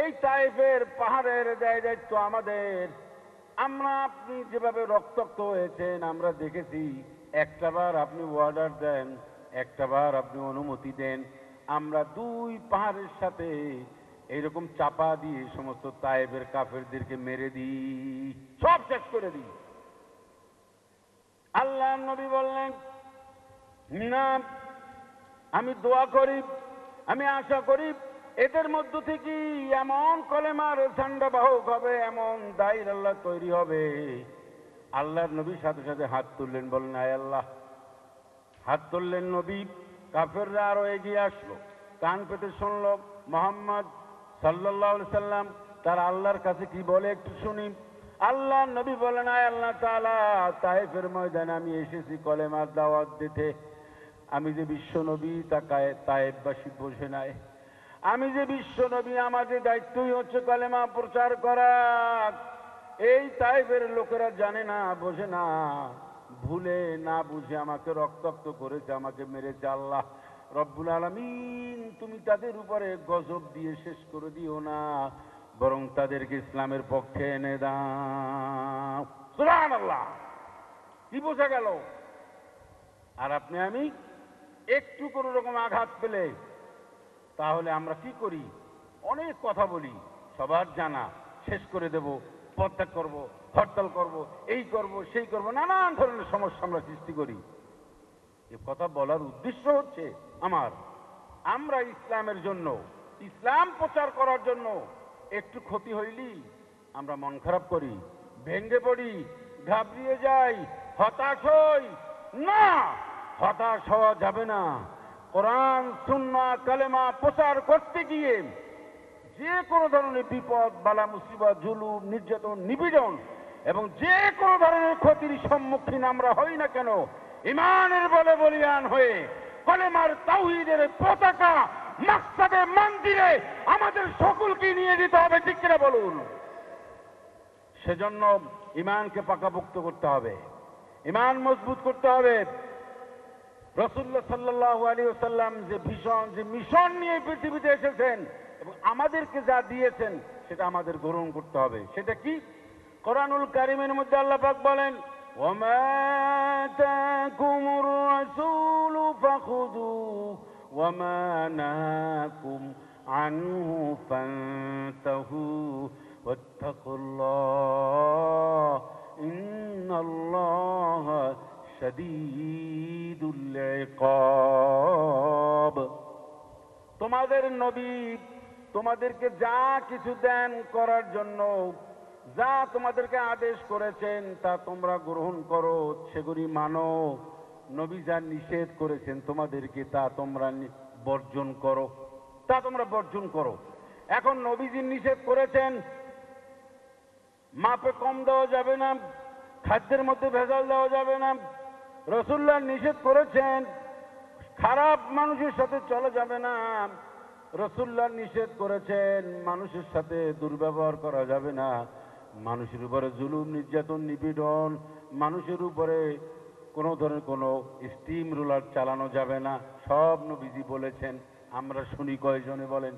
এই তায়েফের পাহাড়ের দায়িত্ব আমাদের। আমরা আপনি যেভাবে রক্তাক্ত হয়েছেন আমরা দেখেছি, একটাবার আপনি অর্ডার দেন, একটাবার আপনি অনুমতি দেন, আমরা দুই পাহাড়ের সাথে এইরকম চাপা দিয়ে সমস্ত তায়েফের কাফেরদেরকে মেরে দিই, সব শেষ করে দিই। আল্লাহ নবী বললেন, না, আমি দোয়া করি, আমি আশা করি এদের মধ্য থেকে এমন কলেমার ঝান্ডা বাহক হবে, এমন দায়ীর আল্লাহ তৈরি হবে। আল্লাহর নবীর সাথে সাথে হাত তুললেন, বললেন, আয় আল্লাহ। হাত তুললেন নবী, কাফেররা আরো এগিয়ে আসলো, কান পেতে শুনলো মুহাম্মদ সাল্লাল্লাহু আলাইহি সাল্লাম তার আল্লাহর কাছে কি বলে একটু শুনি। আল্লাহ নবী বলেন, আয় আল্লাহ তাআলা, তায়েফের ময়দানে আমি এসেছি কলেমার দাওয়াত দিতে। আমি যে বিশ্ব নবী, তা তায়েফবাসী বোঝে নাই। আমি যে বিশ্ব নবী, আমার যে দায়িত্বই হচ্ছে কলেমা প্রচার করা, এই তায়েফের লোকেরা জানে না, বোঝে না, ভুলে না বুঝে আমাকে রক্তাক্ত করেছে, আমাকে মেরেছে। আল্লাহ রব্বুল আলামিন, তুমি তাদের উপরে গজব দিয়ে শেষ করে দিও না, বরং তাদেরকে ইসলামের পক্ষে এনে দাও। সুবহানাল্লাহ। কি বোঝা গেল? আর আপনি আমি একটু কোনো রকম আঘাত পেলে তাহলে আমরা কি করি? অনেক কথা বলি, সবার জানা, শেষ করে দেব, পদত্যাগ করব, হরতাল করব, এই করব, সেই করব, নানান ধরনের সমস্যা আমরা সৃষ্টি করি। এ কথা বলার উদ্দেশ্য হচ্ছে আমরা ইসলামের জন্য, ইসলাম প্রচার করার জন্য একটু ক্ষতি হইলি আমরা মন খারাপ করি, ভেঙে পড়ি, ঘাবড়িয়ে যাই, হতাশ হই। না, হতাশ হওয়া যাবে না। কোরআন সুন্নাহ কালেমা প্রচার করতে গিয়ে যে কোনো ধরনের বিপদ বালা মুসিবত, জুলুম, নির্যাতন, নিপীড়ন এবং যে কোনো ধরনের ক্ষতির সম্মুখীন আমরা হই না কেন, ইমানের বলে বলিয়ান হয়ে কলেমার তাওহীদের পতাকা মাকসাদে মন্দিরে আমাদের সকলকে নিয়ে যেতে হবে, ঠিক কিনা বলুন? সেজন্য ইমানকে পাকাপোক্ত করতে হবে, ইমান মজবুত করতে হবে। রাসূলুল্লাহ সাল্লাল্লাহু আলাইহি ওয়াসাল্লাম যে মিশন নিয়ে পৃথিবীতে এসেছেন এবং আমাদেরকে যা দিয়েছেন সেটা আমাদের গ্রহণ করতে হবে। সেটা কি? কোরআনুল কারীমের মধ্যে আল্লাহ পাক বলেন, ওয়ামা আতাকুমুর রাসূলু ফাখুযুহু ওয়ামা নাহাকুম আনহু ফান্তাহু ওয়াত্তাকুল্লাহ ইন্নাল্লাহা শাদীদুল ইকাব। তোমাদের নবী তোমাদেরকে যা কিছু দেন করার জন্য, যা তোমাদেরকে আদেশ করেছেন তা তোমরা গ্রহণ করো, সেগুলি মানো। নবী যা নিষেধ করেছেন তোমাদেরকে তা তোমরা বর্জন করো, তা তোমরা বর্জন করো। এখন নবীজি নিষেধ করেছেন মাপে কম দেওয়া যাবে না, খাদ্যের মধ্যে ভেজাল দেওয়া যাবে না। রাসূলুল্লাহ নিষেধ করেছেন খারাপ মানুষের সাথে চলা যাবে না। রাসূলুল্লাহ নিষেধ করেছেন মানুষের সাথে দুর্ব্যবহার করা যাবে না, মানুষের উপরে জুলুম নির্যাতন নিপীড়ন, মানুষের উপরে কোনো ধরনের কোনো স্টিম রোলার চালানো যাবে না। সব নবীজি বলেছেন। আমরা শুনি কয়জনে বলেন?